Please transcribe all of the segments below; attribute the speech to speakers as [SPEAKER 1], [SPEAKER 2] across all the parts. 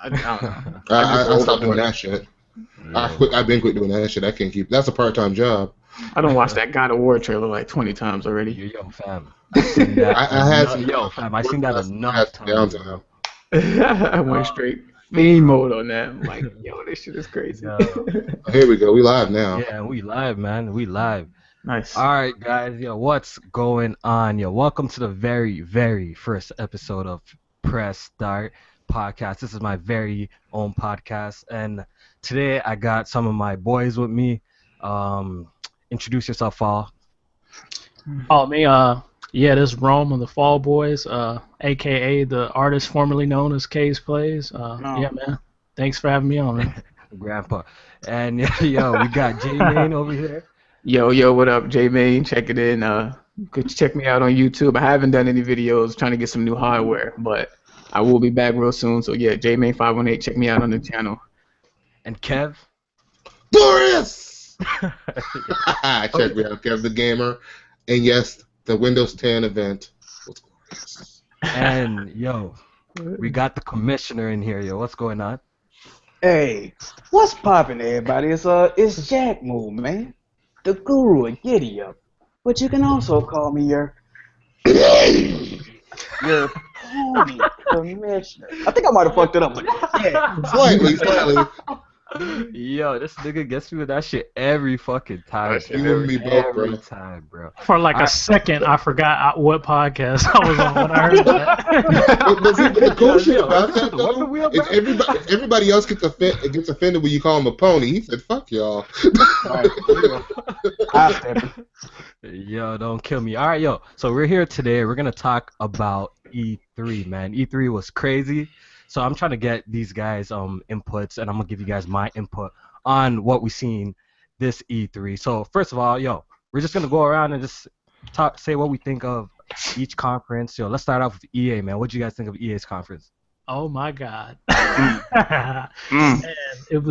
[SPEAKER 1] I don't know.
[SPEAKER 2] I stopped doing that shit.
[SPEAKER 3] Yeah.
[SPEAKER 2] I've been quit doing that shit. I can't keep. That's a part-time job.
[SPEAKER 1] I don't watch that God of War trailer like 20 times already.
[SPEAKER 3] Yo, fam. I seen that.
[SPEAKER 2] I had some.
[SPEAKER 3] Yo, fam. I seen that
[SPEAKER 2] I
[SPEAKER 3] enough
[SPEAKER 2] had some
[SPEAKER 3] times.
[SPEAKER 2] downtime.
[SPEAKER 1] I went straight fiend mode on that. I'm like, yo, this shit is crazy.
[SPEAKER 3] Yo.
[SPEAKER 2] Here we go. We live now.
[SPEAKER 3] Yeah, we live, man. We live.
[SPEAKER 1] Nice.
[SPEAKER 3] All right, guys. Yo, what's going on? Yo, welcome to the very, very first episode of Press Start Podcast. This is my very own podcast, and today I got some of my boys with me. Introduce yourself, all.
[SPEAKER 4] Oh, me, yeah, this is Rome of the Fall Boys, aka the artist formerly known as K's Plays. Yeah, man. Thanks for having me on, man.
[SPEAKER 3] Grandpa. And yo, we got J-Main over here.
[SPEAKER 1] Yo, what up, J-Main? Check it in. Could you check me out on YouTube? I haven't done any videos, trying to get some new hardware, but I will be back real soon. So yeah, J-Main 518, check me out on the channel.
[SPEAKER 3] And Kev.
[SPEAKER 2] Glorious! Check me out, Kev the Gamer. And yes, the Windows 10 event was glorious.
[SPEAKER 3] And yo, we got the commissioner in here. Yo, what's going on?
[SPEAKER 5] Hey, what's poppin', everybody? It's Jack Moo, man, the guru of Giddy Up. But you can also call me your pony commissioner. I think I might have fucked it up, but yeah,
[SPEAKER 2] Slightly.
[SPEAKER 3] Yo, this nigga gets me with that shit every fucking time.
[SPEAKER 2] You and me both, bro.
[SPEAKER 3] Every time, bro.
[SPEAKER 4] For like a second, I forgot what podcast I was on when I heard that.
[SPEAKER 2] The cool shit about that, though, is everybody else gets offended when you call him a pony. He said, "Fuck y'all."
[SPEAKER 3] Yo, don't kill me. All right, yo. So we're here today. We're gonna talk about E3, man. E3 was crazy. So I'm trying to get these guys inputs, and I'm gonna give you guys my input on what we seen this E3. So first of all, yo, we're just gonna go around and just say what we think of each conference. Yo, let's start off with EA, man. What do you guys think of EA's conference?
[SPEAKER 4] Oh my God. Man, it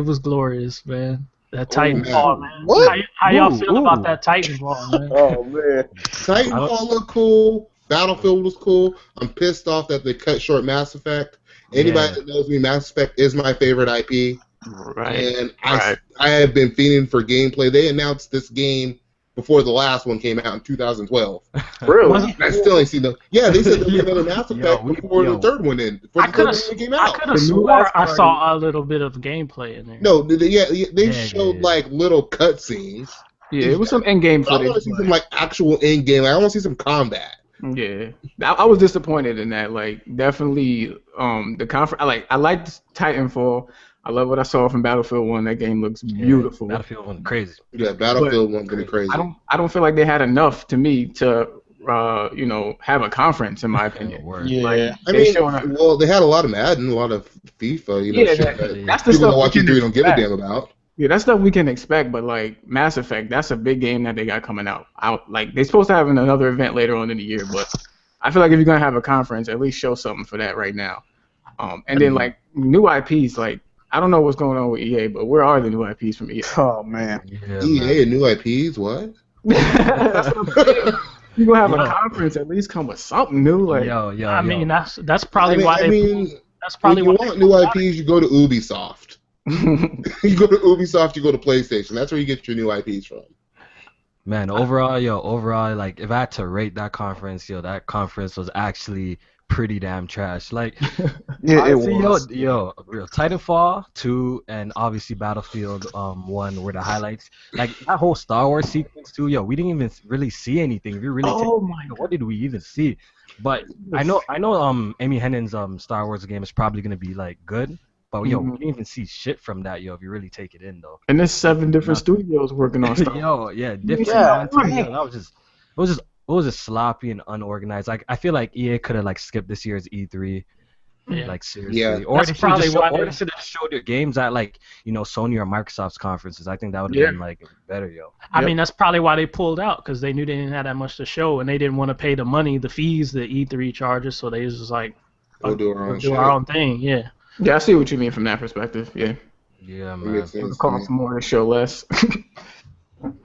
[SPEAKER 4] was glorious, man. That Titanfall, man.
[SPEAKER 2] What?
[SPEAKER 4] How y'all feel about that Titanfall, man?
[SPEAKER 2] Oh man, Titanfall looked cool. Battlefield was cool. I'm pissed off that they cut short Mass Effect. Anybody that knows me, Mass Effect is my favorite IP.
[SPEAKER 1] Right.
[SPEAKER 2] And I have been feeding for gameplay. They announced this game before the last one came out in 2012.
[SPEAKER 1] Really?
[SPEAKER 2] I still ain't seen them. Yeah, they said they made a Mass Effect before the third one
[SPEAKER 4] I could have swore I saw a little bit of gameplay in there.
[SPEAKER 2] No, they showed like little cutscenes.
[SPEAKER 1] Yeah, it was some in-game footage.
[SPEAKER 2] I want to see some like actual in-game. I want to see some combat.
[SPEAKER 1] Yeah, I was disappointed in that. Like, definitely, the conference. I liked Titanfall. I love what I saw from Battlefield 1. That game looks beautiful.
[SPEAKER 3] Battlefield 1 crazy.
[SPEAKER 2] Yeah, Battlefield 1's gonna be crazy.
[SPEAKER 1] I don't feel like they had enough to me to have a conference, in my opinion.
[SPEAKER 5] Yeah.
[SPEAKER 1] Like,
[SPEAKER 2] they had a lot of Madden, a lot of FIFA.
[SPEAKER 1] That's the
[SPEAKER 2] stuff
[SPEAKER 1] stuff
[SPEAKER 2] watching you don't give a damn about.
[SPEAKER 1] Yeah, that's stuff we can expect, but like Mass Effect, that's a big game that they got coming out. Like, they're supposed to have another event later on in the year, but I feel like if you're gonna have a conference, at least show something for that right now. And then like new IPs, like I don't know what's going on with EA, but where are the new IPs from EA?
[SPEAKER 5] Oh man,
[SPEAKER 2] EA and new IPs, what?
[SPEAKER 1] That's what I'm saying. You gonna have a conference, at least come with something new, like.
[SPEAKER 4] I mean, that's probably why that's probably
[SPEAKER 2] when you want new IPs, you go to Ubisoft. You go to Ubisoft, you go to PlayStation. That's where you get your new IPs from.
[SPEAKER 3] Man, overall, like if I had to rate that conference, that conference was actually pretty damn trash. Like,
[SPEAKER 5] yeah,
[SPEAKER 3] honestly,
[SPEAKER 5] it was.
[SPEAKER 3] Real Titanfall 2 and obviously Battlefield 1 were the highlights. Like that whole Star Wars sequence too, we didn't even really see anything. What did we even see? But I know Amy Hennon's Star Wars game is probably gonna be like good. But we didn't even see shit from that, if you really take it in though.
[SPEAKER 1] And there's 7 different studios working on stuff.
[SPEAKER 3] Different. That was just sloppy and unorganized. Like I feel like EA could have like skipped this year's E3. Like seriously. Yeah. Or they should have showed your games at like Sony or Microsoft's conferences. I think that would have been like better,
[SPEAKER 4] I mean, that's probably why they pulled out, because they knew they didn't have that much to show, and they didn't want to pay the money, the fees that E3 charges. So they was just like,
[SPEAKER 2] we'll do
[SPEAKER 4] our own thing. Yeah.
[SPEAKER 1] Yeah, I see what you mean from that perspective. Yeah.
[SPEAKER 3] Yeah, man.
[SPEAKER 1] It costs more to show less.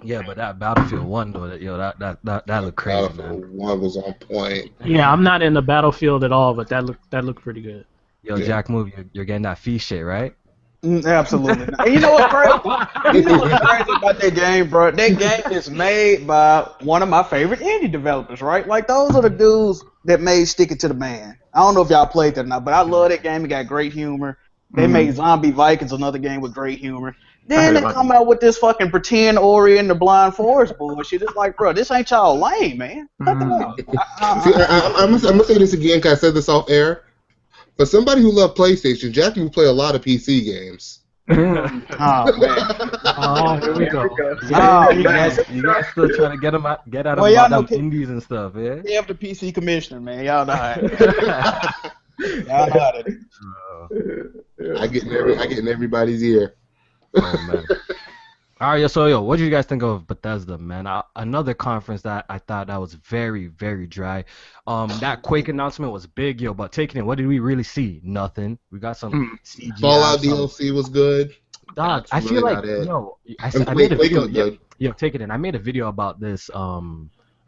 [SPEAKER 3] Yeah, but that Battlefield 1 though, that looked crazy, man.
[SPEAKER 2] Battlefield 1 was on point.
[SPEAKER 4] Yeah, I'm not in the Battlefield at all, but that looked pretty good.
[SPEAKER 3] Yo, Jack Move, you're getting that fee shit, right?
[SPEAKER 5] Absolutely. And you know what's crazy? You know what's crazy about that game, bro? That game is made by one of my favorite indie developers, right? Like those are the dudes that made Stick It to the Man. I don't know if y'all played that or not, but I love that game. It got great humor. They made Zombie Vikings, another game with great humor. Then they come out with this fucking pretend Ori and the Blind Forest bullshit. It's like, bro, this ain't y'all lame, man. Cut them out.
[SPEAKER 2] See, I'm gonna say this again because I said this off air. For somebody who loved PlayStation, Jack will play a lot of PC games.
[SPEAKER 5] Oh, man.
[SPEAKER 3] Oh, here we go. You guys still trying to get out of them indies and stuff, yeah?
[SPEAKER 5] They have the PC commissioner, man. Y'all know how it is. Y'all know how it is.
[SPEAKER 2] I get in everybody's ear.
[SPEAKER 3] Oh, man. All right, so what do you guys think of Bethesda, man? Another conference that I thought that was very, very dry. That Quake announcement was big, but taking it, what did we really see? Nothing. We got some CGI.
[SPEAKER 2] Fallout DLC was good.
[SPEAKER 3] Dog, I feel like I made a video. Take it in. I made a video about this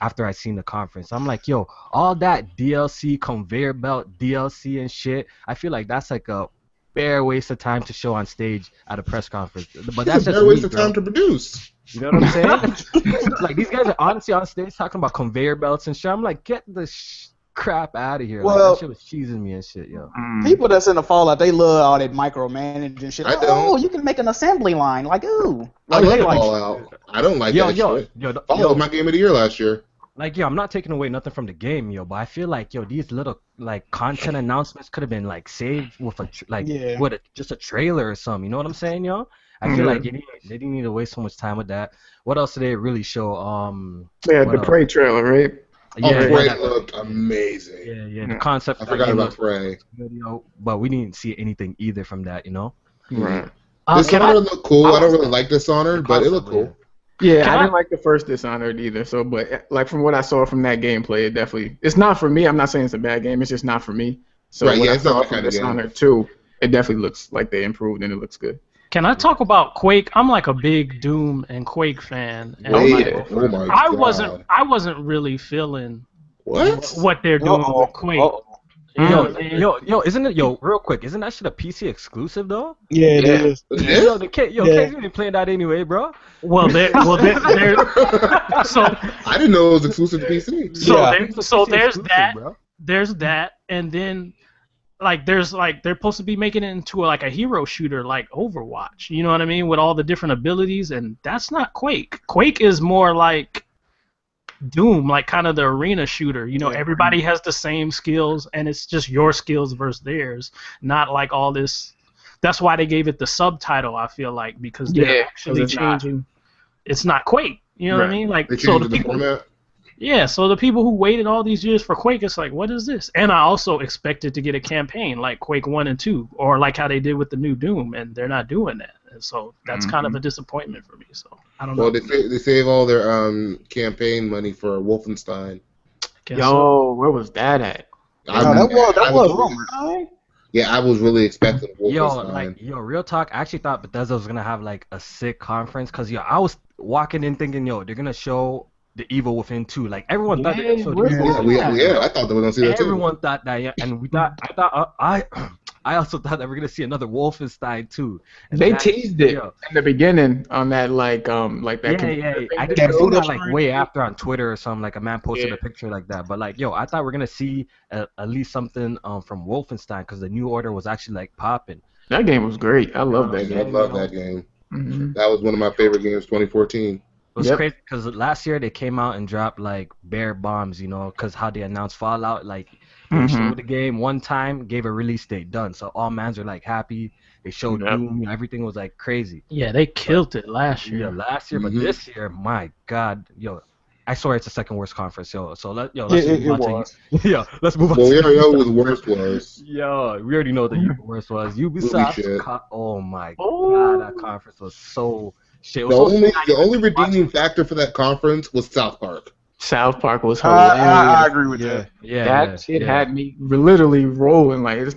[SPEAKER 3] after I seen the conference. I'm like, all that DLC, conveyor belt DLC and shit. I feel like that's like a bare waste of time to show on stage at a press conference. But that's just
[SPEAKER 2] a bare waste of time to produce.
[SPEAKER 3] You know what I'm saying? Like these guys are honestly on stage talking about conveyor belts and shit. I'm like, get the crap out of here. Well, like, that shit was cheesing me and shit, yo.
[SPEAKER 5] People that's in the Fallout, they love all that micromanaging shit. You can make an assembly line. Like, ooh.
[SPEAKER 2] I love Fallout. I don't like that shit. Fallout was my game of the year last year.
[SPEAKER 3] Like, I'm not taking away nothing from the game, but I feel like, these little, like, content announcements could have been, like, saved with just a trailer or something. You know what I'm saying, yo? I feel like they didn't need to waste so much time with that. What else did they really show?
[SPEAKER 1] They had the Prey trailer, right?
[SPEAKER 2] Prey looked amazing.
[SPEAKER 3] Yeah. The concept.
[SPEAKER 2] I forgot about Prey.
[SPEAKER 3] But we didn't see anything either from that,
[SPEAKER 2] Right. Dishonored looked cool. I don't really like Dishonored, but it looked cool.
[SPEAKER 1] Yeah, I didn't like the first Dishonored either. So, but like from what I saw from that gameplay, it's not for me. I'm not saying it's a bad game. It's just not for me. So
[SPEAKER 2] right,
[SPEAKER 1] it's not from Dishonored 2, it definitely looks like they improved and it looks good.
[SPEAKER 4] Can I talk about Quake? I'm like a big Doom and Quake fan. And
[SPEAKER 2] oh my God.
[SPEAKER 4] I wasn't really feeling
[SPEAKER 2] what
[SPEAKER 4] they're doing with Quake.
[SPEAKER 3] Isn't it real quick? Isn't that shit a PC exclusive though?
[SPEAKER 5] Yeah, it is.
[SPEAKER 3] The kid, you been playing that anyway, bro.
[SPEAKER 4] So I
[SPEAKER 2] didn't know it was exclusive to PC.
[SPEAKER 4] So there's that. Bro. There's that, and then they're supposed to be making it into a hero shooter like Overwatch. You know what I mean? With all the different abilities, and that's not Quake. Quake is more like Doom, like kind of the arena shooter. Everybody has the same skills, and it's just your skills versus theirs, not like all this. That's why they gave it the subtitle, I feel like, because they're actually changing. It's not Quake. You know what I mean? Like, so the people. Format. Yeah, so the people who waited all these years for Quake, it's like, what is this? And I also expected to get a campaign like Quake 1 and 2, or like how they did with the new Doom, and they're not doing that. And so that's kind of a disappointment for me. So I don't know.
[SPEAKER 2] Well, they save all their campaign money for Wolfenstein.
[SPEAKER 1] Where was that at?
[SPEAKER 5] That was rumored.
[SPEAKER 2] Yeah, I was really expecting Wolfenstein.
[SPEAKER 3] Real talk. I actually thought Bethesda was gonna have like a sick conference because I was walking in thinking, they're gonna show The Evil Within 2. Like everyone thought they showed
[SPEAKER 2] I thought they were gonna see that too.
[SPEAKER 3] Everyone thought that, and I also thought that we're gonna see another Wolfenstein 2. And
[SPEAKER 1] they teased it in the beginning on that that.
[SPEAKER 3] I didn't see that way after on Twitter or something. Like a man posted a picture like that. But I thought we're gonna see at least something from Wolfenstein because the New Order was actually popping.
[SPEAKER 1] That game was great. I love that game.
[SPEAKER 2] I love that game. That was one of my favorite games, 2014.
[SPEAKER 3] It was crazy because last year they came out and dropped bare bombs, because how they announced Fallout, they showed the game one time, gave a release date, done. So all mans are happy. They showed Doom, everything was crazy.
[SPEAKER 4] Yeah, they killed it last year.
[SPEAKER 3] Yeah, last year, but this year, my God, I swear it's the second worst conference, So let's move on. Let's move on.
[SPEAKER 2] Well, we already know what the worst was.
[SPEAKER 3] We already know the worst was Ubisoft. Oh my God, that conference was so shit.
[SPEAKER 2] The only redeeming factor for that conference was South Park.
[SPEAKER 1] South Park was hilarious.
[SPEAKER 5] I agree with that.
[SPEAKER 1] That shit had me literally rolling. I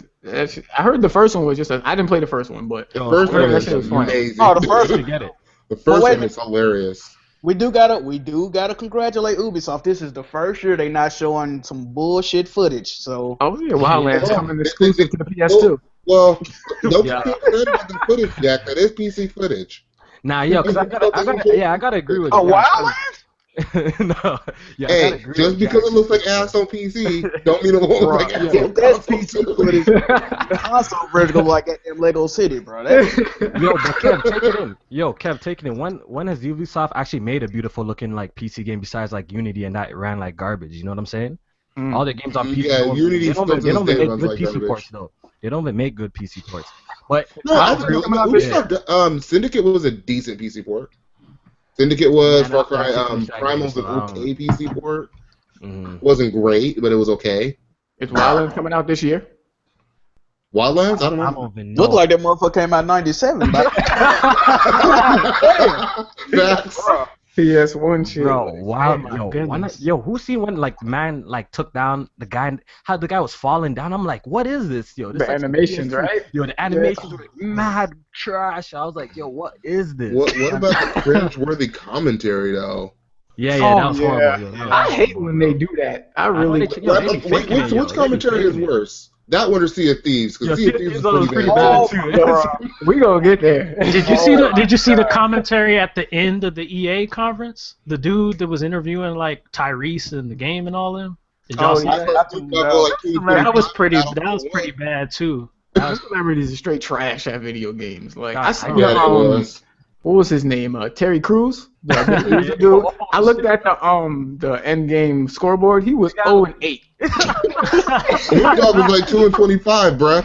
[SPEAKER 1] heard the first one was I didn't play the first one, but
[SPEAKER 2] the first one was amazing.
[SPEAKER 5] Oh, the first one,
[SPEAKER 3] get it.
[SPEAKER 2] The first one is hilarious.
[SPEAKER 5] We do gotta congratulate Ubisoft. This is the first year they not showing some bullshit footage. So.
[SPEAKER 1] Oh yeah, Wildlands coming exclusive to the PS2.
[SPEAKER 2] Well, don't get the footage, Jack. That is PC footage.
[SPEAKER 3] Nah, yo, cause I gotta agree with you.
[SPEAKER 5] Oh, Wildlands?
[SPEAKER 3] No, yeah.
[SPEAKER 2] Hey, just because it looks like ass on PC, don't mean it won't look like ass on
[SPEAKER 5] that's PC footage. The console version look like that Lego City, bro.
[SPEAKER 3] Yo, but Kev, take it in. Yo, Kev, take it in. When has Ubisoft actually made a beautiful looking like PC game besides like Unity and that ran like garbage? You know what I'm saying? All their games on PC.
[SPEAKER 2] Yeah, Unity
[SPEAKER 3] they don't even make good
[SPEAKER 2] like
[SPEAKER 3] PC
[SPEAKER 2] garbage.
[SPEAKER 3] ports though. They don't even make good PC ports. But
[SPEAKER 2] no, Ubisoft, Syndicate was a decent PC port. Syndicate was Far Cry. Primal's an okay PC port. Wasn't great, but it was okay.
[SPEAKER 1] Is Wildlands coming out this year?
[SPEAKER 2] Wildlands? I don't know.
[SPEAKER 3] I don't even know.
[SPEAKER 5] Looked like that motherfucker came out in '97.
[SPEAKER 2] Facts.
[SPEAKER 1] PS1 shit.
[SPEAKER 3] Bro, wow,
[SPEAKER 4] goodness.
[SPEAKER 3] who seen when like man like took down the guy? How the guy was falling down? I'm like, what is this, yo? This
[SPEAKER 1] The animations, right?
[SPEAKER 3] Yo, the animations were mad trash. I was like, yo, what is this?
[SPEAKER 2] What about the cringe-worthy commentary though?
[SPEAKER 3] Yeah, that was horrible. Yo,
[SPEAKER 1] I hate when they do that. I really.
[SPEAKER 2] Which commentary is worse? That one or Sea of Thieves? Because Sea of Thieves is pretty
[SPEAKER 3] bad
[SPEAKER 2] bad.
[SPEAKER 3] too.
[SPEAKER 1] We gonna get there.
[SPEAKER 4] Did you see the commentary at the end of the EA conference? The dude that was interviewing like Tyrese in the game and all them. Did y'all see that? That was pretty bad too.
[SPEAKER 1] Celebrities are straight trash at video games. Like
[SPEAKER 3] God,
[SPEAKER 1] I saw, what was his name? Terry Crews. Dude. I looked at the end game scoreboard. He was 0-8.
[SPEAKER 2] Snoop Dogg was like 2-25, bruh.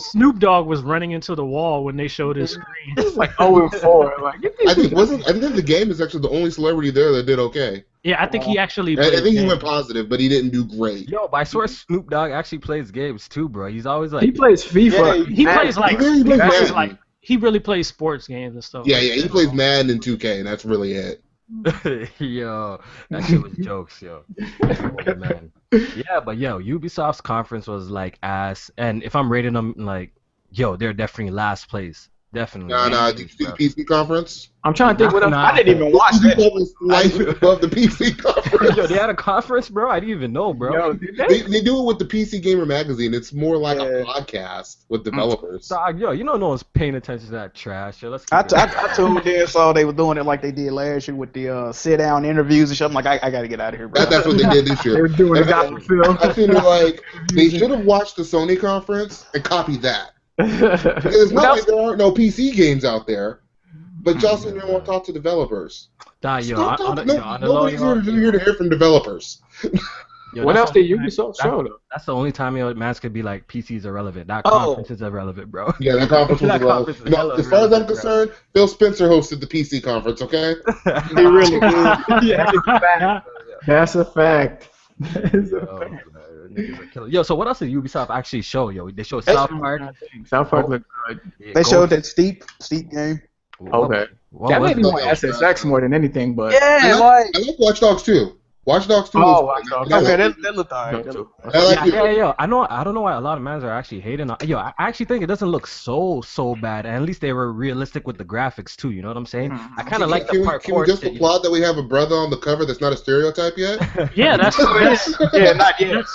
[SPEAKER 4] Snoop Dogg was running into the wall when they showed his screen.
[SPEAKER 1] It's like 0-4. Like,
[SPEAKER 2] I think the game is actually the only celebrity there that did okay.
[SPEAKER 4] Yeah, I think he actually.
[SPEAKER 2] I think he went positive, but he didn't do great.
[SPEAKER 3] Yo, but I swear Snoop Dogg actually plays games too, bro. He's always like
[SPEAKER 1] he plays FIFA.
[SPEAKER 4] He plays like he really plays sports games and stuff.
[SPEAKER 2] Yeah, he plays Madden and 2K, and that's really it.
[SPEAKER 3] Yo, that shit was jokes, yo. Oh, man. Yeah, but yo, Ubisoft's conference was like ass, and if I'm rating them, like, yo, they're definitely last place. Definitely.
[SPEAKER 2] Nah, did you see the PC conference?
[SPEAKER 1] I'm trying to think what else.
[SPEAKER 5] I didn't even watch that.
[SPEAKER 2] Was slightly above the PC conference.
[SPEAKER 3] Yo, they had a conference, bro? I didn't even know, bro.
[SPEAKER 1] Yo,
[SPEAKER 2] they do it with the PC Gamer magazine. It's more like a podcast with developers.
[SPEAKER 3] Dog, yo, no one's paying attention to that trash. Yo,
[SPEAKER 5] I tuned in, saw they were doing it like they did last year with the sit-down interviews and shit. I'm like, I got to get out of here, bro.
[SPEAKER 2] That's what they did this year.
[SPEAKER 1] They were doing Dr. Phil.
[SPEAKER 2] I feel like they should have watched the Sony conference and copied that. Because it's not like there aren't no PC games out there, but y'all sit there and want to talk to developers.
[SPEAKER 3] Nobody's
[SPEAKER 2] here to hear from developers.
[SPEAKER 3] Yo,
[SPEAKER 1] what else did Ubisoft show though?
[SPEAKER 3] That's the only time Mans could be like PC's irrelevant. That conference is irrelevant, bro.
[SPEAKER 2] Yeah, that conference was irrelevant. No, as far as I'm concerned, Phil Spencer hosted the PC conference. Okay,
[SPEAKER 5] He really did.
[SPEAKER 4] Yeah.
[SPEAKER 1] That's a fact.
[SPEAKER 3] Yo, so what else did Ubisoft actually show? Yo, they showed South Park.
[SPEAKER 1] South Park looked good.
[SPEAKER 3] Yeah,
[SPEAKER 5] They showed that steep game.
[SPEAKER 1] Okay. That made me want SSX more than anything, but
[SPEAKER 5] Yeah,
[SPEAKER 2] I like Watch Dogs 2. Watch Dogs 2.
[SPEAKER 1] Watch Dogs.
[SPEAKER 5] Okay, that looked alright.
[SPEAKER 3] Yeah. I don't know why a lot of mans are actually hating on. Yo, I actually think it doesn't look so bad, and at least they were realistic with the graphics too. You know what I'm saying? I kind of like the parkour.
[SPEAKER 2] Can we just applaud that we have a brother on the cover that's not a stereotype yet?
[SPEAKER 4] Yeah, that's
[SPEAKER 5] not yet.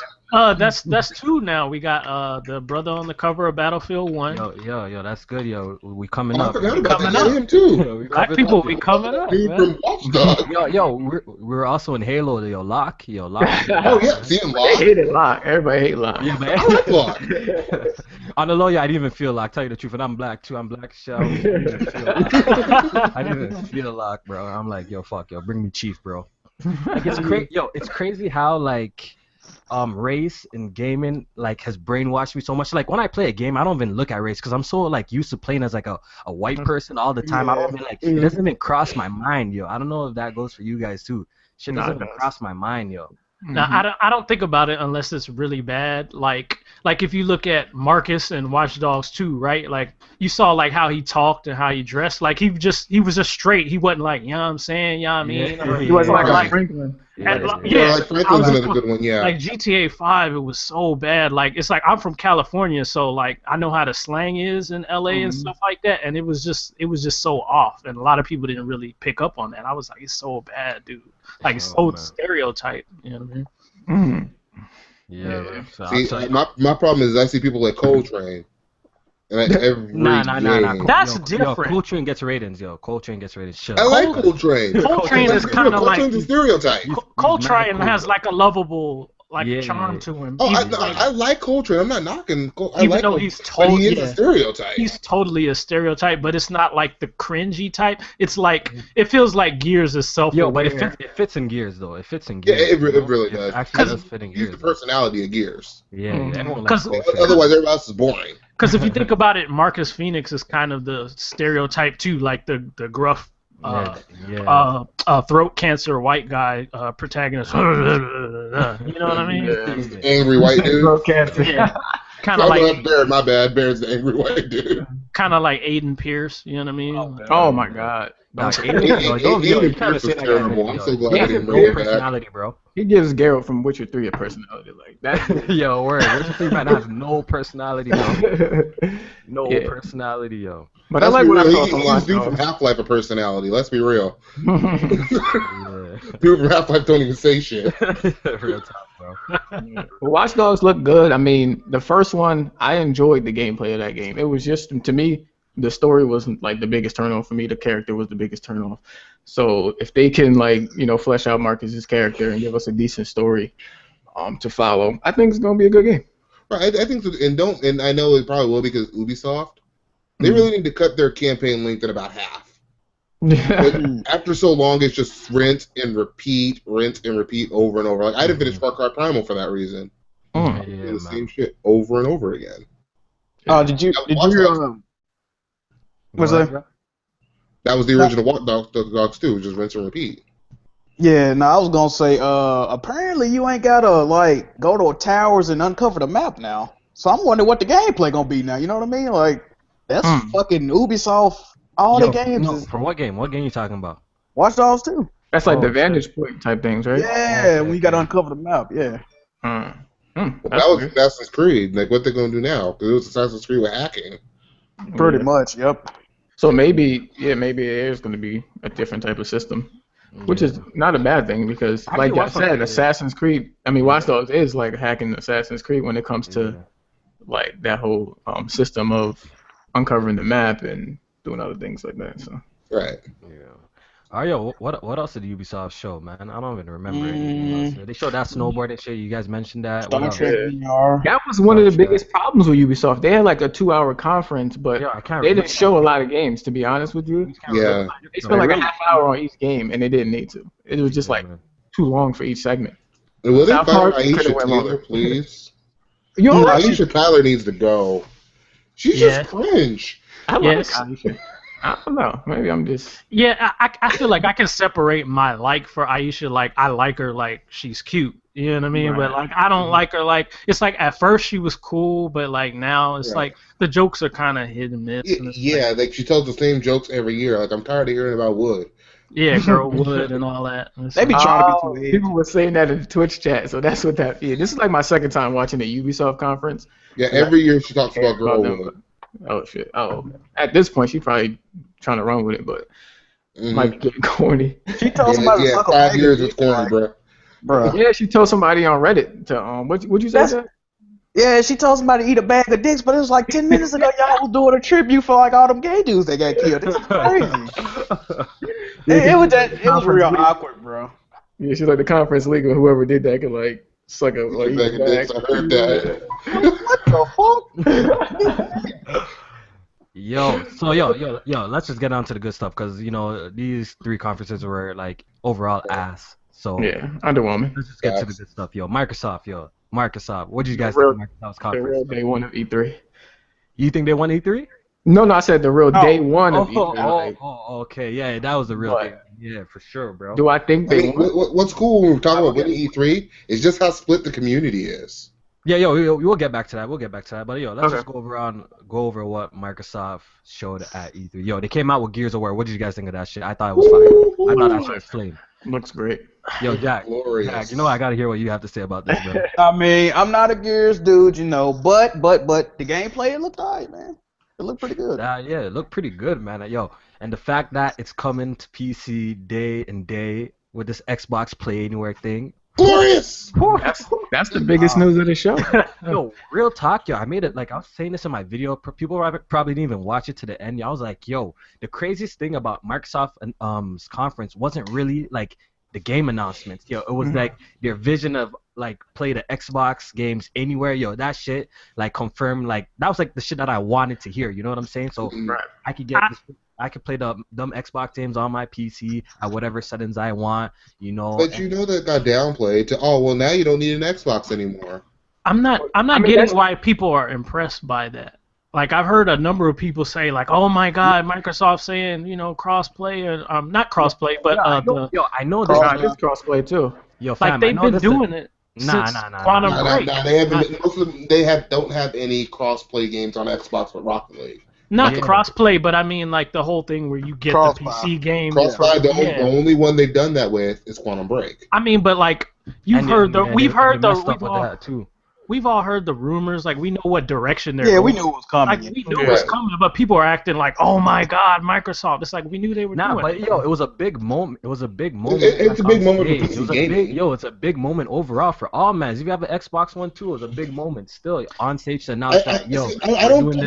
[SPEAKER 4] That's two now. We got the brother on the cover of Battlefield 1.
[SPEAKER 3] Yo, that's good. Yo, we coming
[SPEAKER 2] I
[SPEAKER 3] up.
[SPEAKER 2] forgot about that. Him too.
[SPEAKER 4] Black people, we coming up.
[SPEAKER 2] Dude
[SPEAKER 4] Man.
[SPEAKER 2] from Watch Dogs.
[SPEAKER 3] We're also in Halo. Yo, Locke.
[SPEAKER 2] Oh yeah, see him
[SPEAKER 1] they
[SPEAKER 2] Locke.
[SPEAKER 1] hated Locke. Everybody hate Locke.
[SPEAKER 3] Yeah, man.
[SPEAKER 2] I like Locke.
[SPEAKER 3] On the low, I didn't even feel Locke. Tell you the truth, and I'm black too. I'm black shell. I didn't even feel Locke, bro. I'm like, yo, fuck, yo, bring me Chief, bro. Like, it's crazy how like race in gaming like has brainwashed me so much. Like when I play a game, I don't even look at race because I'm so like used to playing as like a white person all the time. I don't even like it doesn't even cross my mind, yo. I don't know if that goes for you guys too. Shit doesn't even cross my mind, yo.
[SPEAKER 4] Now I don't think about it unless it's really bad. Like if you look at Marcus and Watch Dogs 2, right? Like you saw like how he talked and how he dressed. Like he was just straight. He wasn't like, you know what I'm saying, you know what I mean?
[SPEAKER 1] He wasn't like a Franklin.
[SPEAKER 4] Yeah,
[SPEAKER 2] like Franklin's another good one. Yeah,
[SPEAKER 4] like GTA 5, it was so bad. Like it's like I'm from California, so like I know how the slang is in LA and stuff like that, and it was just so off, and a lot of people didn't really pick up on that. I was like, it's so bad, dude. Like it's so stereotype. You know what I mean?
[SPEAKER 3] Yeah. So
[SPEAKER 2] see, my problem is I see people like Coltrane.
[SPEAKER 3] Nah.
[SPEAKER 4] That's different.
[SPEAKER 3] Yo, Coltrane gets ratings, yo. Coltrane gets ratings. Shut
[SPEAKER 2] I like Coltrane.
[SPEAKER 4] Coltrane is kind of like
[SPEAKER 2] Coltrane's a stereotype.
[SPEAKER 4] Coltrane has like a lovable charm to him.
[SPEAKER 2] Oh, I like Coltrane. I'm not knocking.
[SPEAKER 4] Even though he's totally
[SPEAKER 2] he is a stereotype.
[SPEAKER 4] He's totally a stereotype, but it's not like the cringy type. It's like it feels like Gears is self-aware.
[SPEAKER 3] Yo, but it fits in Gears though. It fits in Gears.
[SPEAKER 2] Yeah, it really does.
[SPEAKER 3] It actually does fit in Gears.
[SPEAKER 2] He's the personality of Gears.
[SPEAKER 3] Yeah,
[SPEAKER 2] otherwise everybody else is boring.
[SPEAKER 4] Because if you think about it, Marcus Phoenix is kind of the stereotype too, like the gruff, throat cancer white guy protagonist. You know what I mean?
[SPEAKER 2] Yeah. Angry white dude.
[SPEAKER 1] Throat cancer.
[SPEAKER 4] Yeah. Kind of like
[SPEAKER 2] Bear. My bad. Bear's the angry white dude.
[SPEAKER 4] Kind of like Aiden Pierce. You know what I mean?
[SPEAKER 1] Oh my God.
[SPEAKER 2] Aiden Pierce was terrible. I'm so glad I didn't bring it back.
[SPEAKER 3] Bro.
[SPEAKER 1] He gives Geralt from Witcher 3 a personality like that.
[SPEAKER 3] Yo, word. Witcher 3 might not have no personality, bro. No personality, yo.
[SPEAKER 1] But I like when I saw some
[SPEAKER 2] He's dude from Half-Life a personality. Let's be real. Dude from Half-Life don't even say shit.
[SPEAKER 3] Real talk, bro.
[SPEAKER 1] Well, Watch Dogs look good. I mean, the first one, I enjoyed the gameplay of that game. It was just, to me, the story wasn't like the biggest turn on for me. The character was the biggest turn off. So if they can flesh out Marcus's character and give us a decent story to follow, I think it's gonna be a good game.
[SPEAKER 2] Right, I think so, and I know it probably will because Ubisoft, they really need to cut their campaign length at about half. After so long, it's just rinse and repeat over and over. Like I didn't finish Far Cry Primal for that reason. The same shit over and over again.
[SPEAKER 5] Did you what's that?
[SPEAKER 2] That was the original Watch Dogs too, just rinse and repeat.
[SPEAKER 5] Yeah, no, I was gonna say, apparently you ain't gotta go to towers and uncover the map now. So I'm wondering what the gameplay gonna be now. You know what I mean? Like that's fucking Ubisoft. All the games.
[SPEAKER 3] No, for what game? What game you talking about?
[SPEAKER 5] Watch Dogs 2.
[SPEAKER 1] That's like the Vantage Point type things, right?
[SPEAKER 5] Yeah, when you gotta uncover the map. Yeah.
[SPEAKER 2] That was Assassin's Creed. Like what they're gonna do now? Because it was Assassin's Creed with hacking.
[SPEAKER 5] Pretty much. Yep.
[SPEAKER 1] So maybe it is going to be a different type of system, which is not a bad thing because, like I said, Assassin's Creed. I mean, Watch Dogs is like hacking Assassin's Creed when it comes to like that whole system of uncovering the map and doing other things like that. So
[SPEAKER 2] right.
[SPEAKER 3] Yeah. Yo, what else did Ubisoft show, man? I don't even remember anything else. They showed that snowboarding shit. You guys mentioned that.
[SPEAKER 1] That was one of the biggest problems with Ubisoft. They had like a 2-hour conference, but they didn't show a lot of games, to be honest with you.
[SPEAKER 2] Yeah.
[SPEAKER 1] They spent like a half hour on each game, and they didn't need to. It was just like too long for each segment.
[SPEAKER 2] Will they fire Aisha Tyler, please? Aisha Tyler needs to go. She's just cringe.
[SPEAKER 1] I like Aisha. I don't know. Maybe I'm just.
[SPEAKER 4] Yeah, I feel like I can separate my like for Aisha. Like I like her, like she's cute. You know what I mean? Right. But like I don't like her. Like it's like at first she was cool, but like now it's like the jokes are kind of hit and miss. And
[SPEAKER 2] like she tells the same jokes every year. Like I'm tired of hearing about Wood.
[SPEAKER 4] Yeah, girl Wood and all that.
[SPEAKER 5] They be trying to be too
[SPEAKER 1] people were saying that in the Twitch chat, so that's what that. Yeah, this is like my second time watching the Ubisoft conference.
[SPEAKER 2] Yeah, every year she talks about girl Wood.
[SPEAKER 1] Oh shit! Oh, at this point, she's probably trying to run with it, but might be getting corny.
[SPEAKER 5] She told somebody to suck
[SPEAKER 2] 5 years is corny, bro.
[SPEAKER 1] Yeah, she told somebody on Reddit to what'd you say?
[SPEAKER 5] Yeah, she told somebody to eat a bag of dicks, but it was like 10 minutes ago. Y'all was doing a tribute for like all them gay dudes that got killed. This is crazy. it was real awkward, bro.
[SPEAKER 1] Yeah, she's like the conference league, or whoever did that could like suck a
[SPEAKER 2] bag of dicks. I heard that.
[SPEAKER 5] What the fuck?
[SPEAKER 3] Yo, let's just get on to the good stuff because these 3 conferences were like overall ass. So
[SPEAKER 1] yeah, underwhelming.
[SPEAKER 3] Let's just get to the good stuff, yo. Microsoft. What did you guys think of Microsoft's conference?
[SPEAKER 1] The real day one of E3.
[SPEAKER 3] You think they won E3?
[SPEAKER 1] No, I said the real day one of E3.
[SPEAKER 3] Okay, yeah, that was the real thing. Yeah, for sure, bro.
[SPEAKER 1] Do I think they won?
[SPEAKER 2] What's cool when we're talking about winning E3 is just how split the community is.
[SPEAKER 3] Yeah, we'll get back to that. But let's just go over what Microsoft showed at E3. Yo, they came out with Gears of War. What did you guys think of that shit? I thought it was fire. I thought that shit was flame.
[SPEAKER 1] Looks great.
[SPEAKER 3] Yo, Jack,
[SPEAKER 2] Glorious.
[SPEAKER 3] Jack, you know I gotta hear what you have to say about this, bro.
[SPEAKER 5] I mean, I'm not a Gears dude, you know, but the gameplay, it looked alright, man. It looked pretty good.
[SPEAKER 3] Yeah, it looked pretty good, man. Yo, and the fact that it's coming to PC day and day with this Xbox Play Anywhere thing.
[SPEAKER 2] Glorious.
[SPEAKER 1] That's the biggest news of the show.
[SPEAKER 3] Yo, real talk, yo. I made it, like, I was saying this in my video. People probably didn't even watch it to the end. I was like, yo, the craziest thing about Microsoft's conference wasn't really, like, the game announcements. Yo, it was, like, their vision of, like, play the Xbox games anywhere. Yo, that shit, like, confirmed, like, that was, like, the shit that I wanted to hear. You know what I'm saying? So I could get this. I could play them Xbox games on my PC at whatever settings I want, you know.
[SPEAKER 2] But you know that got downplayed to, oh, well, now you don't need an Xbox anymore.
[SPEAKER 4] I'm not getting why people are impressed by that. Like, I've heard a number of people say, like, oh my God, Microsoft saying, you know, crossplay, and not crossplay, but
[SPEAKER 3] I know this.
[SPEAKER 1] It's crossplay too.
[SPEAKER 3] Yo, fam,
[SPEAKER 4] like they've been doing it.
[SPEAKER 3] Nah.
[SPEAKER 4] Quantum Break.
[SPEAKER 2] They haven't. Most of them, don't have any crossplay games on Xbox but Rocket League.
[SPEAKER 4] Not crossplay, but I mean like the whole thing where you get the PC game.
[SPEAKER 2] Crossplay, the only one they've done that with is Quantum Break.
[SPEAKER 4] I mean, but like we've all heard the rumors. Like we know what direction they're.
[SPEAKER 5] Yeah,
[SPEAKER 4] going.
[SPEAKER 5] we knew it was coming.
[SPEAKER 4] Like we knew it was coming, but people are acting like, oh my God, Microsoft. It's like we knew they were doing.
[SPEAKER 3] But yo, it was a big moment. It was a big moment.
[SPEAKER 2] It's a big moment for PC gaming.
[SPEAKER 3] It's a big moment overall for all man. If you have an Xbox One too, it was a big moment. Still on stage to announce that. Yo,
[SPEAKER 2] I don't think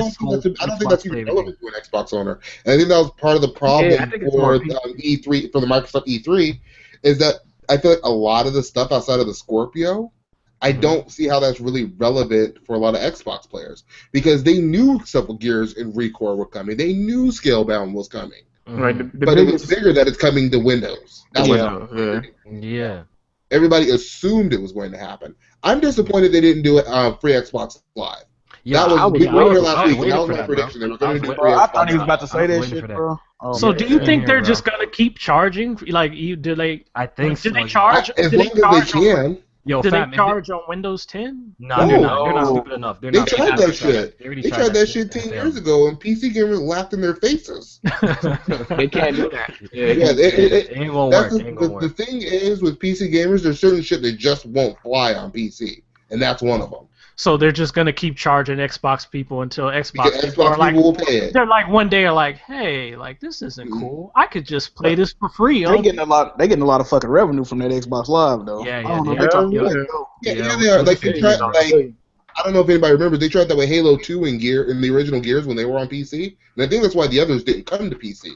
[SPEAKER 2] that's even relevant to an Xbox owner. And I think that was part of the problem for E3 for the Microsoft E3 is that I feel like a lot of the stuff outside of the Scorpio. I don't see how that's really relevant for a lot of Xbox players because they knew stuff with Gears and Recore were coming. They knew Scalebound was coming.
[SPEAKER 1] Right,
[SPEAKER 2] but it was bigger that it's coming to Windows.
[SPEAKER 3] Yeah.
[SPEAKER 2] Everybody assumed it was going to happen. I'm disappointed they didn't do it free Xbox Live.
[SPEAKER 3] Yeah,
[SPEAKER 2] we were here last week, and that was my prediction. They were going to do free Xbox.
[SPEAKER 5] I thought he was about to say that shit, bro.
[SPEAKER 4] So do you think they're just gonna keep charging? Like, do they?
[SPEAKER 3] I think.
[SPEAKER 4] Did they charge?
[SPEAKER 2] As long as they can.
[SPEAKER 3] Yo,
[SPEAKER 4] did they charge on Windows 10?
[SPEAKER 3] No, they're not. They're not stupid enough.
[SPEAKER 2] They tried that shit. They tried that shit 10 years ago, and PC gamers laughed in their faces.
[SPEAKER 1] They can't do that.
[SPEAKER 3] It ain't gonna work.
[SPEAKER 2] The thing is, with PC gamers, there's certain shit that just won't fly on PC, and that's one of them.
[SPEAKER 4] So they're just gonna keep charging Xbox people until Xbox people are like,
[SPEAKER 2] will pay it.
[SPEAKER 4] They're like one day are like, hey, like this isn't cool. I could just play this for free.
[SPEAKER 5] They getting a lot of fucking revenue from that Xbox Live though.
[SPEAKER 3] Yeah,
[SPEAKER 2] they are. Like they tried, I don't know if anybody remembers, they tried that with Halo 2 and the original Gears when they were on PC, and I think that's why the others didn't come to PC.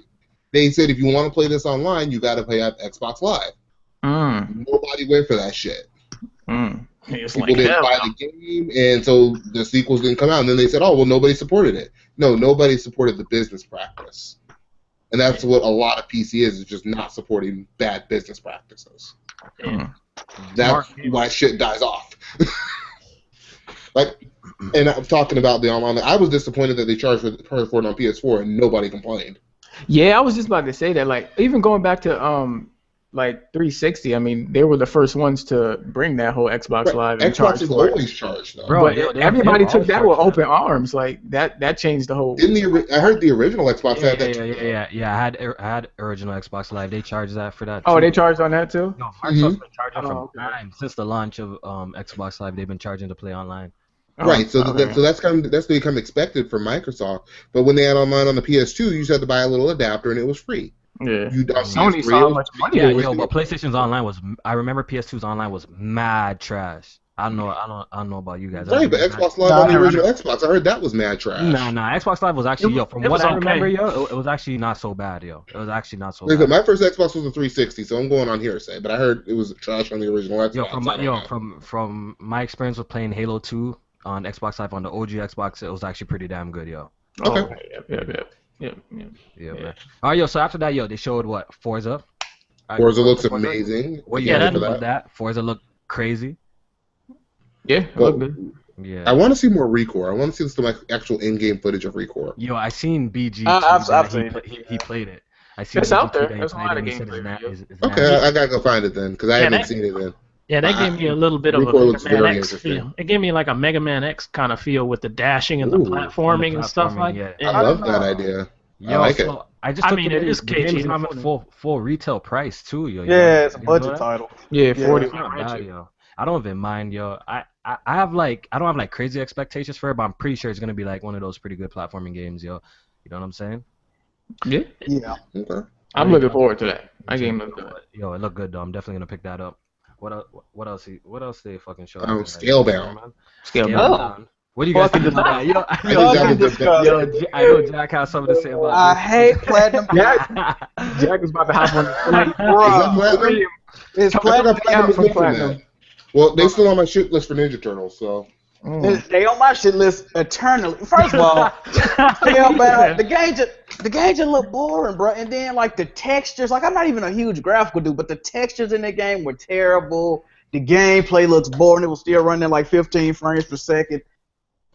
[SPEAKER 2] They said if you want to play this online, you got to play Xbox Live. Nobody went for that shit. People didn't buy the game, and so the sequels didn't come out. And then they said, "Oh, well, nobody supported it." No, nobody supported the business practice, and that's what a lot of PC is just not supporting bad business practices. That's why shit dies off. And I'm talking about the online. I was disappointed that they charged for it on PS4, and nobody complained.
[SPEAKER 1] Yeah, I was just about to say that. Like, even going back to like 360, I mean, they were the first ones to bring that whole Xbox Live and
[SPEAKER 2] Xbox is always charged, though.
[SPEAKER 1] Bro, but everybody took that with open arms. Like that changed the whole.
[SPEAKER 2] I heard the original Xbox had that.
[SPEAKER 3] Yeah. I had original Xbox Live. They charged that for that.
[SPEAKER 1] Oh, they charged on that too.
[SPEAKER 3] No, Microsoft's been charging from time since the launch of Xbox Live. They've been charging to play online.
[SPEAKER 2] Right, so that's become expected from Microsoft. But when they had online on the PS2, you just had to buy a little adapter and it was free.
[SPEAKER 1] Yeah.
[SPEAKER 2] Sony
[SPEAKER 1] saw how much money.
[SPEAKER 3] But PlayStation's online was. I remember PS2's online was mad trash. I don't know about you guys.
[SPEAKER 2] Right, but Xbox Live on the original Xbox, I heard that was mad trash.
[SPEAKER 3] Nah. Xbox Live was actually from what I remember, it was actually not so bad, yo. It was actually not so bad.
[SPEAKER 2] My first Xbox was a 360, so I'm going on hearsay, but I heard it was trash on the original Xbox.
[SPEAKER 3] From my experience with playing Halo 2 on Xbox Live on the OG Xbox, it was actually pretty damn good, yo.
[SPEAKER 2] Okay.
[SPEAKER 1] Yeah,
[SPEAKER 3] man. All right, yo. So after that, they showed what Forza.
[SPEAKER 2] Forza looks amazing.
[SPEAKER 3] What you think about that? Forza looked crazy.
[SPEAKER 1] Yeah, looked good.
[SPEAKER 3] Yeah.
[SPEAKER 2] I want to see more Recore. I want to see some actual in-game footage of Recore.
[SPEAKER 3] Yo, I seen BG. He played it. I seen
[SPEAKER 1] it's out there. There's a lot of gameplay.
[SPEAKER 2] Okay, I gotta go find it then because I haven't seen it then.
[SPEAKER 4] Yeah, that gave me a little bit of a Mega Man X feel. It gave me like a Mega Man X kind of feel with the dashing and the platforming and stuff like that.
[SPEAKER 2] I love that idea. I like it.
[SPEAKER 3] I just
[SPEAKER 4] I
[SPEAKER 3] took
[SPEAKER 4] mean,
[SPEAKER 3] it
[SPEAKER 4] it is
[SPEAKER 3] the game is
[SPEAKER 4] catchy.
[SPEAKER 3] not full retail price too, yo.
[SPEAKER 5] Yeah, it's a
[SPEAKER 3] You know
[SPEAKER 5] budget
[SPEAKER 3] that?
[SPEAKER 5] title.
[SPEAKER 1] Yeah,
[SPEAKER 5] Yeah,
[SPEAKER 1] 40.
[SPEAKER 3] It's not bad, yo. I don't even mind, yo. I have like I don't have like crazy expectations for it, but I'm pretty sure it's gonna be like one of those pretty good platforming games, yo. You know what I'm saying?
[SPEAKER 1] Yeah,
[SPEAKER 5] Yeah.
[SPEAKER 2] Okay.
[SPEAKER 1] I'm looking forward to that. That game looks good.
[SPEAKER 3] Yo, it looked good though. I'm definitely gonna pick that up. What else? What else they fucking showed?
[SPEAKER 2] Oh,
[SPEAKER 3] us tonight?
[SPEAKER 2] Scalebound.
[SPEAKER 3] Man?
[SPEAKER 1] Scale
[SPEAKER 5] Oh.
[SPEAKER 3] Scalebound. What do you guys think about that? Yo,
[SPEAKER 2] I think that was
[SPEAKER 5] discussed.
[SPEAKER 3] I know Jack has something to say about
[SPEAKER 5] I
[SPEAKER 3] this.
[SPEAKER 5] hate platinum.
[SPEAKER 1] Jack is about to hop on the plane.
[SPEAKER 2] Is that platinum?
[SPEAKER 5] It's
[SPEAKER 2] I
[SPEAKER 5] platinum.
[SPEAKER 2] thought platinum was
[SPEAKER 1] from
[SPEAKER 2] mentioned
[SPEAKER 1] platinum.
[SPEAKER 2] that. Well, they still on my shit list for Ninja Turtles, so.
[SPEAKER 5] They on my shit list eternally. First of all, Scalebound, the game just look boring, bro. And then like the textures, like I'm not even a huge graphical dude, but the textures in the game were terrible. The gameplay looks boring. It was still running like 15 frames per second.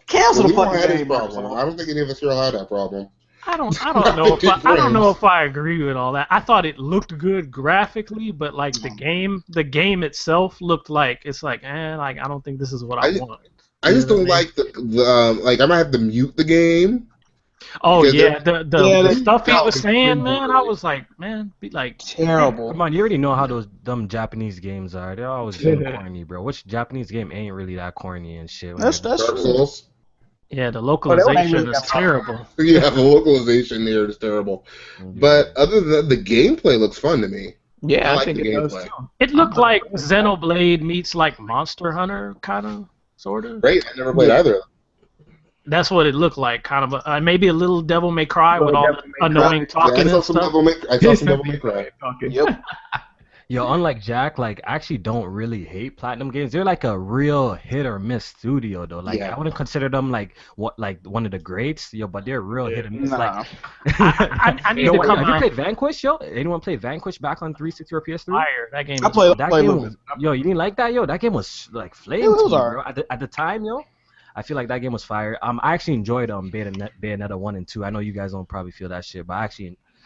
[SPEAKER 5] Cancel
[SPEAKER 2] Well,
[SPEAKER 5] the
[SPEAKER 2] we don't
[SPEAKER 5] fucking
[SPEAKER 2] have this
[SPEAKER 5] game.
[SPEAKER 2] problem. I don't think any of us here will have that problem.
[SPEAKER 4] I don't know if I agree with all that. I thought it looked good graphically, but like the game itself looked like like I don't think this is what I want.
[SPEAKER 2] I just don't like the like I might have to mute the game.
[SPEAKER 4] Oh
[SPEAKER 2] because
[SPEAKER 4] yeah, the stuff he
[SPEAKER 2] that
[SPEAKER 4] was
[SPEAKER 2] was
[SPEAKER 4] saying,
[SPEAKER 2] pretty
[SPEAKER 4] man, I was like, man, be like
[SPEAKER 5] Terrible.
[SPEAKER 3] Come on, you already know how those dumb Japanese games are. They're always getting corny, bro. Which Japanese game ain't really that corny and shit?
[SPEAKER 5] That's
[SPEAKER 2] Dark
[SPEAKER 5] true.
[SPEAKER 2] Souls.
[SPEAKER 4] yeah, the
[SPEAKER 5] that one ain't
[SPEAKER 4] localization
[SPEAKER 5] really
[SPEAKER 4] is
[SPEAKER 5] that
[SPEAKER 4] terrible.
[SPEAKER 2] Yeah, the localization there is terrible. But other than that, the gameplay looks fun to me.
[SPEAKER 1] Yeah, I
[SPEAKER 2] like
[SPEAKER 1] think
[SPEAKER 2] the
[SPEAKER 1] it does
[SPEAKER 2] gameplay.
[SPEAKER 1] too.
[SPEAKER 4] It looked like Xenoblade meets like Monster Hunter, kind of, sort of.
[SPEAKER 2] Great, I never played either of them.
[SPEAKER 4] That's what it looked like, kind of. Maybe a little Devil May Cry with all the annoying
[SPEAKER 2] Yeah,
[SPEAKER 4] talking
[SPEAKER 2] I
[SPEAKER 4] and
[SPEAKER 2] saw some
[SPEAKER 4] stuff.
[SPEAKER 2] Devil May Cry.
[SPEAKER 5] Yep.
[SPEAKER 3] Yo, unlike Jack, like I actually don't really hate platinum games. They're like a real hit or miss studio though. Like
[SPEAKER 2] Yeah.
[SPEAKER 3] I wouldn't consider them like one of the greats, yo, but they're real hit or miss.
[SPEAKER 5] Nah.
[SPEAKER 3] Like
[SPEAKER 4] I need to come
[SPEAKER 3] have you
[SPEAKER 4] on
[SPEAKER 3] played Vanquish, yo? Anyone play Vanquish back on 360 or PS3?
[SPEAKER 4] fire. That game.
[SPEAKER 5] I played
[SPEAKER 3] That
[SPEAKER 5] a
[SPEAKER 3] game
[SPEAKER 5] little
[SPEAKER 3] was,
[SPEAKER 5] bit.
[SPEAKER 3] yo, you didn't like that, yo? That game was like flame
[SPEAKER 5] It was
[SPEAKER 3] to me,
[SPEAKER 5] alright.
[SPEAKER 3] bro. At the time, yo, I feel like that game was fire. I actually enjoyed Bayonetta 1 and 2. I know you guys don't probably feel that shit, but I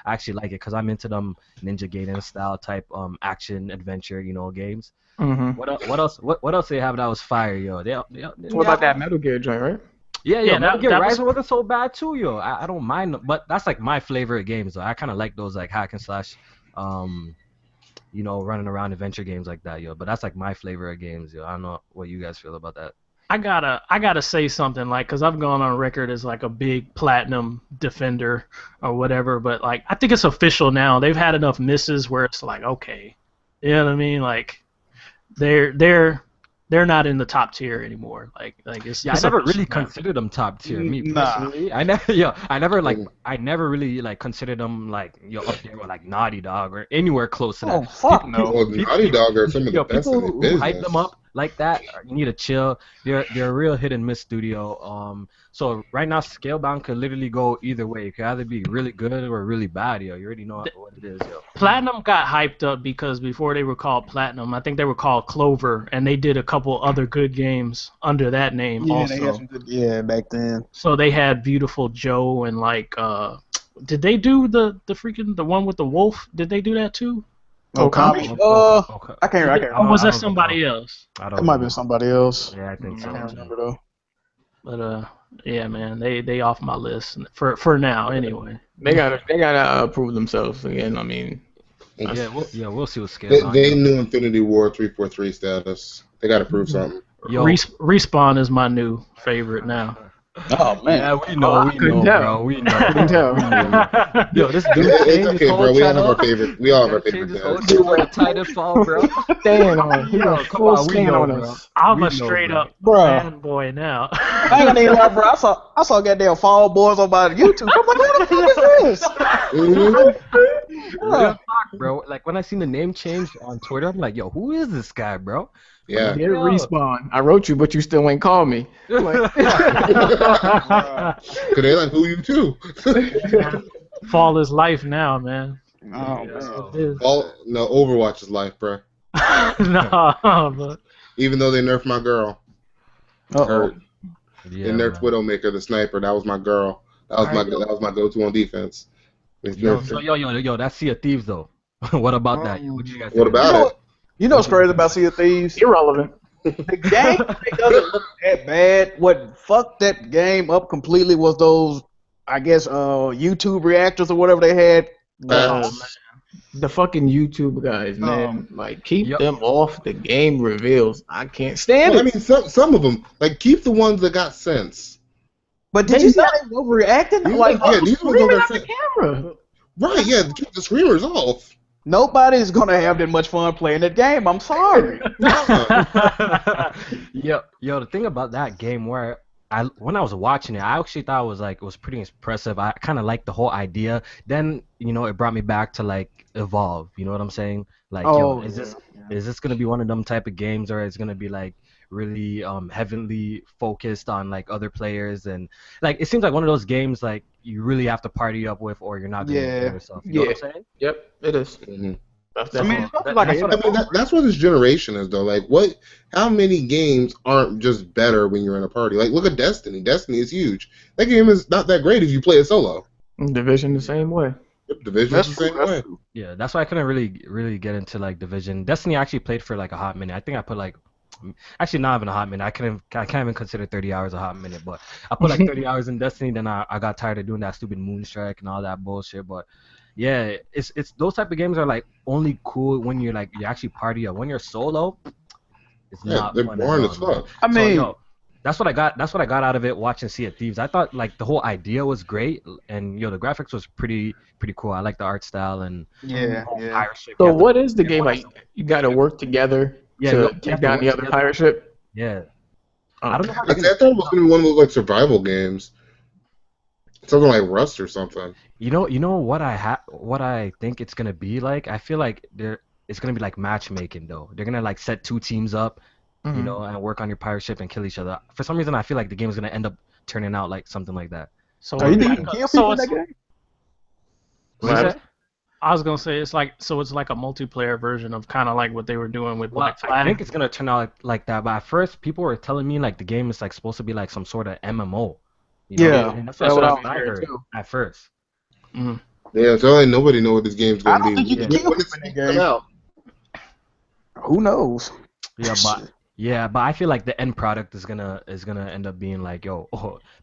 [SPEAKER 3] actually like it because I'm into them Ninja Gaiden style type action adventure, games.
[SPEAKER 1] Mm-hmm.
[SPEAKER 3] What else they have that was fire, yo?
[SPEAKER 1] What about that Metal Gear joint, right?
[SPEAKER 3] Yeah, Metal Gear
[SPEAKER 4] that
[SPEAKER 3] Rising wasn't so bad too, yo. I don't mind them, but that's like my favorite games though. I kind of like those like hack and slash, running around adventure games like that, yo. But that's like my flavor of games, yo. I don't know what you guys feel about that.
[SPEAKER 4] I gotta say something, like, because I've gone on record as like a big platinum defender or whatever, but like I think it's official now. They've had enough misses where it's like, okay, you know what I mean? Like they're not in the top tier anymore. Like it's
[SPEAKER 3] Yeah, I
[SPEAKER 4] it's
[SPEAKER 3] never
[SPEAKER 4] official
[SPEAKER 3] really
[SPEAKER 4] now.
[SPEAKER 3] considered them top tier. Me
[SPEAKER 5] Nah.
[SPEAKER 3] personally, I never really like considered them like up there with like Naughty Dog or anywhere close to that.
[SPEAKER 5] Oh fuck no.
[SPEAKER 2] Well, Naughty Dog are some of the best
[SPEAKER 3] people
[SPEAKER 2] in the
[SPEAKER 3] who
[SPEAKER 2] business.
[SPEAKER 3] hype them up like that, you need to chill. They're a real hit and miss studio. So right now, Scalebound could literally go either way. It could either be really good or really bad, yo. You already know what it is, yo.
[SPEAKER 4] Platinum got hyped up because before they were called Platinum, I think they were called Clover, and they did a couple other good games under that name
[SPEAKER 5] Yeah,
[SPEAKER 4] also.
[SPEAKER 5] they had some good, back then.
[SPEAKER 4] So they had Beautiful Joe and like did they do the one with the wolf? Did they do that too?
[SPEAKER 5] Okami?
[SPEAKER 3] Okay.
[SPEAKER 5] I can't.
[SPEAKER 4] Or was
[SPEAKER 3] I
[SPEAKER 4] that
[SPEAKER 3] don't
[SPEAKER 4] somebody
[SPEAKER 3] know.
[SPEAKER 4] else?
[SPEAKER 3] I don't
[SPEAKER 5] It might
[SPEAKER 3] know.
[SPEAKER 5] be somebody else.
[SPEAKER 3] Yeah, I think
[SPEAKER 5] I
[SPEAKER 3] so.
[SPEAKER 5] can't remember though.
[SPEAKER 4] But yeah, man, they off my list for now anyway.
[SPEAKER 1] They gotta prove themselves again. I mean,
[SPEAKER 3] Yeah, we'll see what scale.
[SPEAKER 2] They knew Infinity War 343 status. They got to prove something.
[SPEAKER 3] Yo,
[SPEAKER 4] Respawn is my new favorite now.
[SPEAKER 5] Oh man.
[SPEAKER 3] yeah, we know,
[SPEAKER 1] couldn't tell.
[SPEAKER 3] bro. We know.
[SPEAKER 1] couldn't tell.
[SPEAKER 3] Yo, this dude
[SPEAKER 2] It's
[SPEAKER 3] changed
[SPEAKER 2] okay,
[SPEAKER 3] his whole
[SPEAKER 2] bro. We all have
[SPEAKER 3] channel.
[SPEAKER 2] our favorite. We all have our
[SPEAKER 3] Change
[SPEAKER 2] favorite
[SPEAKER 3] his whole
[SPEAKER 2] guys.
[SPEAKER 3] channel to Titanfall, bro.
[SPEAKER 1] Staying on. He
[SPEAKER 3] Yo,
[SPEAKER 1] gonna
[SPEAKER 3] come
[SPEAKER 1] full
[SPEAKER 3] on, we
[SPEAKER 1] stand
[SPEAKER 3] know,
[SPEAKER 1] on
[SPEAKER 3] bro.
[SPEAKER 1] us.
[SPEAKER 4] I'm
[SPEAKER 3] We
[SPEAKER 4] a
[SPEAKER 3] know,
[SPEAKER 4] straight
[SPEAKER 3] bro.
[SPEAKER 4] up
[SPEAKER 5] Bruh.
[SPEAKER 4] fanboy now.
[SPEAKER 5] I ain't gonna even lie, bro. I saw goddamn Fall Boys on my YouTube. I'm like, what the fuck is this?
[SPEAKER 2] Mhm.
[SPEAKER 3] Real talk, bro. Like when I seen the name change on Twitter, I'm like, yo, who is this guy, bro?
[SPEAKER 2] Yeah.
[SPEAKER 1] Dear Respawn, I wrote you, but you still ain't called me. Like,
[SPEAKER 2] Cause they like who you too.
[SPEAKER 4] Fall is life now, man.
[SPEAKER 5] Oh,
[SPEAKER 3] Yeah.
[SPEAKER 5] man.
[SPEAKER 4] It is.
[SPEAKER 2] No, Overwatch is life, bro.
[SPEAKER 4] No, but
[SPEAKER 2] Even though they nerfed my girl.
[SPEAKER 5] Uh-oh.
[SPEAKER 3] Yeah,
[SPEAKER 2] They nerfed
[SPEAKER 3] man.
[SPEAKER 2] Widowmaker, the sniper. That was my girl. That was my go-to on defense. They nerfed her.
[SPEAKER 3] Yo, that's Sea of Thieves though. What about that? What you guys
[SPEAKER 2] What
[SPEAKER 3] think?
[SPEAKER 2] about it?
[SPEAKER 5] You know what's crazy about Sea of Thieves?
[SPEAKER 1] irrelevant.
[SPEAKER 5] The game doesn't look that bad. What fucked that game up completely was those I guess YouTube reactors or whatever they had.
[SPEAKER 1] The fucking YouTube guys, man, like keep them off the game reveals. I can't stand it.
[SPEAKER 2] I mean, some of them, like keep the ones that got sense.
[SPEAKER 5] But did you say they overreacted?
[SPEAKER 2] These ones don't got sense.
[SPEAKER 1] Camera.
[SPEAKER 2] Right? Yeah, keep the screamers off.
[SPEAKER 5] Nobody's gonna have that much fun playing that game. I'm sorry.
[SPEAKER 3] Yo, the thing about that game when I was watching it, I actually thought it was pretty impressive. I kind of liked the whole idea. Then it brought me back to like Evolve. You know what I'm saying? Like, is this gonna be one of them type of games, or is it gonna be like really heavily focused on like other players, and like it seems like one of those games like you really have to party up with, or you're not gonna enjoy yourself. You know what I'm saying?
[SPEAKER 1] Yep, it is.
[SPEAKER 2] Mm-hmm.
[SPEAKER 1] That's
[SPEAKER 2] what this generation is though. Like, how many games aren't just better when you're in a party? Like, look at Destiny. Destiny is huge. That game is not that great if you play it solo.
[SPEAKER 1] Division the same way.
[SPEAKER 2] Division is the same way.
[SPEAKER 3] Yeah, that's why I couldn't really get into like Division. Destiny I actually played for like a hot minute. I think I put like, actually not even a hot minute. I can't even consider 30 hours a hot minute, but I put like 30 hours in Destiny. Then I got tired of doing that stupid Moonstrike and all that bullshit. But yeah, it's those type of games are like only cool when you actually party up. When you're solo, it's not.
[SPEAKER 2] They're
[SPEAKER 3] fun
[SPEAKER 2] boring
[SPEAKER 3] as
[SPEAKER 2] as
[SPEAKER 3] well,
[SPEAKER 2] fuck.
[SPEAKER 3] man.
[SPEAKER 5] I mean,
[SPEAKER 3] so, that's what I got. That's what I got out of it watching Sea of Thieves. I thought like the whole idea was great, and the graphics was pretty cool. I like the art style and pirate ship.
[SPEAKER 1] So what is the game like? You got to work together to take down the other pirate ship.
[SPEAKER 3] Yeah. I don't know how
[SPEAKER 2] I thought it was gonna be one of those like survival games, something like Rust or something.
[SPEAKER 3] You know what I think it's gonna be like. I feel like it's gonna be like matchmaking though. They're gonna like set two teams up, and work on your pirate ship and kill each other. For some reason, I feel like the game's gonna end up turning out like something like that.
[SPEAKER 4] So
[SPEAKER 5] you think you can kill people in that game?
[SPEAKER 3] What?
[SPEAKER 4] I was gonna say it's like a multiplayer version of kind of like what they were doing with Black Flag.
[SPEAKER 3] I think it's gonna turn out like that. But at first, people were telling me like the game is like supposed to be like some sort of MMO.
[SPEAKER 1] Yeah,
[SPEAKER 3] that's what I heard at first.
[SPEAKER 4] Mm-hmm.
[SPEAKER 2] Yeah, so nobody know what this game's gonna be.
[SPEAKER 5] I don't think you can kill people in that game. Who knows?
[SPEAKER 3] But I feel like the end product is gonna end up being like,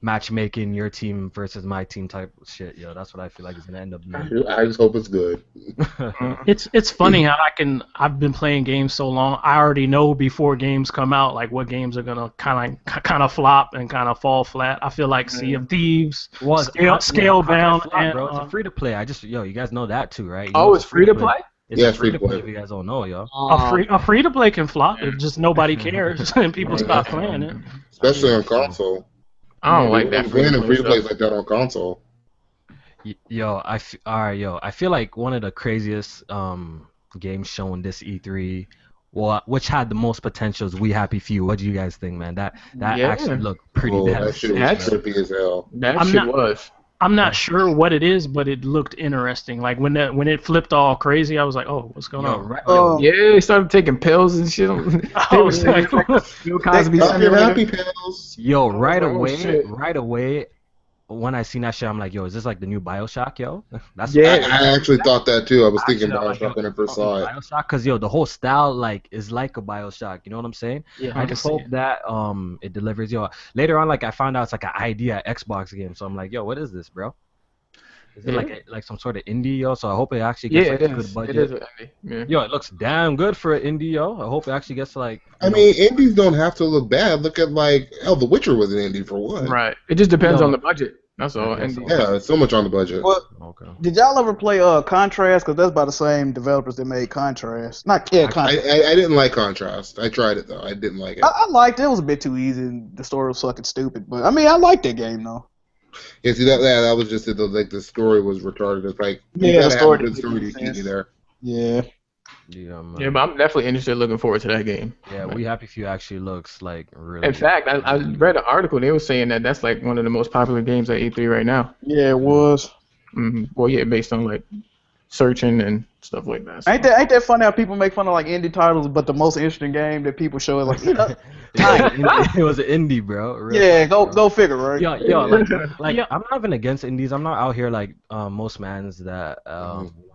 [SPEAKER 3] matchmaking your team versus my team type shit. That's what I feel like is gonna end up being.
[SPEAKER 2] I just hope it's good.
[SPEAKER 4] It's funny how I've been playing games so long. I already know before games come out like what games are gonna kind of flop and kind of fall flat. I feel like Sea of Thieves, Scalebound, and
[SPEAKER 3] bro, it's a free to play. You guys know that too, right?
[SPEAKER 1] It's free to play.
[SPEAKER 3] It's free to play. If you guys don't know, yo.
[SPEAKER 4] A free to play can flop if just nobody cares and people stop playing it.
[SPEAKER 2] Especially on console.
[SPEAKER 1] I don't like that.
[SPEAKER 2] Free to play like that on console.
[SPEAKER 3] I feel like one of the craziest games shown this E3, which had the most potential is We Happy Few. What do you guys think, man? That actually looked pretty bad.
[SPEAKER 2] That shit was trippy as hell.
[SPEAKER 4] I'm not sure what it is, but it looked interesting. Like when it flipped all crazy, I was like, "Oh, what's going on?"
[SPEAKER 1] They started taking pills and shit. They were like Bill Cosby.
[SPEAKER 2] Happy pills.
[SPEAKER 3] Yo, right away, when I seen that shit, I'm like, "Yo, is this like the new BioShock, yo?"
[SPEAKER 2] I actually thought that too. I was thinking BioShock when I first saw it.
[SPEAKER 3] BioShock, cause the whole style like is like a BioShock. You know what I'm saying?
[SPEAKER 4] Yeah.
[SPEAKER 3] I just hope that it delivers. Later on, like I found out it's like an idea Xbox game. So I'm like, "Yo, what is this, bro?" Is it like some sort of indie, yo? So I hope it actually gets a good budget.
[SPEAKER 1] It is an indie. Yeah.
[SPEAKER 3] Yo, it looks damn good for an indie, yo. I hope it actually gets to like.
[SPEAKER 2] I mean, indies don't have to look bad. Look at The Witcher was an indie for one.
[SPEAKER 1] Right. It just depends on the budget. That's all.
[SPEAKER 2] Yeah, it's so much on the budget.
[SPEAKER 5] Well, did y'all ever play Contrast? Because that's by the same developers that made Contrast. Contrast.
[SPEAKER 2] I didn't like Contrast. I tried it though. I didn't like it.
[SPEAKER 5] I liked it. It was a bit too easy, and the story was fucking stupid. But I mean, I liked that game though.
[SPEAKER 2] Yeah, see that was just it. Like the story was retarded. It's like
[SPEAKER 5] the story
[SPEAKER 2] to keep you there.
[SPEAKER 5] Yeah.
[SPEAKER 1] Yeah, but I'm definitely interested, looking forward to that game.
[SPEAKER 3] Yeah, We Happy Few actually looks like really.
[SPEAKER 1] In fact, I read an article. They were saying that's like one of the most popular games at E3 right now.
[SPEAKER 5] Yeah, it was.
[SPEAKER 1] Mm-hmm. Well, yeah, based on like searching and stuff like that. So.
[SPEAKER 5] Ain't that funny how people make fun of like indie titles, but the most interesting game that people show is like
[SPEAKER 3] it was an indie, bro.
[SPEAKER 5] Go figure, right?
[SPEAKER 3] Yo, like I'm not even against indies. I'm not out here like most mans that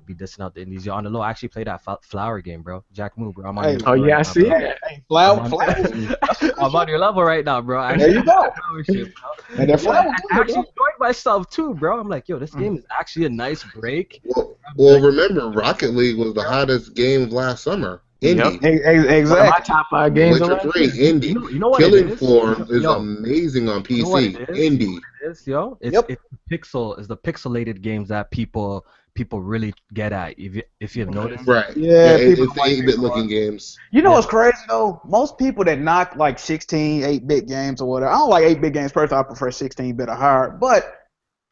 [SPEAKER 3] be dissing out the indies. Yo, on the low, I actually played that Flower game, bro. Jack Moo, bro. I'm on
[SPEAKER 5] Hey,
[SPEAKER 3] your
[SPEAKER 1] Oh
[SPEAKER 3] level
[SPEAKER 1] yeah, I
[SPEAKER 3] right now,
[SPEAKER 1] see
[SPEAKER 3] bro.
[SPEAKER 1] that.
[SPEAKER 5] Hey, flower.
[SPEAKER 3] I'm on your level right now, bro.
[SPEAKER 5] There you go.
[SPEAKER 3] Shit, bro.
[SPEAKER 5] And that flower
[SPEAKER 3] I
[SPEAKER 5] good,
[SPEAKER 3] actually
[SPEAKER 5] bro.
[SPEAKER 3] enjoyed myself too, bro. I'm like, yo, this game is actually a nice break.
[SPEAKER 2] Well, remember, Rocket League was the hottest game of last summer. Indie.
[SPEAKER 1] One of my
[SPEAKER 5] Exactly.
[SPEAKER 1] top 5 games.
[SPEAKER 2] Witcher
[SPEAKER 1] of last
[SPEAKER 2] 3,
[SPEAKER 1] year.
[SPEAKER 2] Indie.
[SPEAKER 3] You know what
[SPEAKER 2] Killing
[SPEAKER 3] it is?
[SPEAKER 2] Floor is
[SPEAKER 3] Yo,
[SPEAKER 2] amazing on PC.
[SPEAKER 3] you know what it is?
[SPEAKER 2] Indie.
[SPEAKER 3] It's yo, it's
[SPEAKER 5] Yep.
[SPEAKER 3] it's the pixelated games that people really get at. If you've noticed.
[SPEAKER 2] Right.
[SPEAKER 5] Yeah,
[SPEAKER 2] it's
[SPEAKER 5] people
[SPEAKER 2] the
[SPEAKER 5] like
[SPEAKER 2] 8-bit
[SPEAKER 5] it,
[SPEAKER 2] looking games.
[SPEAKER 5] You know what's crazy though? Most people that knock like 16, 8-bit games or whatever. I don't like 8-bit games personally. I prefer 16-bit or higher. But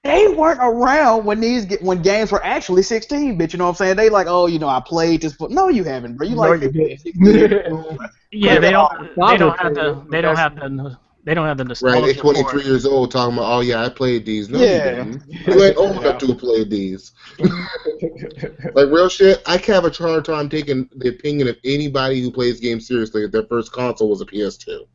[SPEAKER 5] they weren't around when when games were actually 16-bit. You know what I'm saying? They like, oh, I played this, but no, you haven't, bro. You
[SPEAKER 1] No,
[SPEAKER 5] like
[SPEAKER 1] you
[SPEAKER 5] 15,
[SPEAKER 1] didn't.
[SPEAKER 5] 16.
[SPEAKER 4] Yeah, they don't
[SPEAKER 1] Father
[SPEAKER 4] have the
[SPEAKER 1] played it,
[SPEAKER 4] they don't
[SPEAKER 1] that's-
[SPEAKER 4] have the
[SPEAKER 2] Right,
[SPEAKER 4] nostalgia
[SPEAKER 2] they're
[SPEAKER 4] for
[SPEAKER 2] 23
[SPEAKER 4] it.
[SPEAKER 2] years old talking about, oh yeah, I played these. No,
[SPEAKER 5] Yeah.
[SPEAKER 2] you didn't. You ain't old enough to have played these. Like real shit, I have a hard time taking the opinion of anybody who plays games seriously if their first console was a PS2.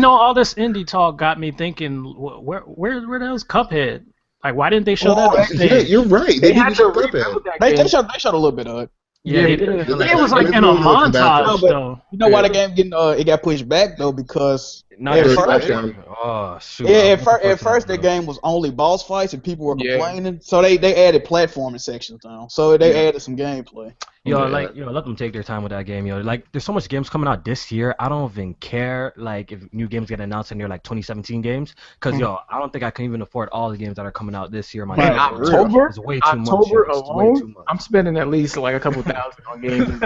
[SPEAKER 4] All this indie talk got me thinking, where the hell's Cuphead? Like, why didn't they show that on
[SPEAKER 2] Yeah,
[SPEAKER 4] stage?
[SPEAKER 2] you're right.
[SPEAKER 1] They
[SPEAKER 2] They
[SPEAKER 1] had
[SPEAKER 2] need
[SPEAKER 1] to
[SPEAKER 2] to keep
[SPEAKER 1] rebuild
[SPEAKER 2] it.
[SPEAKER 1] that
[SPEAKER 5] They
[SPEAKER 1] game.
[SPEAKER 5] showed a little bit of it.
[SPEAKER 3] Yeah,
[SPEAKER 1] Yeah,
[SPEAKER 3] they
[SPEAKER 1] he
[SPEAKER 3] did.
[SPEAKER 1] did.
[SPEAKER 4] It was like in a montage,
[SPEAKER 5] No, but-
[SPEAKER 4] though.
[SPEAKER 5] You know why the game it got pushed back though? Because
[SPEAKER 3] Not
[SPEAKER 5] At
[SPEAKER 3] just
[SPEAKER 5] first-
[SPEAKER 3] Smackdown. Oh shoot.
[SPEAKER 5] yeah,
[SPEAKER 3] I'm looking
[SPEAKER 5] at first the
[SPEAKER 3] forward to that,
[SPEAKER 5] game was only boss fights and people were
[SPEAKER 1] Yeah.
[SPEAKER 5] complaining, so they added platforming sections now. So they added some gameplay.
[SPEAKER 3] Yo,
[SPEAKER 2] Yeah.
[SPEAKER 3] let them take their time with that game, yo. Like, there's so much games coming out this year. I don't even care, like, if new games get announced and they're like 2017 games, because yo, I don't think I can even afford all the games that are coming out this year.
[SPEAKER 1] In
[SPEAKER 5] Right.
[SPEAKER 1] October,
[SPEAKER 3] It's way too much. Yo.
[SPEAKER 1] October
[SPEAKER 3] It's way too
[SPEAKER 1] alone,
[SPEAKER 3] much.
[SPEAKER 1] I'm spending at least like a couple thousand on games.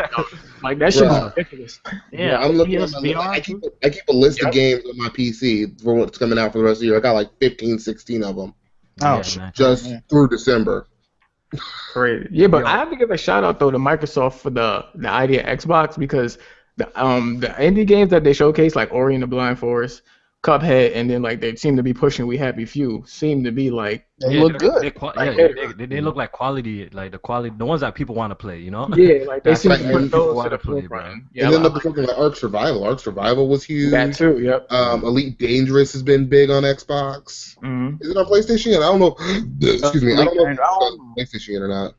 [SPEAKER 1] Like that shit's
[SPEAKER 2] Right.
[SPEAKER 1] ridiculous.
[SPEAKER 4] Yeah,
[SPEAKER 2] I'm looking at
[SPEAKER 4] PSVR.
[SPEAKER 2] I keep a list of games on my PC for what's coming out for the rest of the year. I got like 15, 16 of them
[SPEAKER 5] Oh,
[SPEAKER 3] Yeah,
[SPEAKER 5] shit.
[SPEAKER 3] man.
[SPEAKER 2] just through December.
[SPEAKER 1] Crazy. Yeah, but
[SPEAKER 3] Yo.
[SPEAKER 1] I have to give a shout out though to Microsoft for the idea Xbox because the indie games that they showcase like Ori and the Blind Forest, Cuphead, and then like they seem to be pushing We Happy Few seem to be like
[SPEAKER 5] They look good.
[SPEAKER 3] They look like quality, like the ones that people want to play, you know?
[SPEAKER 1] yeah, like they
[SPEAKER 3] That's
[SPEAKER 1] seem
[SPEAKER 2] right,
[SPEAKER 1] to
[SPEAKER 2] and
[SPEAKER 1] put
[SPEAKER 2] people
[SPEAKER 1] those to
[SPEAKER 3] wanna
[SPEAKER 1] the
[SPEAKER 3] play,
[SPEAKER 1] forefront.
[SPEAKER 3] bro.
[SPEAKER 1] Yeah,
[SPEAKER 2] And then
[SPEAKER 1] I
[SPEAKER 2] there's something like Ark Survival. Ark Survival was huge.
[SPEAKER 1] that too. Yep.
[SPEAKER 2] Elite Dangerous has been big on Xbox.
[SPEAKER 1] hmm
[SPEAKER 2] Is it on PlayStation yet? I don't know. Excuse me. I don't know if
[SPEAKER 5] Elite
[SPEAKER 2] it's on PlayStation yet or not.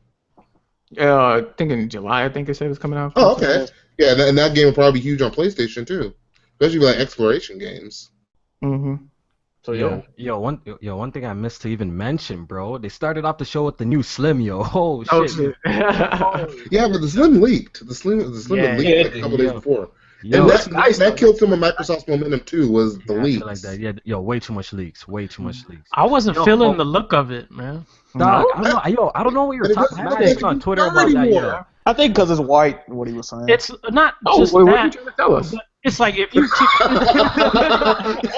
[SPEAKER 1] I think in July. I think it said it was coming out.
[SPEAKER 2] Oh, okay. Yeah, and that game will probably be huge on PlayStation too, especially like exploration games.
[SPEAKER 1] hmm So yeah.
[SPEAKER 3] One thing I missed to even mention, bro. They started off the show with the new Slim, yo. Oh
[SPEAKER 1] Oh
[SPEAKER 3] shit.
[SPEAKER 1] shit.
[SPEAKER 2] Yeah, but the Slim leaked. The Slim
[SPEAKER 4] Yeah,
[SPEAKER 2] had leaked like a couple days before.
[SPEAKER 3] Yo,
[SPEAKER 2] And
[SPEAKER 1] looks nice,
[SPEAKER 2] that
[SPEAKER 1] though.
[SPEAKER 2] killed some of Microsoft's momentum too. Was the
[SPEAKER 3] I feel
[SPEAKER 2] leaks?
[SPEAKER 3] like that. Yeah, yo, way too much leaks. Way too much leaks.
[SPEAKER 4] I wasn't
[SPEAKER 3] Yo,
[SPEAKER 4] feeling
[SPEAKER 3] oh.
[SPEAKER 4] the look of it, man.
[SPEAKER 3] Dog, I don't know. I don't know what you were
[SPEAKER 2] But it
[SPEAKER 3] talking
[SPEAKER 2] doesn't
[SPEAKER 3] about
[SPEAKER 2] look
[SPEAKER 3] on
[SPEAKER 2] like
[SPEAKER 3] Twitter
[SPEAKER 2] it's
[SPEAKER 3] about that.
[SPEAKER 2] anymore.
[SPEAKER 3] Yeah.
[SPEAKER 5] I think because it's white, what he was saying.
[SPEAKER 4] It's not
[SPEAKER 1] Oh,
[SPEAKER 4] just
[SPEAKER 1] wait, what are you
[SPEAKER 4] that.
[SPEAKER 1] trying to tell us?
[SPEAKER 4] But it's like if you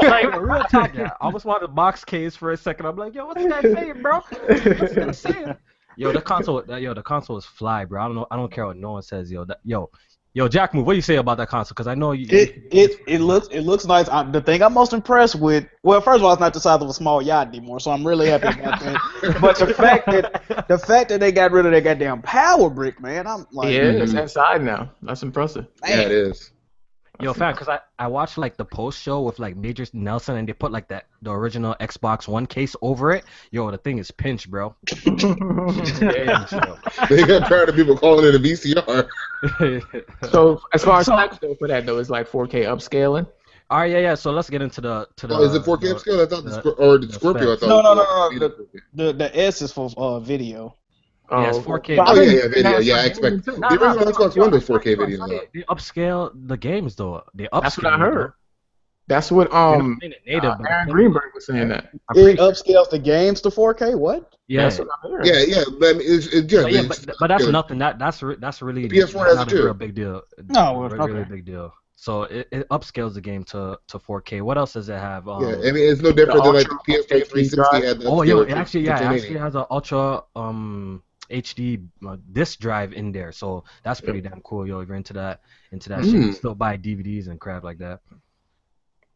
[SPEAKER 3] Like real talk, yeah. I almost wanted a box case for a second. I'm like, yo, what's that saying, bro? What's that saying? Yo, the console is fly, bro. I don't care what no one says, yo, Jack Move, what do you say about that console? Because I know you.
[SPEAKER 5] It looks nice. The thing I'm most impressed with, well, first of all, it's not the size of a small yacht anymore, so I'm really happy about that. But the fact that they got rid of that goddamn power brick, man, I'm like,
[SPEAKER 1] Yeah, it's inside now. That's impressive.
[SPEAKER 2] Yeah, it is.
[SPEAKER 3] Yo, fam, because I watched like the post show with like Major Nelson and they put like the original Xbox One case over it. Yo, the thing is pinched, bro. Pinched, yo.
[SPEAKER 2] They got tired of people calling it a VCR.
[SPEAKER 1] So as far as specs go for that though, it's like 4K upscaling.
[SPEAKER 3] All right, yeah. So let's get into the
[SPEAKER 2] Oh, is it 4K upscale? I thought the Scorpio. I
[SPEAKER 3] specs.
[SPEAKER 2] thought.
[SPEAKER 5] No. The S is for video.
[SPEAKER 3] Yeah, it's 4K.
[SPEAKER 1] But I
[SPEAKER 2] Oh
[SPEAKER 1] think
[SPEAKER 2] yeah, video.
[SPEAKER 1] that's
[SPEAKER 2] Yeah, I
[SPEAKER 1] what
[SPEAKER 2] expect.
[SPEAKER 1] gaming
[SPEAKER 2] The
[SPEAKER 1] too.
[SPEAKER 2] original Xbox One does 4K video.
[SPEAKER 3] They upscale the games though. They upscale.
[SPEAKER 1] That's what I heard.
[SPEAKER 3] Bro.
[SPEAKER 1] That's what
[SPEAKER 3] They're not saying it native, but
[SPEAKER 1] Aaron Greenberg was saying that.
[SPEAKER 3] I'm pretty
[SPEAKER 5] It upscales the games to 4K. What?
[SPEAKER 3] yeah.
[SPEAKER 1] That's what I heard.
[SPEAKER 2] Yeah. But
[SPEAKER 3] But that's nothing. That's really
[SPEAKER 2] The PS4 has
[SPEAKER 3] not
[SPEAKER 2] it
[SPEAKER 3] a
[SPEAKER 2] too.
[SPEAKER 3] real big deal.
[SPEAKER 5] No,
[SPEAKER 3] really
[SPEAKER 5] okay.
[SPEAKER 3] big deal. So it upscales the game to 4K. What else does it have?
[SPEAKER 2] Yeah, I mean it's no different than like the PS3 360 had. The
[SPEAKER 3] Oh, yo,
[SPEAKER 2] upscaler
[SPEAKER 3] it
[SPEAKER 2] to
[SPEAKER 3] actually
[SPEAKER 2] 1080.
[SPEAKER 3] has an ultra HD disc drive in there, so that's pretty damn cool, yo. If you're into that shit, you still buy DVDs and crap like that.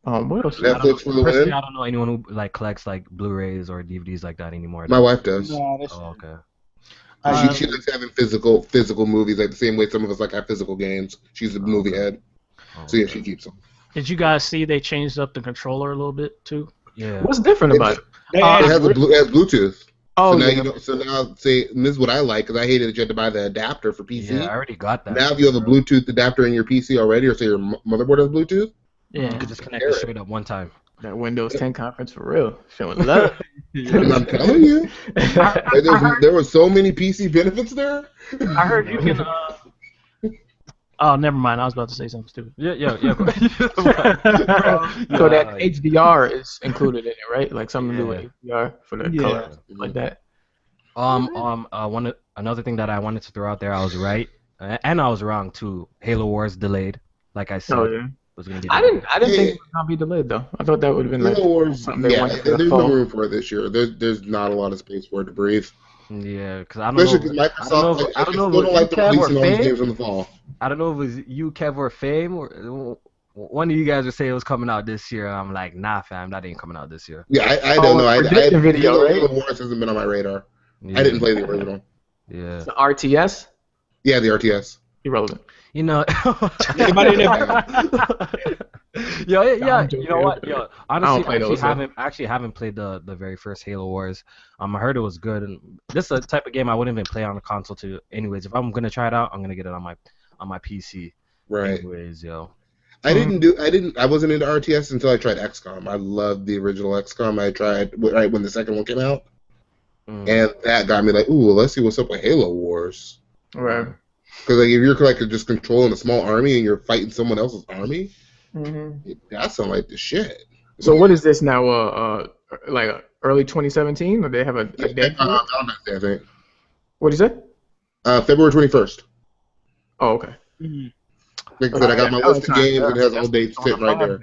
[SPEAKER 1] What else?
[SPEAKER 2] Netflix for the
[SPEAKER 3] Personally,
[SPEAKER 2] win.
[SPEAKER 3] I don't know anyone who like collects like Blu-rays or DVDs like that anymore.
[SPEAKER 2] My wife does.
[SPEAKER 5] No, that's,
[SPEAKER 3] Oh, okay.
[SPEAKER 2] She likes having physical movies, like the same way some of us like have physical games. She's a movie head, so yeah, she keeps them.
[SPEAKER 4] Did you guys see they changed up the controller a little bit too?
[SPEAKER 3] Yeah.
[SPEAKER 1] What's different about it?
[SPEAKER 5] they
[SPEAKER 2] It
[SPEAKER 5] added
[SPEAKER 2] has Bluetooth.
[SPEAKER 1] Oh,
[SPEAKER 2] so now
[SPEAKER 1] yeah.
[SPEAKER 2] you don't. So now, say, and this is what I like because I hated that you had to buy the adapter for PC.
[SPEAKER 3] Yeah, I already got that.
[SPEAKER 2] Now, if you have a Bluetooth adapter in your PC already, or say your motherboard has Bluetooth,
[SPEAKER 4] Yeah.
[SPEAKER 3] You could just connect it straight up one time.
[SPEAKER 1] That Windows 10 conference for real, showing love.
[SPEAKER 2] and I'm telling you, there were so many PC benefits there.
[SPEAKER 4] I heard you can. Oh, never mind. I was about to say something stupid.
[SPEAKER 3] Yeah.
[SPEAKER 1] So that HDR is included in it, right? Like something to do with HDR for the
[SPEAKER 4] Yeah.
[SPEAKER 1] color, like that.
[SPEAKER 3] Another thing that I wanted to throw out there, I was right, and I was wrong too. Halo Wars delayed, like I said.
[SPEAKER 1] Oh yeah.
[SPEAKER 3] Was gonna be
[SPEAKER 1] I
[SPEAKER 3] delayed.
[SPEAKER 1] didn't think it was gonna be delayed though. I thought that would have been like
[SPEAKER 2] Halo Wars,
[SPEAKER 1] something they wanted to
[SPEAKER 2] there's
[SPEAKER 1] fall.
[SPEAKER 2] no room for it this year. There's not a lot of space for it to breathe.
[SPEAKER 3] Yeah, because I don't
[SPEAKER 2] Especially
[SPEAKER 3] know.
[SPEAKER 2] because Microsoft,
[SPEAKER 3] I don't know
[SPEAKER 2] still
[SPEAKER 3] if
[SPEAKER 2] don't like the
[SPEAKER 3] Kev or
[SPEAKER 2] releasing all these
[SPEAKER 3] Fame.
[SPEAKER 2] games in the fall.
[SPEAKER 3] I don't know if it was you, Kev, or Fame, or one of you guys would say it was coming out this year. I'm like, nah, fam, that ain't coming out this year.
[SPEAKER 2] Yeah, I don't know.
[SPEAKER 1] Prediction video, right?
[SPEAKER 2] Halo Wars hasn't been on my radar.
[SPEAKER 3] Yeah.
[SPEAKER 2] I didn't play the original.
[SPEAKER 3] Yeah.
[SPEAKER 1] The RTS,
[SPEAKER 2] Yeah, the RTS.
[SPEAKER 1] irrelevant.
[SPEAKER 3] You know.
[SPEAKER 5] Anybody in there?
[SPEAKER 3] Yeah.
[SPEAKER 1] I'm
[SPEAKER 3] You know what?
[SPEAKER 1] joking.
[SPEAKER 3] Yo,
[SPEAKER 1] I don't
[SPEAKER 3] honestly,
[SPEAKER 1] play those,
[SPEAKER 3] I actually haven't played the very first Halo Wars. I heard it was good, and this is a type of game I wouldn't even play on a console too. Anyways, if I'm gonna try it out, I'm gonna get it on my PC.
[SPEAKER 2] Right.
[SPEAKER 3] Anyways, yo.
[SPEAKER 2] I wasn't into RTS until I tried XCOM. I loved the original XCOM. I tried right when the second one came out, and that got me like, ooh, well, let's see what's up with Halo Wars.
[SPEAKER 1] Right.
[SPEAKER 2] Because like if you're like just controlling a small army and you're fighting someone else's army, that sounds like the shit.
[SPEAKER 1] So what is this now? Like early 2017, or they have a date?
[SPEAKER 2] Valentine's Day, I think.
[SPEAKER 1] What is it?
[SPEAKER 2] February 21st.
[SPEAKER 1] Oh, okay.
[SPEAKER 2] Like I said, I got my list of games and it has all dates sitting right there.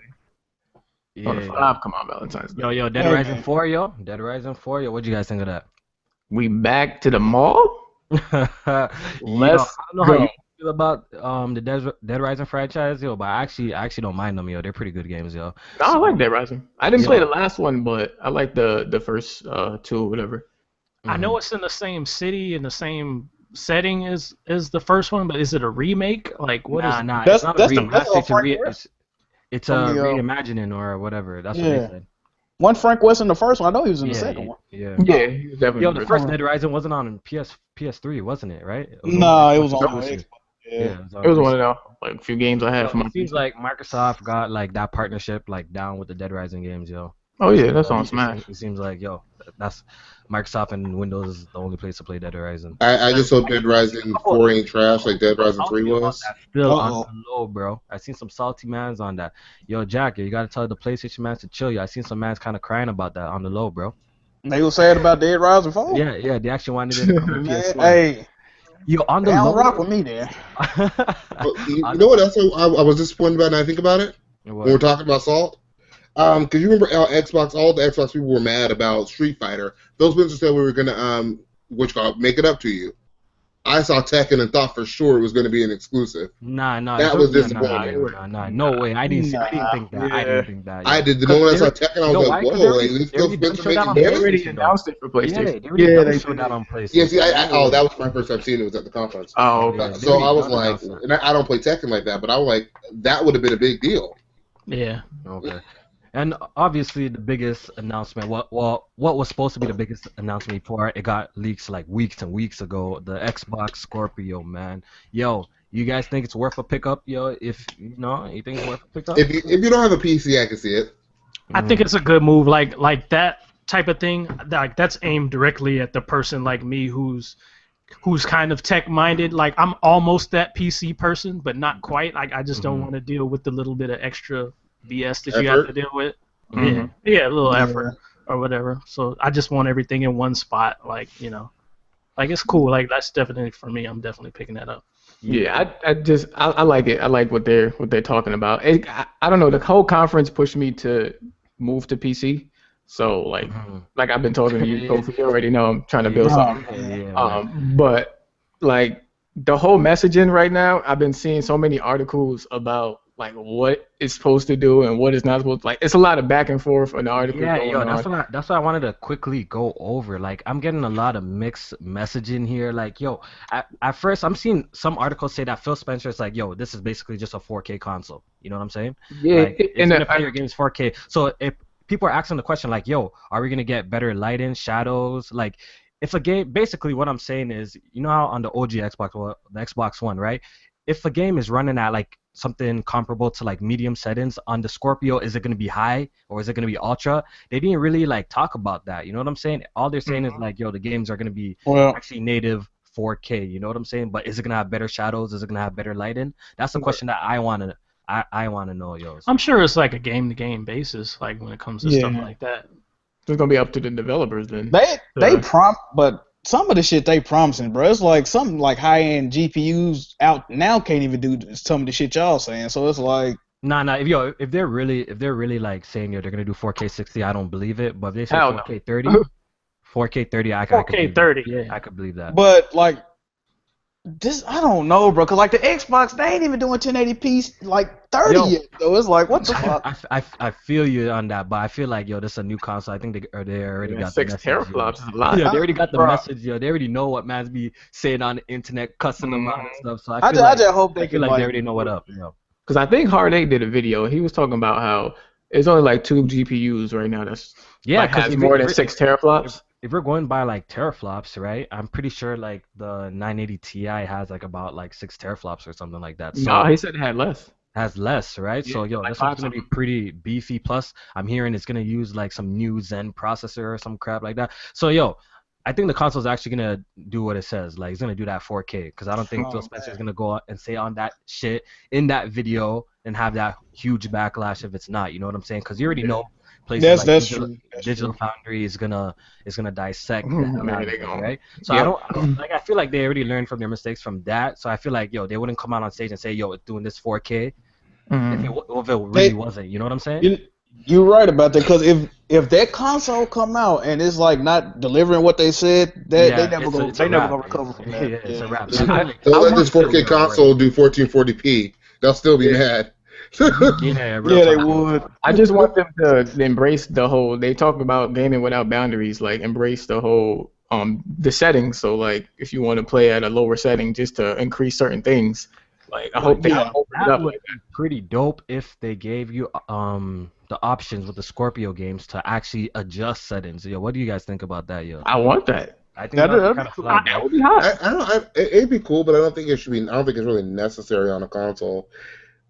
[SPEAKER 1] On the 5, come on, Valentine's Day.
[SPEAKER 3] Yo, Dead Rising 4, yo. Dead Rising 4, yo. What'd you guys think of that?
[SPEAKER 1] We back to the mall?
[SPEAKER 3] I don't know how you feel about the Dead Rising franchise, yo, but I actually don't mind them, yo. They're pretty good games, yo.
[SPEAKER 1] No, I like Dead Rising. I didn't play the last one, but I like the first 2 or whatever.
[SPEAKER 4] I know it's in the same city and the same setting as the first one, but is it a remake? Like what is?
[SPEAKER 3] Nah,
[SPEAKER 5] That's-
[SPEAKER 3] it's not
[SPEAKER 5] that's
[SPEAKER 3] a
[SPEAKER 5] the
[SPEAKER 3] remaster. It's a
[SPEAKER 5] From the,
[SPEAKER 3] reimagining or whatever. That's what they said.
[SPEAKER 5] One Frank West in the first one. I know he was in the second one.
[SPEAKER 3] Yeah.
[SPEAKER 1] Yeah, he was definitely.
[SPEAKER 3] Yo, the first Dead Rising wasn't on PS3, wasn't it? Right?
[SPEAKER 5] No, it was on
[SPEAKER 3] Xbox.
[SPEAKER 5] Xbox.
[SPEAKER 3] Yeah,
[SPEAKER 1] It was one of the like few games I had for my.
[SPEAKER 3] It seems like Microsoft got like that partnership like down with the Dead Rising games, yo.
[SPEAKER 1] Oh yeah, that's on Smash.
[SPEAKER 3] It seems like that's Microsoft and Windows is the only place to play Dead Rising.
[SPEAKER 2] I just hope Dead Rising 4 ain't trash like Dead Rising 3 was.
[SPEAKER 3] Still on the low, bro. I seen some salty mans on that. Yo, Jack, you gotta tell the PlayStation mans to chill. Yo, I seen some mans kind of crying about that on the low, bro.
[SPEAKER 5] They were sad about Dead Rising 4?
[SPEAKER 3] Yeah, they actually wanted it to come to PS4.
[SPEAKER 5] Hey,
[SPEAKER 3] yo, on the
[SPEAKER 5] they
[SPEAKER 3] low.
[SPEAKER 5] don't rock with me then.
[SPEAKER 2] You know what else I was disappointed about now I think about it? When we're talking about Salt? Because you remember all the Xbox people were mad about Street Fighter. Phil Spencer said we were going to make it up to you. I saw Tekken and thought for sure it was going to be an exclusive.
[SPEAKER 3] Nah.
[SPEAKER 2] That was disappointing.
[SPEAKER 3] Nah, no way. I didn't think that.
[SPEAKER 1] Yeah.
[SPEAKER 3] I didn't think that.
[SPEAKER 2] I did. The moment I saw Tekken, I was like, whoa, like, this Phil Spencer making
[SPEAKER 1] They
[SPEAKER 2] games?
[SPEAKER 1] already announced it for PlayStation.
[SPEAKER 3] They showed that on PlayStation.
[SPEAKER 2] Yeah, see, that was my first time seeing it was at the conference.
[SPEAKER 1] Oh, okay.
[SPEAKER 3] Yeah.
[SPEAKER 2] So I was like, and I don't play Tekken like that, but I was like, that would have been a big deal.
[SPEAKER 4] Yeah.
[SPEAKER 3] Okay. And obviously the biggest announcement, what was supposed to be the biggest announcement before it got leaks like weeks and weeks ago, the Xbox Scorpio, man. Yo, you guys think it's worth a pickup? Yo, if you think it's worth a pickup?
[SPEAKER 2] If you don't have a PC, I can see it.
[SPEAKER 4] I think it's a good move, like that type of thing. Like that's aimed directly at the person like me who's kind of tech minded. Like I'm almost that PC person, but not quite. Like I just don't want to deal with the little bit of extra BS that you have to deal with. Yeah, a little effort or whatever. So I just want everything in one spot. Like like it's cool. Like that's definitely for me. I'm definitely picking that up.
[SPEAKER 1] Yeah, I like it. I like what they're talking about. I don't know. The whole conference pushed me to move to PC. So like I've been talking to you, Kofi, you already know I'm trying to build something. But like the whole messaging right now, I've been seeing so many articles about like what it's supposed to do and what it's not supposed to. Like it's a lot of back and forth on the articles.
[SPEAKER 3] Yeah, that's what I wanted to quickly go over. Like I'm getting a lot of mixed messaging here. Like at first I'm seeing some articles say that Phil Spencer is like, yo, this is basically just a 4K console. You know what I'm saying?
[SPEAKER 1] Yeah,
[SPEAKER 3] like, it's gonna play your games 4K. So if people are asking the question like, yo, are we gonna get better lighting, shadows? Like if a game, basically what I'm saying is, you know how on the OG the Xbox One, right? If a game is running at like something comparable to like medium settings on the Scorpio, is it going to be high or is it going to be ultra? They didn't really like talk about that. You know what I'm saying? All they're saying is like, yo, the games are going to be actually native 4K. You know what I'm saying? But is it going to have better shadows? Is it going to have better lighting? That's the question that I want to know, yo.
[SPEAKER 4] I'm sure it's like a game-to-game basis, like when it comes to stuff like that.
[SPEAKER 1] It's gonna be up to the developers then.
[SPEAKER 5] They but some of the shit they promising, bro. It's like something like high-end GPUs out now can't even do some of the shit y'all saying. So it's like
[SPEAKER 3] Nah. If they're really like saying they're gonna do 4K 60, I don't believe it. But if they say 4K 30, 4K 30, I could
[SPEAKER 4] 4K 30.
[SPEAKER 3] Yeah, I could believe that.
[SPEAKER 5] But like this, I don't know, bro. Cause like the Xbox, they ain't even doing 1080p like 30 yet. So it's like, what the fuck?
[SPEAKER 3] I feel you on that, but I feel like this is a new console. I think they already got
[SPEAKER 1] 6
[SPEAKER 3] the message,
[SPEAKER 1] teraflops is a lot.
[SPEAKER 3] Yeah, they already got the message. They already know what man's be saying on the internet, cussing them out and stuff. So I just hope they feel like they already know what up.
[SPEAKER 1] Because I think Hard 8 did a video. He was talking about how it's only like 2 GPUs right now that's has more than 6 teraflops.
[SPEAKER 3] If we're going by like teraflops, right? I'm pretty sure like the 980 Ti has like about like 6 teraflops or something like that. So
[SPEAKER 1] no, he said it had less.
[SPEAKER 3] Has less, right? Yeah, so like this one's gonna be pretty beefy. Plus, I'm hearing it's gonna use like some new Zen processor or some crap like that. So I think the console's actually gonna do what it says. Like it's gonna do that 4K. Because I don't think Phil Spencer's gonna go out and say on that shit in that video and have that huge backlash if it's not. You know what I'm saying? Because you already know. Places like Digital Foundry is gonna dissect that, right? So I feel like they already learned from their mistakes from that. So I feel like they wouldn't come out on stage and say it's doing this 4K if it really wasn't. You know what I'm saying?
[SPEAKER 5] You're right about that, because if that console come out and it's like not delivering what they said, they never gonna recover from that.
[SPEAKER 3] Yeah, it's a wrap.
[SPEAKER 2] They'll let this 4K console do 1440p. They'll still be mad.
[SPEAKER 5] Yeah, they would.
[SPEAKER 1] I just want them to embrace the whole. They talk about gaming without boundaries, like embrace the whole the settings. So like if you want to play at a lower setting, just to increase certain things. Like I hope they open it up.
[SPEAKER 3] Would be pretty dope if they gave you the options with the Scorpio games to actually adjust settings. What do you guys think about that,
[SPEAKER 1] I want that.
[SPEAKER 3] I think that
[SPEAKER 1] would be hot.
[SPEAKER 2] It'd be cool, but I don't think it should be. I don't think it's really necessary on a console.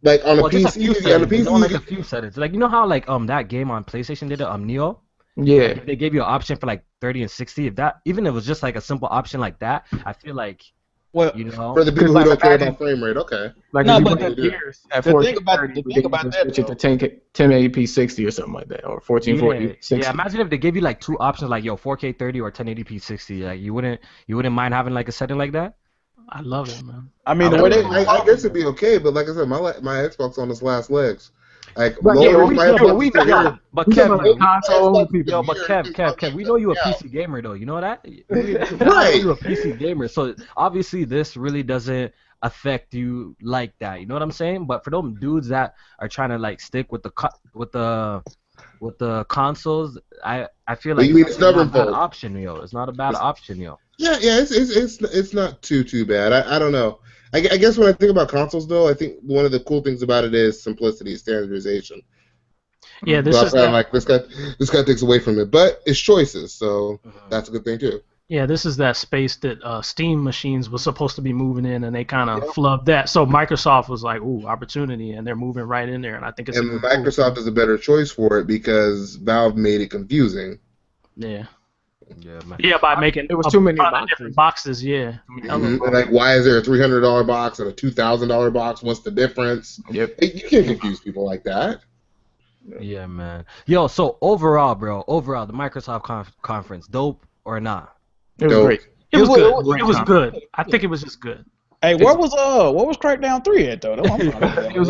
[SPEAKER 2] Like on a PC,
[SPEAKER 3] like a few settings. Like how like that game on PlayStation did it, Neo.
[SPEAKER 1] Yeah.
[SPEAKER 3] Like, they gave you an option for like 30 and 60. If that, even if it was just like a simple option like that, I feel like
[SPEAKER 2] for the people who don't care about frame rate, okay.
[SPEAKER 1] Like
[SPEAKER 5] no,
[SPEAKER 1] if
[SPEAKER 5] but
[SPEAKER 1] the thing about that switch it to 1080p 60 or something like that, or 1440 60.
[SPEAKER 3] Yeah, imagine if they gave you like 2 options, like 4K 30 or 1080p 60. Like you wouldn't mind having like a setting like that?
[SPEAKER 4] I love it, man.
[SPEAKER 2] I mean, I guess it'd be okay, but like I said, my Xbox on its last legs. Like,
[SPEAKER 3] but
[SPEAKER 2] Kev,
[SPEAKER 3] we know you a PC gamer though. You know that?
[SPEAKER 2] Right.
[SPEAKER 3] You a PC gamer, so obviously this really doesn't affect you like that. You know what I'm saying? But for those dudes that are trying to like stick with the consoles, I feel like
[SPEAKER 2] it's not a bad
[SPEAKER 3] option, It's not a bad option,
[SPEAKER 2] Yeah, it's not too bad. I don't know. I guess when I think about consoles, though, I think one of the cool things about it is simplicity, standardization.
[SPEAKER 4] Yeah, this
[SPEAKER 2] guy takes away from it, but it's choices, so that's a good thing too.
[SPEAKER 4] Yeah, this is that space that Steam machines was supposed to be moving in, and they kind of flubbed that. So Microsoft was like, "Ooh, opportunity," and they're moving right in there. And I think it's
[SPEAKER 2] Microsoft is a better choice for it because Valve made it confusing.
[SPEAKER 4] Yeah.
[SPEAKER 3] Yeah,
[SPEAKER 4] by making
[SPEAKER 1] it was too many
[SPEAKER 4] different boxes. Yeah.
[SPEAKER 2] Like, why is there a $300 box and a $2,000 box? What's the difference?
[SPEAKER 1] Yep.
[SPEAKER 2] You can't confuse people like that.
[SPEAKER 3] Yeah, man. So overall, the Microsoft conference, dope or not?
[SPEAKER 1] It was great.
[SPEAKER 4] It was good. It was good. I think it was just good.
[SPEAKER 5] Hey, what was Crackdown 3 at though?
[SPEAKER 1] It was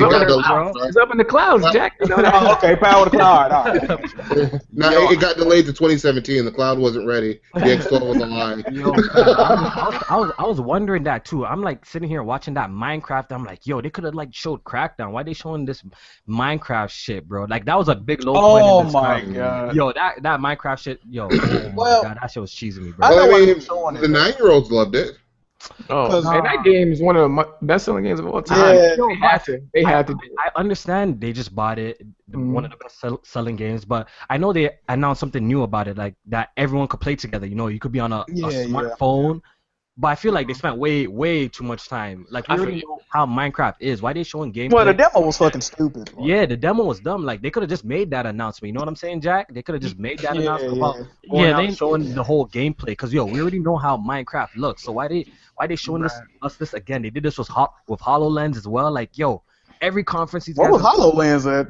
[SPEAKER 1] up in the clouds, Jack. You know that?
[SPEAKER 5] Okay, power to cloud. All right.
[SPEAKER 2] No, it got delayed to 2017. The cloud wasn't ready. The X12 was online.
[SPEAKER 3] I was wondering that too. I'm like sitting here watching that Minecraft. I'm like, they could have like showed Crackdown. Why they showing this Minecraft shit, bro? Like that was a big low point.
[SPEAKER 5] Oh my god.
[SPEAKER 3] That Minecraft shit. Oh my god, that shit was cheesing me, bro.
[SPEAKER 2] Well, I mean, the 9-year-olds loved it.
[SPEAKER 1] Oh, and that game is one of the best-selling games of all time.
[SPEAKER 5] Yeah.
[SPEAKER 1] They had to.
[SPEAKER 3] I understand they just bought it, one of the best-selling games, but I know they announced something new about it, like that everyone could play together. You know, you could be on a smartphone. But I feel like they spent way too much time. Like, we already know how Minecraft is. Why they showing gameplay?
[SPEAKER 5] Well, the demo was fucking stupid. Bro.
[SPEAKER 3] Yeah, the demo was dumb. Like, they could have just made that announcement. You know what I'm saying, Jack? They could have just made that announcement about they showing the whole gameplay. Because, yo, we already know how Minecraft looks. So why they showing us this again? They did this with HoloLens as well. Like, yo, every conference these guys...
[SPEAKER 5] What was HoloLens at?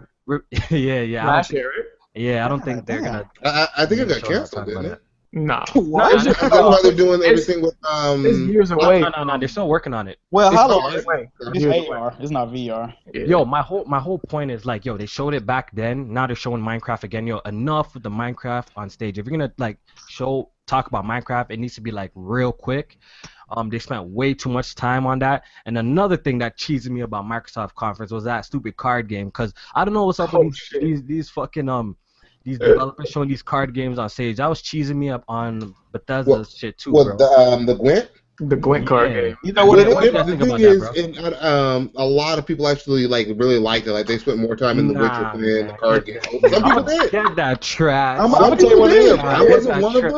[SPEAKER 3] yeah.
[SPEAKER 1] Last year, right?
[SPEAKER 3] I don't think they're going to...
[SPEAKER 2] I think it got canceled, didn't it?
[SPEAKER 1] Nah.
[SPEAKER 5] What?
[SPEAKER 2] That's why they're doing everything with
[SPEAKER 1] It's years away.
[SPEAKER 3] No, they're still working on it.
[SPEAKER 5] Well,
[SPEAKER 6] It's AR. It's not VR.
[SPEAKER 1] Yeah.
[SPEAKER 3] Yo, my whole point is like, yo, they showed it back then. Now they're showing Minecraft again. Yo, enough with the Minecraft on stage. If you're gonna like talk about Minecraft, it needs to be like real quick. They spent way too much time on that. And another thing that cheesed me about Microsoft conference was that stupid card game. Cause I don't know what's up with these fucking these developers showing these card games on stage. That was cheesing me up on Bethesda's shit too, bro.
[SPEAKER 2] The Gwent?
[SPEAKER 1] The Gwent card game.
[SPEAKER 5] You know what it is?
[SPEAKER 2] The thing is, a lot of people actually like really liked it. Like they spent more time in The Witcher than in the card game. Some people did.
[SPEAKER 3] Get that trash.
[SPEAKER 2] I'm gonna tell you what it is. I wasn't one of them.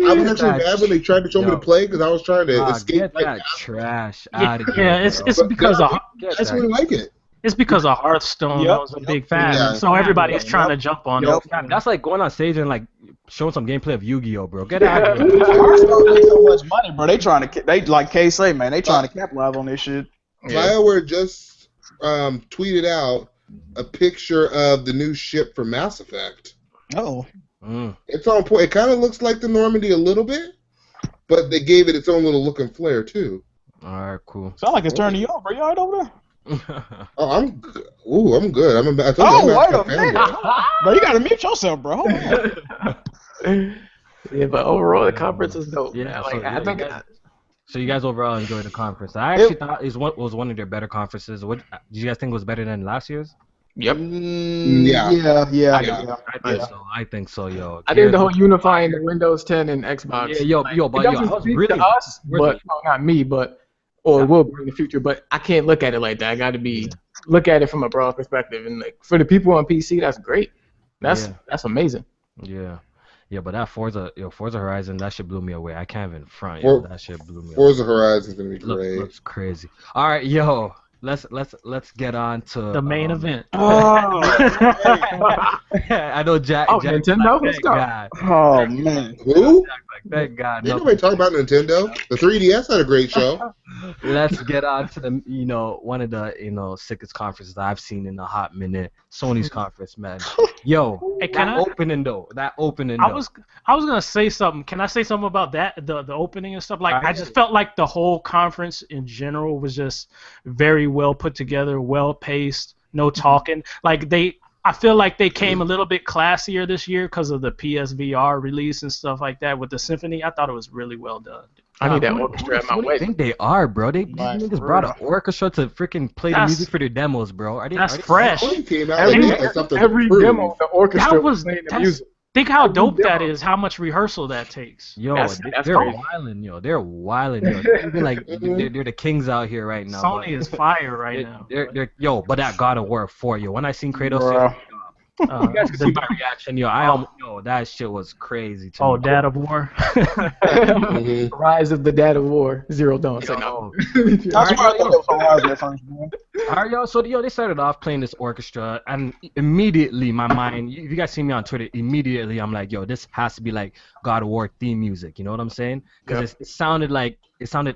[SPEAKER 2] I was actually mad when they tried to show me to play because I was trying to escape.
[SPEAKER 3] Get that trash out of here.
[SPEAKER 4] Yeah, it's because of
[SPEAKER 2] that's really like it.
[SPEAKER 4] It's because of Hearthstone. I was a big fan, so everybody's trying to jump on it.
[SPEAKER 3] That's like going on stage and like showing some gameplay of Yu-Gi-Oh, bro. Get out of here.
[SPEAKER 5] Hearthstone makes so much money, bro. They like Kay say, man, they trying to capitalize on this shit.
[SPEAKER 2] BioWare just tweeted out a picture of the new ship for Mass Effect.
[SPEAKER 5] Oh.
[SPEAKER 2] It's on point. It kind of looks like the Normandy a little bit, but they gave it its own little look and flair too.
[SPEAKER 3] All right, cool.
[SPEAKER 6] Sound like it's turning you on, bro. You alright over there?
[SPEAKER 2] I'm good. I told you
[SPEAKER 5] wait a minute.
[SPEAKER 6] Bro, you gotta mute yourself, bro. Hold on.
[SPEAKER 1] Yeah, but overall, the conference is dope.
[SPEAKER 3] Yeah,
[SPEAKER 1] like, I think.
[SPEAKER 3] So you guys overall enjoyed the conference. I actually thought it was one of their better conferences. What did you guys think was better than last year's?
[SPEAKER 1] Yep.
[SPEAKER 5] Yeah.
[SPEAKER 3] I think so, yo.
[SPEAKER 1] I think the whole unifying the Windows 10 and Xbox.
[SPEAKER 3] Yeah, but
[SPEAKER 1] it doesn't speak to us, but not me, but or it will be in the future. But I can't look at it like that. I got to look at it from a broad perspective, and like for the people on PC, that's great. That's amazing.
[SPEAKER 3] Yeah. Yeah, but that Forza Horizon, that shit blew me away. I can't even front. That shit blew me away.
[SPEAKER 2] Forza Horizon's gonna be great.
[SPEAKER 3] Looks crazy. All right, yo, let's get on to
[SPEAKER 4] the main event.
[SPEAKER 5] Oh,
[SPEAKER 3] I know Jack.
[SPEAKER 1] Oh, Nintendo. Let's go.
[SPEAKER 5] Oh man.
[SPEAKER 2] Who?
[SPEAKER 3] Thank God.
[SPEAKER 2] Ain't nobody talking about Nintendo. The 3DS had a great show.
[SPEAKER 3] Let's get on to the one of the sickest conferences I've seen in a hot minute. Sony's conference, man. Yo, that opening though. I
[SPEAKER 4] was gonna say something. Can I say something about that? The opening and stuff. Like I just felt like the whole conference in general was just very well put together, well paced, no talking. Like I feel like they came a little bit classier this year because of the PSVR release and stuff like that with the Symphony. I thought it was really well done.
[SPEAKER 1] I need that orchestra at my wedding.
[SPEAKER 3] I think they are, bro. These niggas brought an orchestra to freaking play the music for their demos, bro.
[SPEAKER 4] That's fresh.
[SPEAKER 1] Every demo, the orchestra was playing the music.
[SPEAKER 4] Think how dope that is. How much rehearsal that takes.
[SPEAKER 3] Yo, they're wilding, yo. They're wilding, yo. They're like they're the kings out here right now.
[SPEAKER 4] Sony is fire right now.
[SPEAKER 3] Yo, but that God of War 4, yo. When I seen Kratos, you guys can see my reaction, yo. That shit was crazy.
[SPEAKER 4] Dad of War.
[SPEAKER 1] Rise of the Dad of War. Zero Dawn.
[SPEAKER 3] Alright, yo. So they started off playing this orchestra, and immediately my mind. If you guys see me on Twitter, immediately I'm like, yo, this has to be like God of War theme music. You know what I'm saying? Because it sounded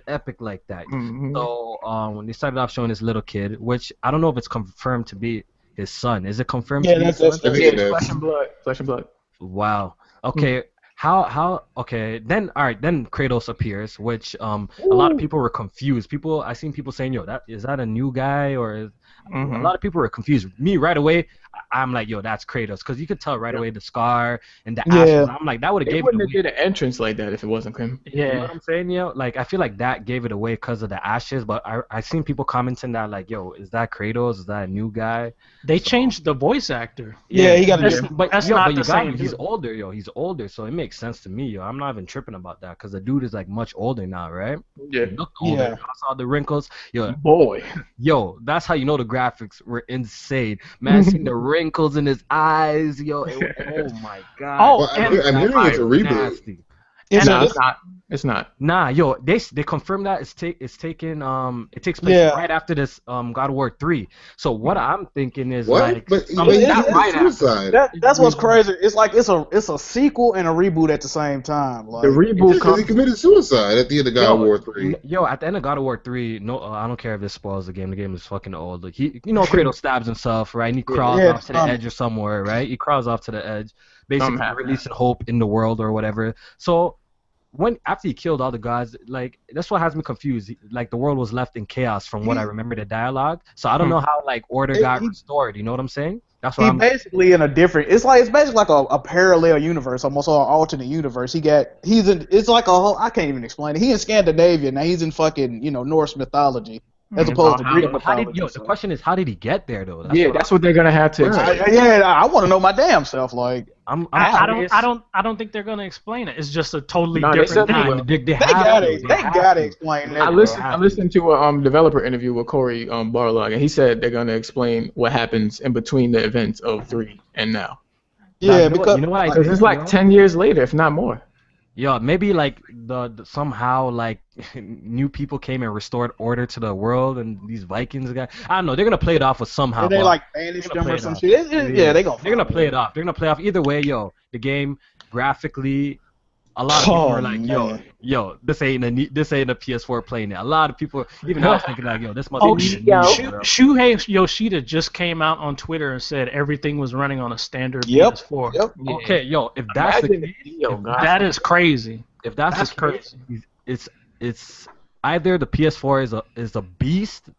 [SPEAKER 3] epic like that.
[SPEAKER 1] Mm-hmm.
[SPEAKER 3] So when they started off showing this little kid, which I don't know if it's confirmed to be his son. Is it confirmed?
[SPEAKER 6] Yeah, that's
[SPEAKER 1] flesh and blood.
[SPEAKER 3] Wow. Okay. How? Okay. Then Kratos appears, which a lot of people were confused. I seen people saying, "Yo, is that a new guy?" Or a lot of people were confused. Me right away, I'm like, "Yo, that's Kratos," because you could tell right away the scar and the ashes. I'm like, that would have gave it away.
[SPEAKER 1] They wouldn't have did an entrance like that if it wasn't him.
[SPEAKER 3] Yeah. You know what I'm saying, yo? Like, I feel like that gave it away because of the ashes. But I seen people commenting that like, "Yo, is that Kratos? Is that a new guy?"
[SPEAKER 4] They changed the voice actor.
[SPEAKER 6] Yeah, he got a
[SPEAKER 4] But that's not the same.
[SPEAKER 3] He's older, yo. He's older, so it makes makes sense to me, yo. I'm not even tripping about that because the dude is like much older now, right?
[SPEAKER 1] Yeah.
[SPEAKER 3] He looked older.
[SPEAKER 6] Yeah.
[SPEAKER 3] I saw the wrinkles.
[SPEAKER 1] Boy.
[SPEAKER 3] Yo, that's how you know the graphics were insane. Man, seen the wrinkles in his eyes, yo. Oh my god.
[SPEAKER 4] Oh,
[SPEAKER 2] Well, I'm hearing it's a reboot.
[SPEAKER 3] Nasty.
[SPEAKER 1] Nah, it's not. It's not.
[SPEAKER 3] Nah, yo, they confirmed that it takes place right after this God of War 3. So what I'm thinking is
[SPEAKER 2] What?
[SPEAKER 3] like
[SPEAKER 2] But
[SPEAKER 3] something
[SPEAKER 2] he
[SPEAKER 3] not
[SPEAKER 2] committed
[SPEAKER 3] right after.
[SPEAKER 2] suicide.
[SPEAKER 5] That's what's crazy. It's like it's a sequel and a reboot at the same time. Like
[SPEAKER 1] The reboot
[SPEAKER 2] Because he
[SPEAKER 1] comes.
[SPEAKER 2] committed suicide at the end of God of War 3.
[SPEAKER 3] Yo, at the end of God of War 3, no, I don't care if this spoils the game. The game is fucking old. Like Kratos stabs himself, right? And he crawls off to the edge or somewhere, right? He crawls off to the edge, basically releasing hope in the world or whatever. So after he killed all the gods, like that's what has me confused. Like the world was left in chaos from what I remember the dialogue. So I don't know how like order got restored. You know what I'm saying? That's what
[SPEAKER 5] He basically in a different. It's basically like a parallel universe, almost or an alternate universe. He's in. It's like a whole. I can't even explain it. He in Scandinavia now. He's in fucking Norse mythology as opposed to Greek mythology.
[SPEAKER 3] The question is, how did he get there though?
[SPEAKER 1] That's what they're gonna have to explain.
[SPEAKER 5] I want to know my damn self. Like
[SPEAKER 4] I don't think they're gonna explain it. It's just a totally different thing.
[SPEAKER 5] they gotta explain that.
[SPEAKER 1] I listened to a developer interview with Corey Barlog, and he said they're gonna explain what happens in between the events of 3 and now.
[SPEAKER 5] Yeah,
[SPEAKER 3] because
[SPEAKER 1] it's like 10 years later, if not more.
[SPEAKER 3] Yeah, maybe like the somehow like new people came and restored order to the world, and these Vikings guys. I don't know. They're gonna play it off with somehow.
[SPEAKER 5] They like banished them or some shit. They're gonna play it off.
[SPEAKER 3] They're gonna play off. Either way, yo, the game graphically, a lot of people are like, yo, this ain't a PS4 playing it. A lot of people, even I was thinking like, yo, this must be
[SPEAKER 4] Shuhei Yoshida just came out on Twitter and said everything was running on a standard PS4.
[SPEAKER 5] Yep.
[SPEAKER 3] Yeah. Okay, yo, if that's the case,
[SPEAKER 4] that is crazy.
[SPEAKER 3] If that's the case, it's either the PS4 is a beast,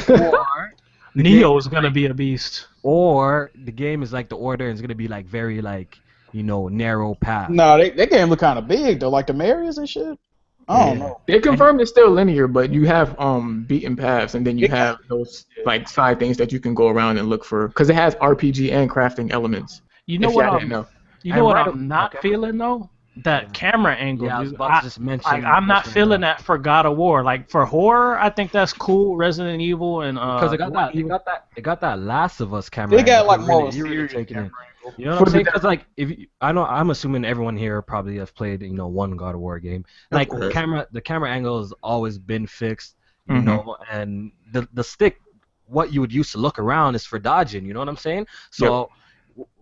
[SPEAKER 3] or
[SPEAKER 4] Neo is gonna be a beast,
[SPEAKER 3] or the game is like the Order and it's gonna be like very like narrow path.
[SPEAKER 5] No, they game look kind of big though, like the areas and shit. I don't know.
[SPEAKER 1] They confirmed it's still linear, but you have beaten paths, and then you have those like side things that you can go around and look for, because it has RPG and crafting elements.
[SPEAKER 4] You know what I'm not feeling though? That camera angle.
[SPEAKER 3] Yeah, I was about to just mention.
[SPEAKER 4] I'm not feeling that for God of War. Like for horror, I think that's cool. Resident Evil and because
[SPEAKER 3] it got that Last of Us camera.
[SPEAKER 5] They got like more
[SPEAKER 3] serious taking it. You know what I'm saying? Because like I'm assuming everyone here probably has played one God of War game. Like the camera angle has always been fixed, you know, and the stick, what you would use to look around is for dodging. You know what I'm saying? So.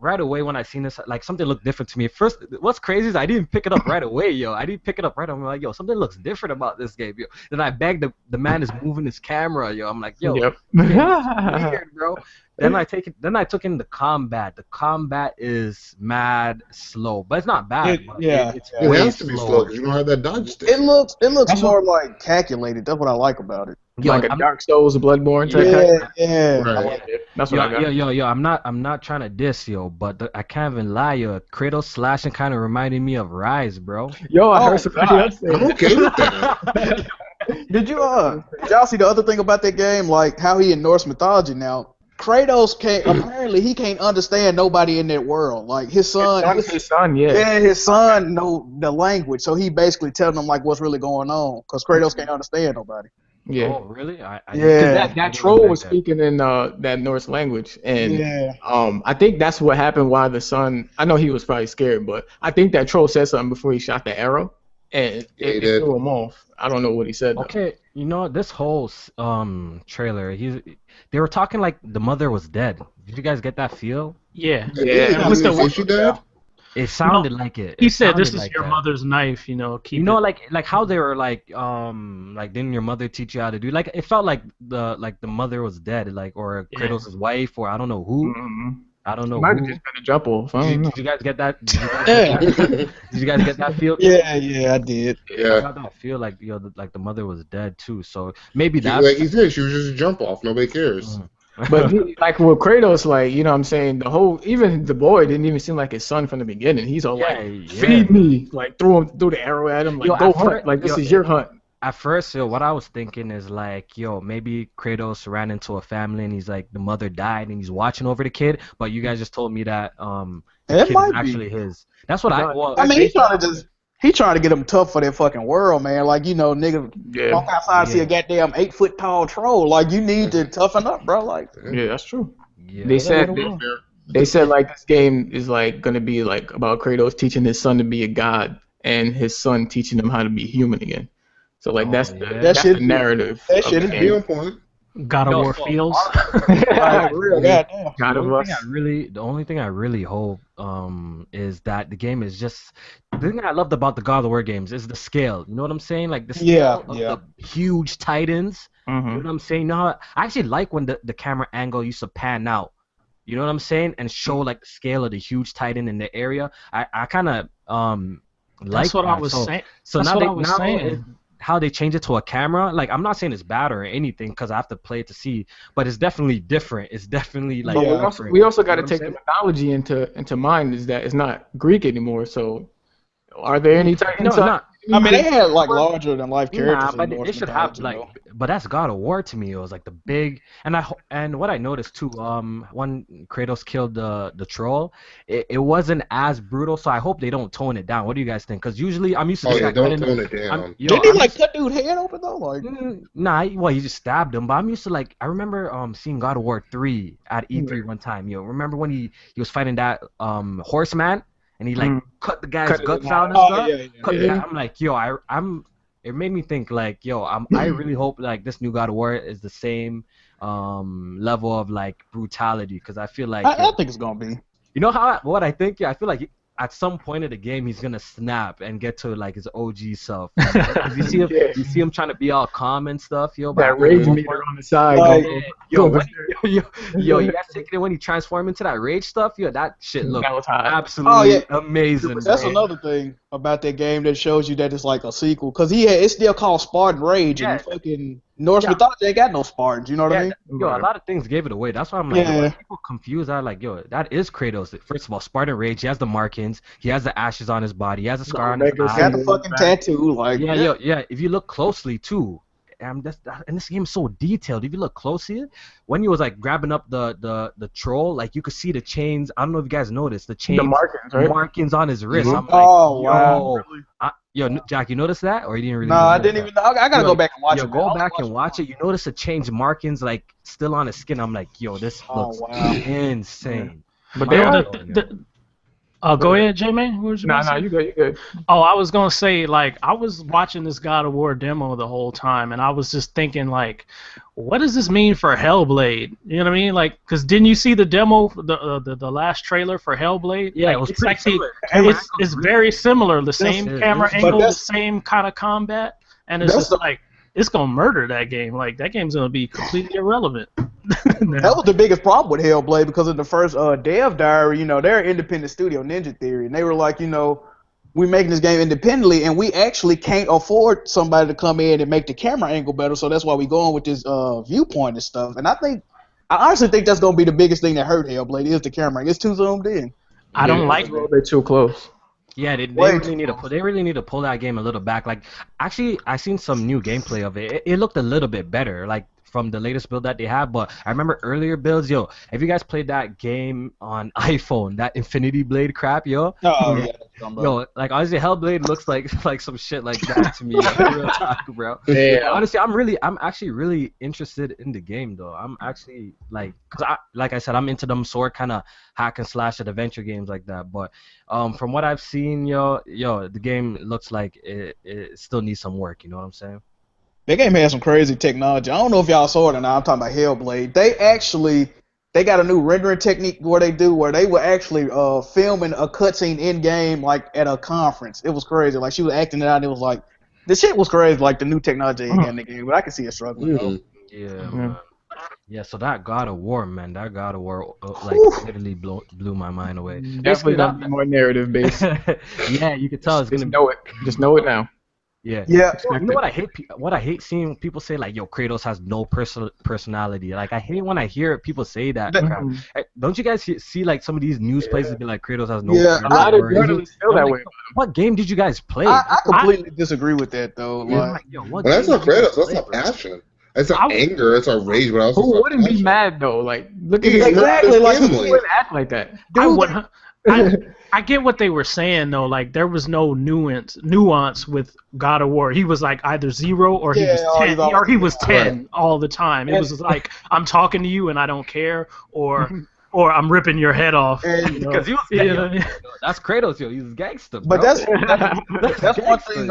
[SPEAKER 3] Right away when I seen this, like something looked different to me. First, what's crazy is I didn't pick it up right away, yo. I didn't pick it up right away. I'm like, yo, something looks different about this game, yo. Then I begged the man is moving his camera, yo. I'm like, yo, weird, bro. Then I took in the combat. The combat is mad slow, but it's not bad.
[SPEAKER 2] It has to be slow because you don't have that dodge stick.
[SPEAKER 5] It looks more like calculated. That's what I like about it.
[SPEAKER 1] Like a Dark Souls, Bloodborne type.
[SPEAKER 2] Right.
[SPEAKER 1] That's what I got.
[SPEAKER 3] Yo, I'm not trying to diss, yo, but I can't even lie, yo. Kratos slashing kind of reminded me of Rise, bro.
[SPEAKER 1] Yo, I heard somebody else say
[SPEAKER 2] I'm okay with that.
[SPEAKER 5] Did y'all see the other thing about that game? Like how he in Norse mythology now. Kratos can't understand nobody in that world. Like his son,
[SPEAKER 1] his son
[SPEAKER 5] know the language, so he basically telling them like what's really going on, because Kratos can't understand nobody.
[SPEAKER 1] Yeah.
[SPEAKER 3] Oh, really?
[SPEAKER 1] That troll was speaking in that Norse language, and I think that's what happened. Why the son? I know he was probably scared, but I think that troll said something before he shot the arrow, and it threw him off. I don't know what he said.
[SPEAKER 3] Okay, this whole trailer, they were talking like the mother was dead. Did you guys get that feel?
[SPEAKER 4] Yeah.
[SPEAKER 2] She dead?
[SPEAKER 3] It sounded like it.
[SPEAKER 4] He said, "This is your mother's knife."
[SPEAKER 3] Like how they were like didn't your mother teach you how to do? Like it felt like the mother was dead, like or Kratos' wife, or I don't know who.
[SPEAKER 1] Mm-hmm.
[SPEAKER 3] I don't know.
[SPEAKER 1] Might have just been a jump off.
[SPEAKER 3] Did you guys get that? Did you guys get that feel?
[SPEAKER 5] Yeah, I did.
[SPEAKER 3] I got that feel like like the mother was dead too. So maybe that's
[SPEAKER 2] like he said, she was just a jump off. Nobody cares.
[SPEAKER 1] But like with Kratos, like you know what I'm saying, even the boy didn't even seem like his son from the beginning. He's all feed me, like threw the arrow at him, like go hunt, like this is your hunt.
[SPEAKER 3] at first, yo, what I was thinking is like, yo, maybe Kratos ran into a family and he's like, the mother died and he's watching over the kid. But you guys just told me that the
[SPEAKER 5] It
[SPEAKER 3] kid is
[SPEAKER 5] might be.
[SPEAKER 3] actually his. That's what I. Well,
[SPEAKER 5] I mean, he trying to get them tough for that fucking world, man. Like, you know, nigga, walk outside and see a goddamn 8-foot tall troll. Like, you need to toughen up, bro. Like,
[SPEAKER 1] yeah, that's true.
[SPEAKER 3] Yeah.
[SPEAKER 1] They said like this game is like gonna be like about Kratos teaching his son to be a god and his son teaching him how to be human again. So like that's the narrative.
[SPEAKER 5] That shit is
[SPEAKER 2] on point.
[SPEAKER 4] God of War feels.
[SPEAKER 5] like, real goddamn.
[SPEAKER 1] God of us.
[SPEAKER 3] The only thing I really hope is that the game is just the thing I loved about the God of War games is the scale. You know what I'm saying? Like the scale of the huge titans. You know what I'm saying? I actually like when the camera angle used to pan out. You know what I'm saying? And show like the scale of the huge titan in the area. I kind of
[SPEAKER 4] That's what I was saying.
[SPEAKER 3] So now how they change it to a camera, like I'm not saying it's bad or anything because I have to play it to see, but it's definitely different. It's definitely like.
[SPEAKER 1] But we also got to take the mythology into mind. Is that it's not Greek anymore? So, are there any titans?
[SPEAKER 5] I mean, they had like larger than life characters.
[SPEAKER 3] But it should have like. But that's God of War to me. It was like the big and what I noticed too. When Kratos killed the troll, it wasn't as brutal. So I hope they don't tone it down. What do you guys think? Because usually I'm used to.
[SPEAKER 2] Don't tone it down.
[SPEAKER 5] Didn't he like cut dude's head open though? Like.
[SPEAKER 3] Nah, well he just stabbed him. But I'm used to like I remember seeing God of War 3 at E3 one time. Remember when he was fighting that horseman? And he like cut the guy's guts out and stuff. I'm like, yo, I'm. It made me think like, yo, I really hope like this new God of War is the same level of like brutality because I feel like
[SPEAKER 5] I think it's gonna be.
[SPEAKER 3] You know what I think? Yeah, I feel like at some point of the game he's gonna snap and get to like his OG self. Cause you see him trying to be all calm and stuff, yo.
[SPEAKER 1] That rage meter on the side.
[SPEAKER 3] Yo, you guys taking it when he transformed into that rage stuff? Yo, that shit looked absolutely amazing.
[SPEAKER 5] That's another thing about that game that shows you that it's like a sequel. Cause it's still called Spartan Rage and fucking Norse mythology ain't got no Spartans. You know what I mean?
[SPEAKER 3] Yo, a lot of things gave it away. That's why I'm like, yo, people confused. I'm like, yo, that is Kratos. First of all, Spartan Rage. He has the markings. He has the ashes on his body. He has a scar on his eye.
[SPEAKER 5] He got the fucking tattoo. Like,
[SPEAKER 3] If you look closely too. And this game is so detailed. If you look closely, when he was like grabbing up the troll, like you could see the chains. I don't know if you guys noticed the chains, markings on his wrist. I'm like, yo, Jack, you noticed that, or you didn't really?
[SPEAKER 5] No, I didn't even know. I gotta go back and watch it.
[SPEAKER 3] Go back and watch it. You notice the change markings like still on his skin. I'm like, yo, this looks insane.
[SPEAKER 1] But
[SPEAKER 4] go ahead, J-Man.
[SPEAKER 1] Nah, you good.
[SPEAKER 4] Oh, I was gonna say, like, I was watching this God of War demo the whole time, and I was just thinking, like, what does this mean for Hellblade? You know what I mean? Like, because didn't you see the demo, the last trailer for Hellblade?
[SPEAKER 3] Yeah,
[SPEAKER 4] like,
[SPEAKER 3] it was
[SPEAKER 4] it's actually it's very similar. The same camera angle, the same kind of combat, and it's just like it's gonna murder that game. Like that game's gonna be completely irrelevant.
[SPEAKER 5] That was the biggest problem with Hellblade because in the first Dev Diary, they're an independent studio, Ninja Theory, and they were like, we're making this game independently, and we actually can't afford somebody to come in and make the camera angle better, so that's why we going with this viewpoint and stuff. And I honestly think that's gonna be the biggest thing that hurt Hellblade is the camera. It's too zoomed in.
[SPEAKER 4] I don't like
[SPEAKER 1] it. They're too close.
[SPEAKER 3] Yeah, they really need to pull that game a little back. Like, actually, I seen some new gameplay of it. It looked a little bit better, like from the latest build that they have. But I remember earlier builds, yo. If you guys played that game on iPhone, that Infinity Blade crap, yo. Yo, like honestly, Hellblade looks like some shit like that to me. Like, real talk, bro. Yeah. Honestly, I'm actually really interested in the game though. I'm actually like, cause like I said, I'm into them sort kind of hack and slash adventure games like that. But from what I've seen, yo, the game looks like it still needs some work. You know what I'm saying?
[SPEAKER 5] That game has some crazy technology. I don't know if y'all saw it or not. I'm talking about Hellblade. They got a new rendering technique where they were actually filming a cutscene in game like at a conference. It was crazy. Like she was acting it out. And it was like the shit was crazy. Like the new technology in the game, but I can see it struggling.
[SPEAKER 3] Yeah. So that God of War, man, like literally blew my mind away.
[SPEAKER 1] Definitely gonna be more narrative based.
[SPEAKER 3] Yeah, you can tell it's gonna
[SPEAKER 1] know it. Just know it now.
[SPEAKER 3] Yeah.
[SPEAKER 5] Yeah.
[SPEAKER 3] You know what I hate? What I hate seeing people say like, "Yo, Kratos has no personality." Like I hate when I hear people say that crap. Don't you guys see like some of these news places be like, "Kratos has no
[SPEAKER 5] Yeah,
[SPEAKER 1] A lot of
[SPEAKER 3] personality."
[SPEAKER 1] journalists feel that
[SPEAKER 3] I'm
[SPEAKER 1] way.
[SPEAKER 3] like, what game did you guys play?
[SPEAKER 5] I completely disagree with that though.
[SPEAKER 3] I'm
[SPEAKER 5] Like,
[SPEAKER 3] like, yo, what
[SPEAKER 2] Well, that's
[SPEAKER 3] game
[SPEAKER 2] not
[SPEAKER 3] did you guys
[SPEAKER 2] Kratos. That's
[SPEAKER 3] play,
[SPEAKER 2] not
[SPEAKER 3] bro?
[SPEAKER 2] passion. That's not
[SPEAKER 4] I-
[SPEAKER 2] anger. That's not rage. But also,
[SPEAKER 1] Who wouldn't be mad though? Like, look at
[SPEAKER 2] He's
[SPEAKER 1] his
[SPEAKER 5] Exactly,
[SPEAKER 2] his
[SPEAKER 5] like,
[SPEAKER 1] Who
[SPEAKER 2] family.
[SPEAKER 1] wouldn't act like that?
[SPEAKER 4] I get what they were saying though. Like there was no nuance with God of War. He was like either 0 or he was 10, or he was 10 all the time. It was like I'm talking to you and I don't care, or I'm ripping your head off.
[SPEAKER 3] Because he was that's Kratos, yo. He's a gangster, bro.
[SPEAKER 5] but that's one thing.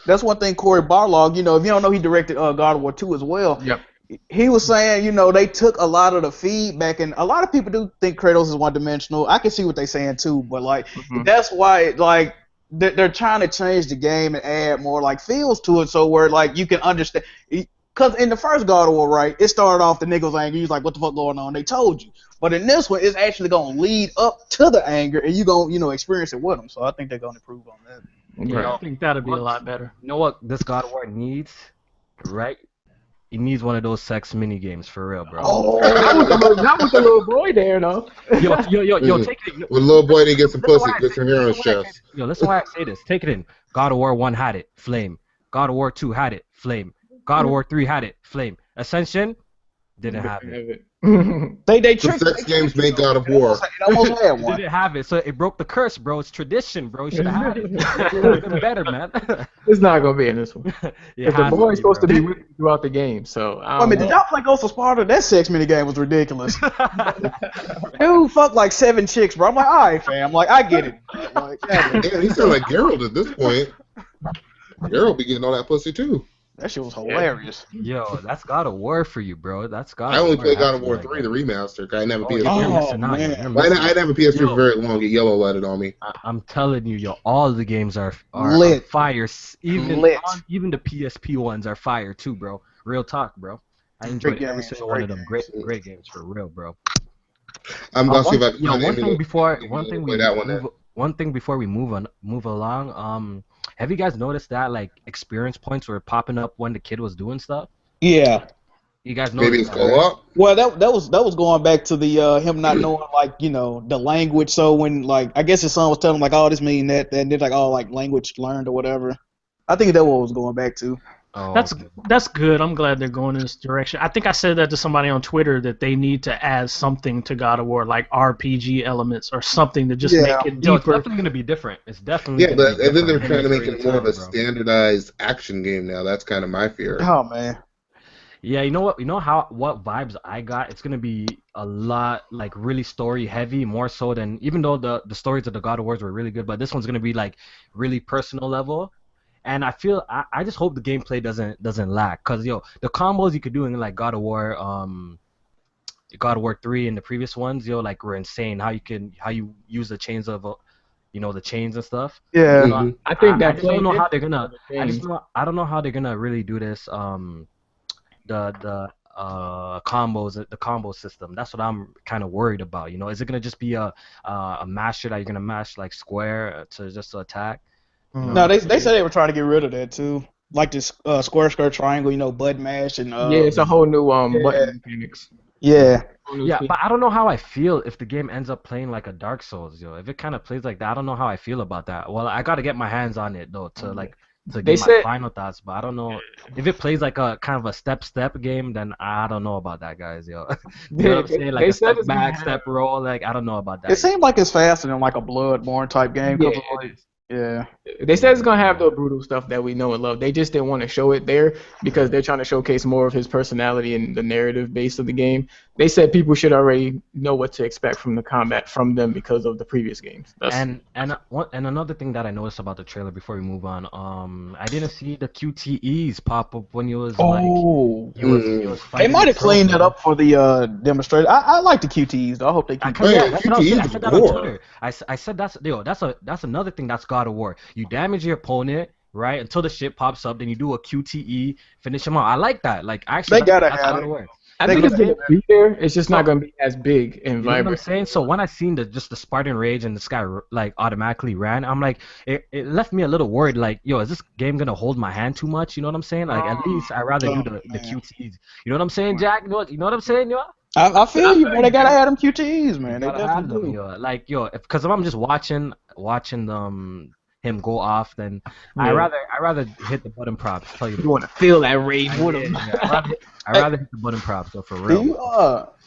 [SPEAKER 5] That's one thing. Corey Barlog, if you don't know, he directed God of War 2 as well.
[SPEAKER 1] Yep.
[SPEAKER 5] He was saying, they took a lot of the feedback, and a lot of people do think Kratos is one-dimensional. I can see what they're saying too, but like that's why like they're trying to change the game and add more like feels to it, so where like you can understand. Because in the first God of War, right, it started off the nigga was angry. He was like, "What the fuck going on?" They told you, but in this one, it's actually gonna lead up to the anger, and you gonna experience it with them. So I think they're gonna improve on that.
[SPEAKER 4] Yeah, I think that'd be a lot better.
[SPEAKER 3] You know what this God of War needs, right? He needs one of those sex mini games for real, bro.
[SPEAKER 1] Oh, not with the little boy there, though.
[SPEAKER 3] Yo, take it.
[SPEAKER 2] When little boy didn't get some pussy, get some hair on his chest.
[SPEAKER 3] Yo, listen why I say this. Take it in. God of War 1 had it, flame. God of War 2 had it, flame. God of War 3 had it, flame. Ascension didn't have it.
[SPEAKER 5] They
[SPEAKER 2] The
[SPEAKER 5] tricked.
[SPEAKER 2] sex games made God of War.
[SPEAKER 5] It almost had one.
[SPEAKER 3] Didn't have it, so it broke the curse, bro. It's tradition, bro. You should have had it. It would have been better, man.
[SPEAKER 1] It's not gonna be in this one.
[SPEAKER 3] It
[SPEAKER 1] Because the
[SPEAKER 3] has
[SPEAKER 1] boy's supposed to
[SPEAKER 3] bro.
[SPEAKER 1] be with you throughout the game, so
[SPEAKER 5] I mean, did y'all play Ghost of Sparta? That sex mini game was ridiculous. Dude fucked like 7 chicks, bro. I'm like, all right, fam. Like, I get it. Like,
[SPEAKER 2] Damn, he sound like Geralt at this point. Geralt be getting all that pussy too.
[SPEAKER 5] that shit was hilarious.
[SPEAKER 3] Yo, that's God of War for you, bro. That's God
[SPEAKER 2] I
[SPEAKER 3] of
[SPEAKER 2] only
[SPEAKER 3] War.
[SPEAKER 2] played God of War
[SPEAKER 3] Like
[SPEAKER 2] 3,
[SPEAKER 3] that.
[SPEAKER 2] the remaster. 'Cause I didn't have a
[SPEAKER 3] Oh,
[SPEAKER 2] PS3.
[SPEAKER 3] you're
[SPEAKER 5] Oh,
[SPEAKER 3] missing out.
[SPEAKER 5] man.
[SPEAKER 3] You're
[SPEAKER 2] I
[SPEAKER 3] missing
[SPEAKER 2] didn't have a PS3
[SPEAKER 3] Yo.
[SPEAKER 2] for very long. Get yellow lighted on me.
[SPEAKER 3] I'm telling you, yo, all the games are
[SPEAKER 5] Lit.
[SPEAKER 3] fire. Even
[SPEAKER 5] Lit.
[SPEAKER 3] even the PSP ones are fire too, bro. Real talk, bro. I enjoyed
[SPEAKER 5] Great
[SPEAKER 3] every
[SPEAKER 5] games,
[SPEAKER 3] single
[SPEAKER 5] great
[SPEAKER 3] one of them. Great games for real, bro.
[SPEAKER 2] I'm gonna see if I can
[SPEAKER 3] Yo,
[SPEAKER 2] find
[SPEAKER 3] one thing
[SPEAKER 2] emulate-
[SPEAKER 3] before
[SPEAKER 2] play that one then.
[SPEAKER 3] one thing before we move along. Have you guys noticed that like experience points were popping up when the kid was doing stuff?
[SPEAKER 5] Yeah.
[SPEAKER 3] You guys
[SPEAKER 2] Maybe
[SPEAKER 3] noticed
[SPEAKER 2] it's
[SPEAKER 3] that, right?
[SPEAKER 2] co-op.
[SPEAKER 5] Well, that was going back to the him not knowing like the language. So when like I guess his son was telling him like, oh, this mean that, and they're like, oh, like language learned or whatever. I think that what was going back to.
[SPEAKER 3] Oh,
[SPEAKER 4] That's
[SPEAKER 3] okay.
[SPEAKER 4] that's good. I'm glad they're going in this direction. I think I said that to somebody on Twitter that they need to add something to God of War, like RPG elements or something to just
[SPEAKER 5] Yeah.
[SPEAKER 4] make it
[SPEAKER 3] Yo, it's
[SPEAKER 4] deeper.
[SPEAKER 3] definitely gonna be different. It's definitely
[SPEAKER 2] Yeah,
[SPEAKER 3] gonna
[SPEAKER 2] but
[SPEAKER 3] be
[SPEAKER 2] and then they're
[SPEAKER 3] different.
[SPEAKER 2] trying to make it more of a
[SPEAKER 3] Bro.
[SPEAKER 2] standardized action game now. That's kind of my fear.
[SPEAKER 5] Oh man.
[SPEAKER 3] Yeah, you know what? You know what vibes I got? It's gonna be a lot like really story heavy, more so than even though the stories of the God of Wars were really good, but this one's gonna be like really personal level. And I feel I just hope the gameplay doesn't lack, cause yo the combos you could do in like God of War 3 and the previous ones like were insane. How you use the chains of the chains and stuff.
[SPEAKER 5] Yeah.
[SPEAKER 3] So
[SPEAKER 1] I think
[SPEAKER 3] I
[SPEAKER 1] that
[SPEAKER 3] just don't know
[SPEAKER 1] played
[SPEAKER 3] how they're gonna.
[SPEAKER 1] games.
[SPEAKER 3] I don't know how they're gonna really do this. The combos, the combo system. That's what I'm kind of worried about. Is it gonna just be a masher that you're gonna mash like square to attack?
[SPEAKER 5] No, they said they were trying to get rid of that too. Like this square skirt triangle, button mash and
[SPEAKER 1] Yeah, it's a whole new button mechanics.
[SPEAKER 5] yeah.
[SPEAKER 1] Whole new
[SPEAKER 3] Yeah,
[SPEAKER 1] scheme.
[SPEAKER 3] but I don't know how I feel if the game ends up playing like a Dark Souls, yo. If it kind of plays like that, I don't know how I feel about that. Well, I gotta get my hands on it though to
[SPEAKER 1] They
[SPEAKER 3] get my
[SPEAKER 1] said-
[SPEAKER 3] final thoughts. But I don't know if it plays like a kind of a step game. Then I don't know about that, guys, yo. You know what I'm saying? Like
[SPEAKER 1] They
[SPEAKER 3] a
[SPEAKER 1] said
[SPEAKER 3] step
[SPEAKER 1] it's gonna
[SPEAKER 3] back,
[SPEAKER 1] have-
[SPEAKER 3] step roll. Like I don't know about that.
[SPEAKER 5] It seemed like it's faster than like a Bloodborne type game. 'Cause
[SPEAKER 1] Yeah,
[SPEAKER 5] of, like, yeah.
[SPEAKER 1] They said it's gonna have the brutal stuff that we know and love. They just didn't want to show it there because they're trying to showcase more of his personality and the narrative base of the game. They said people should already know what to expect from the combat from them because of the previous games.
[SPEAKER 3] And another thing that I noticed about the trailer before we move on, I didn't see the QTEs pop up when he was
[SPEAKER 5] Oh.
[SPEAKER 3] he was
[SPEAKER 5] They
[SPEAKER 3] fighting
[SPEAKER 5] might have
[SPEAKER 3] the
[SPEAKER 5] cleaned that
[SPEAKER 3] Crow.
[SPEAKER 5] up for the demonstration. I like the QTEs though. I hope they keep.
[SPEAKER 2] Yeah,
[SPEAKER 3] That's what I was saying. I
[SPEAKER 2] QTEs
[SPEAKER 3] said that on
[SPEAKER 2] gore.
[SPEAKER 3] Twitter. I said that's another thing that's God of War. You damage your opponent, right, until the shit pops up, then you do a QTE, finish him out. I like that. Like actually,
[SPEAKER 5] They gotta
[SPEAKER 3] that's
[SPEAKER 5] have
[SPEAKER 3] God
[SPEAKER 5] it.
[SPEAKER 3] of War.
[SPEAKER 1] I think it's gonna be there. It's just not gonna be as big and
[SPEAKER 3] You know what I'm
[SPEAKER 1] vibrant.
[SPEAKER 3] saying? So when I seen the Spartan Rage and this guy like automatically ran, I'm like, it left me a little worried. Like, yo, is this game gonna hold my hand too much? You know what I'm saying? Like, at least I'd rather do the QTs. You know what I'm saying, Jack? You know what I'm saying, yo?
[SPEAKER 5] I feel you, man. They gotta have them QTs, man. They
[SPEAKER 3] Gotta have
[SPEAKER 5] definitely
[SPEAKER 3] them,
[SPEAKER 5] do.
[SPEAKER 3] yo. Like, yo, because if I'm just watching him go off, then I rather hit the button props. Tell you,
[SPEAKER 1] You want to feel that rage with him.
[SPEAKER 3] I rather hit the button props. So for
[SPEAKER 5] Do
[SPEAKER 3] real.
[SPEAKER 5] you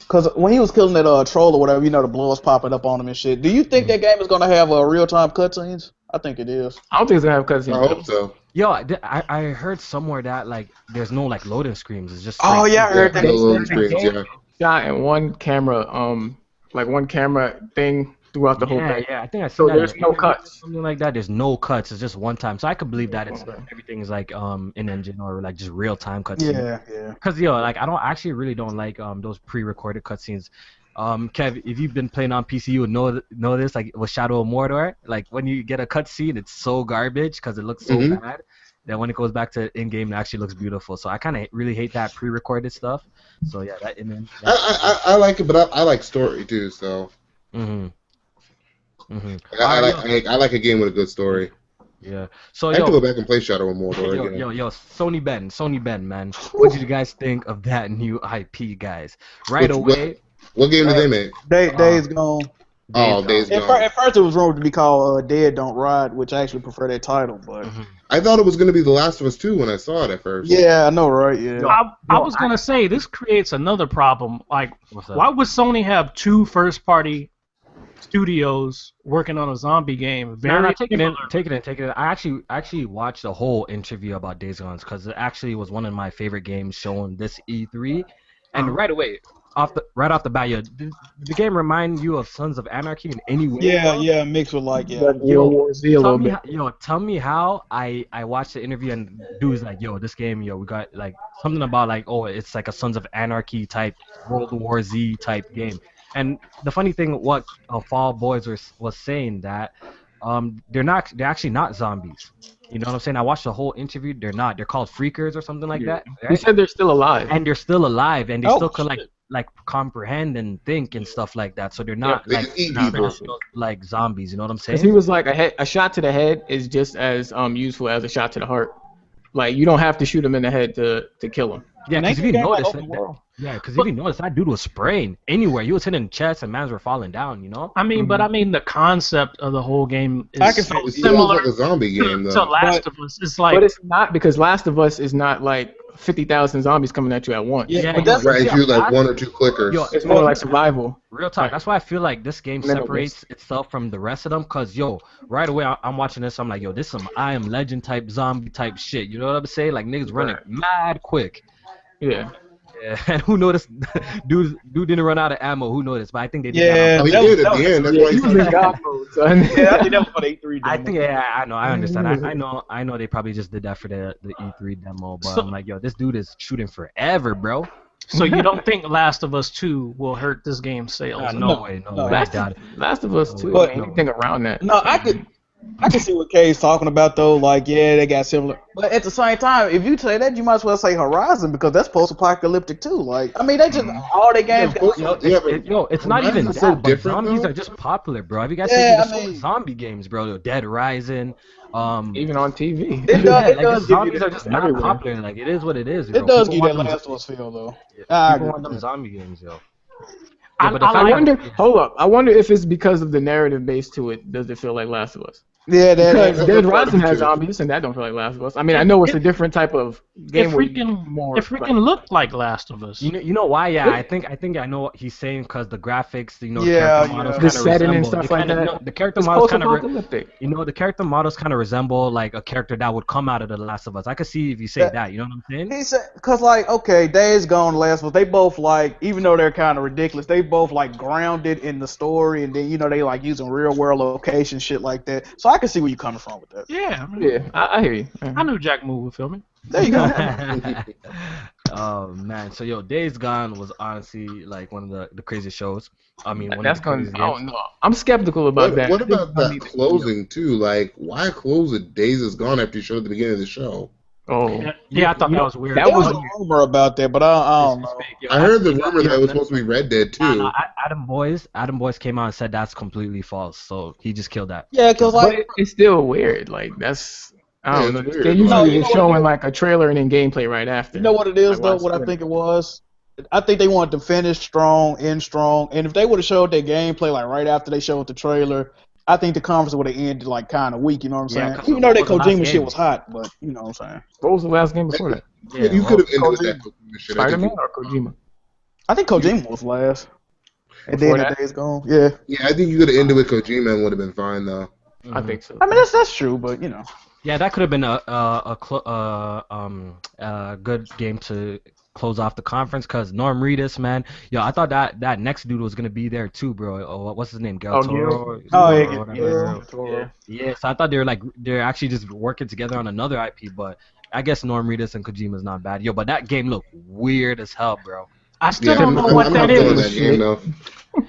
[SPEAKER 5] cause when he was killing that troll or whatever, you know, the blood was popping up on him and shit. Do you think that game is gonna have real time cutscenes? I think it is.
[SPEAKER 1] I don't think it's gonna have cutscenes.
[SPEAKER 2] I hope so.
[SPEAKER 3] Yo, I heard somewhere that like there's no like loading screens. It's just
[SPEAKER 5] Oh yeah, I heard that.
[SPEAKER 2] No loading screens, yeah.
[SPEAKER 1] Shot in one camera, like one camera thing throughout the whole thing.
[SPEAKER 3] Yeah, I think I
[SPEAKER 1] So
[SPEAKER 3] seen that
[SPEAKER 1] there's
[SPEAKER 3] in
[SPEAKER 1] no
[SPEAKER 3] an interview or
[SPEAKER 1] cuts.
[SPEAKER 3] something like that. There's no cuts. It's just one time. So I could believe that everything is like in engine or like just real time cutscenes.
[SPEAKER 5] Yeah.
[SPEAKER 3] Cause yo, like I really don't like those pre-recorded cutscenes. Kev, if you've been playing on PC, you would know this. Like with Shadow of Mordor, like when you get a cutscene, it's so garbage because it looks so bad. Then when it goes back to in-game, it actually looks beautiful. So I kind of really hate that pre-recorded stuff. So yeah, that and then.
[SPEAKER 2] I like it, but I like story too. So.
[SPEAKER 3] I
[SPEAKER 2] like a game with a good story.
[SPEAKER 3] Yeah. So
[SPEAKER 2] I have to go back and play Shadow of Mordor again.
[SPEAKER 3] Yo, Sony Ben, man. What did you guys think of that new IP, guys? Right away.
[SPEAKER 2] What game did they make?
[SPEAKER 5] Days Gone.
[SPEAKER 2] Days Gone.
[SPEAKER 5] At first it was rumored to be called Dead Don't Ride, which I actually prefer that title, but
[SPEAKER 2] I thought it was going to be The Last of Us 2 when I saw it at first.
[SPEAKER 5] yeah, I know, right? Yeah.
[SPEAKER 4] I was gonna say this creates another problem. Like, why would Sony have two first-party studios working on a zombie game?
[SPEAKER 3] Take it in. I actually watched the whole interview about Days Gone because it actually was one of my favorite games shown this E3, and right away. Right off the bat, did the game remind you of Sons of Anarchy in any way?
[SPEAKER 5] Yeah, mixed with like
[SPEAKER 1] World War Z a little bit.
[SPEAKER 3] Tell me how I watched the interview and dude's like, yo, this game, we got like something about like, oh, it's like a Sons of Anarchy type World War Z type game. And the funny thing, what Fall Boys was saying that they're actually not zombies. You know what I'm saying? I watched the whole interview. They're not. They're called freakers or something like that. Right?
[SPEAKER 1] He said they're still alive.
[SPEAKER 3] And they're still alive, and they still could like comprehend and think and stuff like that. So they're not like zombies. You know what I'm saying?
[SPEAKER 1] Because he was like a shot to the head is just as useful as a shot to the heart. Like you don't have to shoot him in the head to kill him.
[SPEAKER 3] Yeah, because if you notice that dude was spraying anywhere. He was hitting chests and mans were falling down. You know.
[SPEAKER 4] I mean, but the concept of the whole game is
[SPEAKER 2] It
[SPEAKER 4] similar
[SPEAKER 2] like a zombie game, though.
[SPEAKER 4] to Last of Us. It's like,
[SPEAKER 1] but it's not because Last of Us is not like 50,000 zombies coming at you at once.
[SPEAKER 5] Yeah,
[SPEAKER 3] but
[SPEAKER 5] that's
[SPEAKER 2] Right, you like one or two clickers.
[SPEAKER 1] It's more like survival.
[SPEAKER 3] Real talk. That's why I feel like this game separates itself from the rest of them. Cause right away I'm watching this. I'm like, this some I Am Legend type zombie type shit. You know what I'm saying? Like niggas running mad quick.
[SPEAKER 1] Yeah.
[SPEAKER 3] Yeah, and who noticed? Dude didn't run out of ammo. Who noticed? But I think they did.
[SPEAKER 5] Yeah,
[SPEAKER 2] he did at the end. That's why
[SPEAKER 1] He was in God mode, son.
[SPEAKER 5] I think that was for the E3 demo.
[SPEAKER 3] I think I know. I understand. I know they probably just did that for the E3 demo. But I'm like, this dude is shooting forever, bro.
[SPEAKER 4] so you don't think Last of Us 2 will hurt this game's sales?
[SPEAKER 3] No way. I doubt it.
[SPEAKER 1] Last of Us 2,
[SPEAKER 5] But-
[SPEAKER 1] anything around that.
[SPEAKER 5] No, I can see what Kay's talking about though. Like, yeah, they got similar. But at the same time, if you say that, you might as well say Horizon because that's post-apocalyptic too. Like, I mean, they just all their games.
[SPEAKER 3] It's not even
[SPEAKER 2] Horizon's so
[SPEAKER 3] that. But
[SPEAKER 2] different,
[SPEAKER 3] zombies
[SPEAKER 2] though.
[SPEAKER 3] are just popular, bro. Have you guys
[SPEAKER 5] Yeah,
[SPEAKER 3] seen the zombie games, bro? Dead Rising.
[SPEAKER 1] Even on TV.
[SPEAKER 5] It does give you
[SPEAKER 3] zombies are just not
[SPEAKER 1] everywhere.
[SPEAKER 3] popular. Like it is what it is.
[SPEAKER 5] It does give you
[SPEAKER 3] People
[SPEAKER 5] that
[SPEAKER 3] want
[SPEAKER 5] Last of Us feel though.
[SPEAKER 3] People want them zombie games, yo.
[SPEAKER 4] I
[SPEAKER 1] Hold up. I wonder if it's because of the narrative base to it. Does it feel like Last of Us?
[SPEAKER 5] Yeah,
[SPEAKER 1] Because
[SPEAKER 2] that's
[SPEAKER 1] Dead
[SPEAKER 2] part
[SPEAKER 1] Rising
[SPEAKER 2] of it,
[SPEAKER 1] has
[SPEAKER 2] too.
[SPEAKER 1] zombies, and that don't feel like Last of Us. I mean, I know it's a different type of game.
[SPEAKER 4] It freaking looked like Last of Us.
[SPEAKER 3] You know why? Yeah, I think I know what he's saying because the graphics, the
[SPEAKER 5] Yeah,
[SPEAKER 3] character models
[SPEAKER 5] yeah.
[SPEAKER 1] The
[SPEAKER 3] kind of
[SPEAKER 1] setting and
[SPEAKER 3] resemble.
[SPEAKER 1] stuff like that.
[SPEAKER 3] The character
[SPEAKER 1] It's
[SPEAKER 3] models kind of,
[SPEAKER 1] post-apocalyptic.
[SPEAKER 3] the character models kind of resemble like a character that would come out of The Last of Us. I could see if you say that. You know what I'm saying?
[SPEAKER 5] He said, cause like, okay, Days Gone, Last of Us, they both like, even though they're kind of ridiculous, they both like grounded in the story, and then they like using real world locations, shit like that. So I can see where you're coming from with that.
[SPEAKER 4] Yeah,
[SPEAKER 1] Yeah, I hear you.
[SPEAKER 4] I knew Jack Moore would feel me.
[SPEAKER 5] There you go.
[SPEAKER 3] Oh man, so Days Gone was honestly like one of the craziest shows. I mean, one
[SPEAKER 1] That's
[SPEAKER 3] of the
[SPEAKER 1] going.
[SPEAKER 3] craziest
[SPEAKER 1] I
[SPEAKER 3] games.
[SPEAKER 1] don't know. I'm skeptical about that.
[SPEAKER 2] What about that closing too? Like, why close it? Days is Gone after you showed at the beginning of the show.
[SPEAKER 1] Oh,
[SPEAKER 4] yeah, I thought that was weird.
[SPEAKER 1] that
[SPEAKER 6] There was
[SPEAKER 1] was
[SPEAKER 6] a rumor about that, but I don't know.
[SPEAKER 2] I heard the rumor that it was supposed to be Red Dead too.
[SPEAKER 3] No, Adam Boyce came out and said that's completely false. So he just killed that.
[SPEAKER 6] Yeah, because
[SPEAKER 1] but
[SPEAKER 6] like,
[SPEAKER 1] it's still weird. Like that's I don't
[SPEAKER 2] Yeah,
[SPEAKER 1] know.
[SPEAKER 2] it's
[SPEAKER 1] They're
[SPEAKER 2] weird.
[SPEAKER 1] usually
[SPEAKER 6] No, you know
[SPEAKER 1] just
[SPEAKER 6] what
[SPEAKER 1] showing
[SPEAKER 6] it is?
[SPEAKER 1] like a trailer and then gameplay right after.
[SPEAKER 6] you know what it is
[SPEAKER 1] Like,
[SPEAKER 6] though?
[SPEAKER 1] watch
[SPEAKER 6] What I
[SPEAKER 1] the-
[SPEAKER 6] think it was. I think they wanted to finish strong, end strong, and if they would have showed their gameplay like right after they showed the trailer, I think the conference would have ended like kind of weak. You know what I'm
[SPEAKER 3] Yeah,
[SPEAKER 6] saying?
[SPEAKER 3] 'cause
[SPEAKER 6] Even though that
[SPEAKER 3] what was the last
[SPEAKER 6] Kojima shit
[SPEAKER 3] game?
[SPEAKER 6] was hot, but you know what I'm saying.
[SPEAKER 1] What was the last game before that?
[SPEAKER 3] Yeah,
[SPEAKER 2] You could have ended with
[SPEAKER 6] Kojima.
[SPEAKER 2] that Kojima shit. I think
[SPEAKER 1] Spider-Man
[SPEAKER 2] you-
[SPEAKER 1] or Kojima?
[SPEAKER 6] I think Kojima was last. And
[SPEAKER 1] Before
[SPEAKER 6] then the
[SPEAKER 1] that?
[SPEAKER 6] Days Gone. Yeah.
[SPEAKER 2] Yeah, I think you could have ended with Kojima and would have been fine though.
[SPEAKER 1] I think so.
[SPEAKER 6] I mean that's true, but you know.
[SPEAKER 3] Yeah, that could have been a good game to close off the conference because Norm Reedus, man, yo, I thought that next dude was gonna be there too, bro. Oh, what's his name? Del
[SPEAKER 1] Oh,
[SPEAKER 3] Toro.
[SPEAKER 6] Oh
[SPEAKER 3] or
[SPEAKER 6] yeah,
[SPEAKER 3] whatever. Yeah, so I thought they're actually just working together on another IP, but I guess Norm Reedus and Kojima's not bad. Yo, but that game looked weird as hell, bro.
[SPEAKER 4] I still
[SPEAKER 2] Yeah,
[SPEAKER 4] don't know
[SPEAKER 2] I'm
[SPEAKER 4] what
[SPEAKER 2] not
[SPEAKER 4] that
[SPEAKER 2] feeling
[SPEAKER 4] is.
[SPEAKER 2] that game though.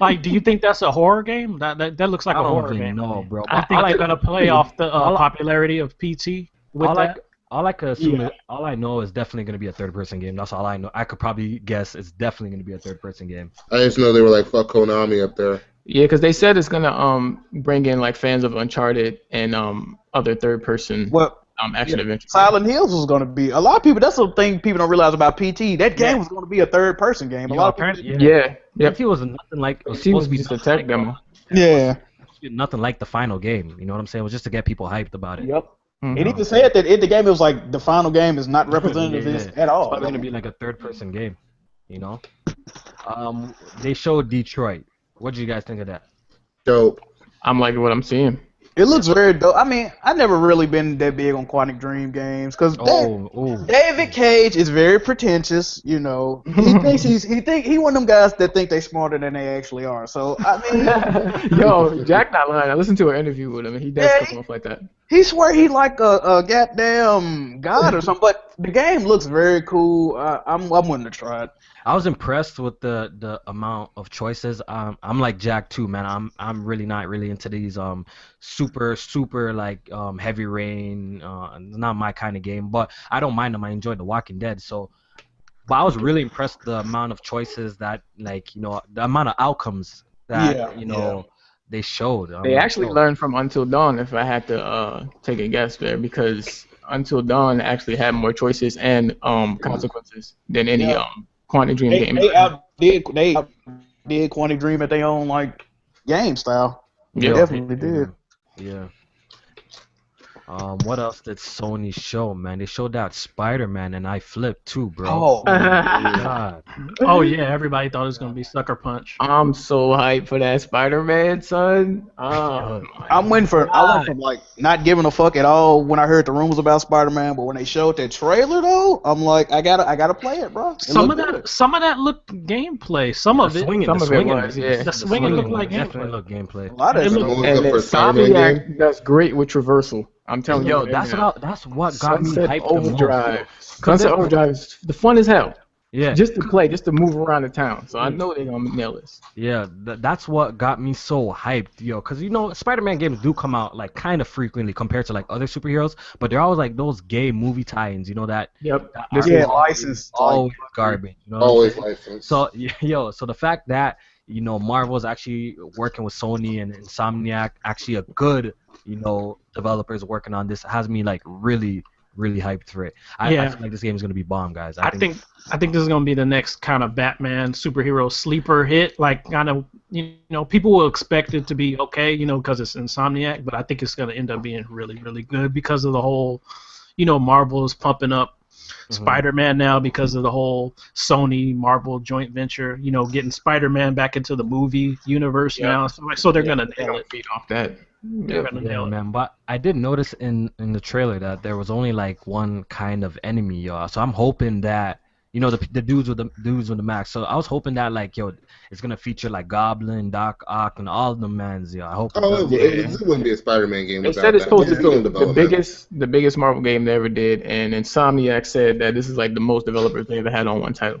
[SPEAKER 4] Like, do you think that's a horror game? That looks like
[SPEAKER 3] I
[SPEAKER 4] a
[SPEAKER 3] don't
[SPEAKER 4] horror
[SPEAKER 3] even
[SPEAKER 4] game.
[SPEAKER 3] know, bro.
[SPEAKER 4] I think they're gonna play off the popularity of PT with that.
[SPEAKER 3] All I could assume is, all I know is definitely gonna be a third-person game. That's all I know. I could probably guess it's definitely gonna be a third-person game.
[SPEAKER 2] I just know they were like fuck Konami up there.
[SPEAKER 1] Yeah, because they said it's gonna bring in like fans of Uncharted and other third-person
[SPEAKER 6] Well,
[SPEAKER 1] action adventure.
[SPEAKER 6] Silent Hills was going to be a lot of people. That's the thing people don't realize about PT. That game was going to be a third-person game. A
[SPEAKER 3] Yo,
[SPEAKER 6] lot of
[SPEAKER 3] apparently,
[SPEAKER 6] people.
[SPEAKER 1] Yeah, yep.
[SPEAKER 3] It was nothing like. It was
[SPEAKER 1] It
[SPEAKER 3] supposed
[SPEAKER 1] was
[SPEAKER 3] to be
[SPEAKER 1] just a
[SPEAKER 3] nothing
[SPEAKER 1] tech
[SPEAKER 3] like,
[SPEAKER 1] demo.
[SPEAKER 6] Yeah.
[SPEAKER 3] nothing like the final game. You know what I'm saying? It was just to get people hyped about it.
[SPEAKER 6] Yep.
[SPEAKER 1] Mhm.
[SPEAKER 6] It even said that in the game it was like the final game is not representative of this at all.
[SPEAKER 3] It's probably gonna be like a third-person game. You know. They showed Detroit. What did you guys think of that?
[SPEAKER 2] Dope.
[SPEAKER 1] I'm liking what I'm seeing.
[SPEAKER 6] It looks very dope. I mean, I've never really been that big on Quantic Dream games because David Cage is very pretentious. You know, he thinks he one of them guys that think they smarter than they actually are. So I mean,
[SPEAKER 1] Yo, Jack not lying. I listened to an interview with him, and he does come off like that.
[SPEAKER 6] he swear he like a goddamn god or something. But the game looks very cool. I'm willing to try it.
[SPEAKER 3] I was impressed with the amount of choices. I'm like Jack too, man. I'm really not really into these super like heavy rain. Not my kind of game, but I don't mind them. I enjoyed The Walking Dead. So, but I was really impressed with the amount of choices that like the amount of outcomes that they showed.
[SPEAKER 1] They actually learned from Until Dawn, if I had to take a guess there, because Until Dawn actually had more choices and consequences than any Quantic Dream game.
[SPEAKER 6] They outdid Quantic Dream at their own like game style.
[SPEAKER 1] Yeah,
[SPEAKER 6] They definitely did.
[SPEAKER 3] Yeah. What else did Sony show, man? They showed that Spider-Man, and I flipped too, bro.
[SPEAKER 6] Oh,
[SPEAKER 3] God.
[SPEAKER 4] Oh yeah, everybody thought it was gonna be Sucker Punch.
[SPEAKER 1] I'm so hyped for that Spider-Man, son. Oh,
[SPEAKER 6] I went from like not giving a fuck at all when I heard the rumors about Spider-Man, but when they showed that trailer though, I'm like, I gotta play it, bro.
[SPEAKER 4] Some of that looked gameplay. Some of it.
[SPEAKER 1] Some of it was, yeah.
[SPEAKER 4] The swinging looked like
[SPEAKER 3] definitely
[SPEAKER 4] gameplay.
[SPEAKER 3] looked gameplay.
[SPEAKER 6] A lot of
[SPEAKER 4] It
[SPEAKER 6] it.
[SPEAKER 4] looked-
[SPEAKER 2] Someone
[SPEAKER 1] And
[SPEAKER 2] up
[SPEAKER 1] then
[SPEAKER 2] for Spider-Man game.
[SPEAKER 1] Insomniac does great with traversal. I'm telling you.
[SPEAKER 3] Yo,
[SPEAKER 1] right
[SPEAKER 3] that's
[SPEAKER 1] now.
[SPEAKER 3] what got me
[SPEAKER 1] Sunset
[SPEAKER 3] hyped the most.
[SPEAKER 1] Overdrive. Sunset Overdrive is the fun as hell.
[SPEAKER 3] Yeah,
[SPEAKER 1] Just to play, just to move around the town. So I know they're gonna nail this.
[SPEAKER 3] yeah, that's what got me so hyped, yo. Cause Spider-Man games do come out like kind of frequently compared to like other superheroes, but they're always like those gay movie tie-ins, that
[SPEAKER 1] Yep.
[SPEAKER 3] that
[SPEAKER 1] This
[SPEAKER 3] are
[SPEAKER 6] Yeah,
[SPEAKER 1] is
[SPEAKER 6] licensed.
[SPEAKER 3] always garbage. You know what I'm
[SPEAKER 2] Always
[SPEAKER 3] saying?
[SPEAKER 2] licensed.
[SPEAKER 3] So so the fact that Marvel's actually working with Sony and Insomniac, actually a good developers working on this, has me like really hyped for it. I feel like this game is gonna be bomb, guys.
[SPEAKER 4] I think this is gonna be the next kind of Batman superhero sleeper hit. Like kind of people will expect it to be okay, because it's Insomniac, but I think it's gonna end up being really good because of the whole, Marvel is pumping up Spider-Man now because of the whole Sony Marvel joint venture. Getting Spider-Man back into the movie universe now. So they're gonna nail it.
[SPEAKER 1] feed off that.
[SPEAKER 4] They're gonna
[SPEAKER 3] Yeah,
[SPEAKER 4] nail it.
[SPEAKER 3] man. But I did notice in the trailer that there was only like one kind of enemy, y'all. So I'm hoping that the dudes with the max. So I was hoping that it's gonna feature like Goblin, Doc Ock, and all of them mans. I hope.
[SPEAKER 2] It wouldn't be a Spider-Man game
[SPEAKER 1] They
[SPEAKER 2] without
[SPEAKER 1] said it's
[SPEAKER 2] that.
[SPEAKER 1] supposed to
[SPEAKER 2] It's still in
[SPEAKER 1] be the
[SPEAKER 2] development.
[SPEAKER 1] biggest Marvel game they ever did, and Insomniac said that this is like the most developers they ever had on one title.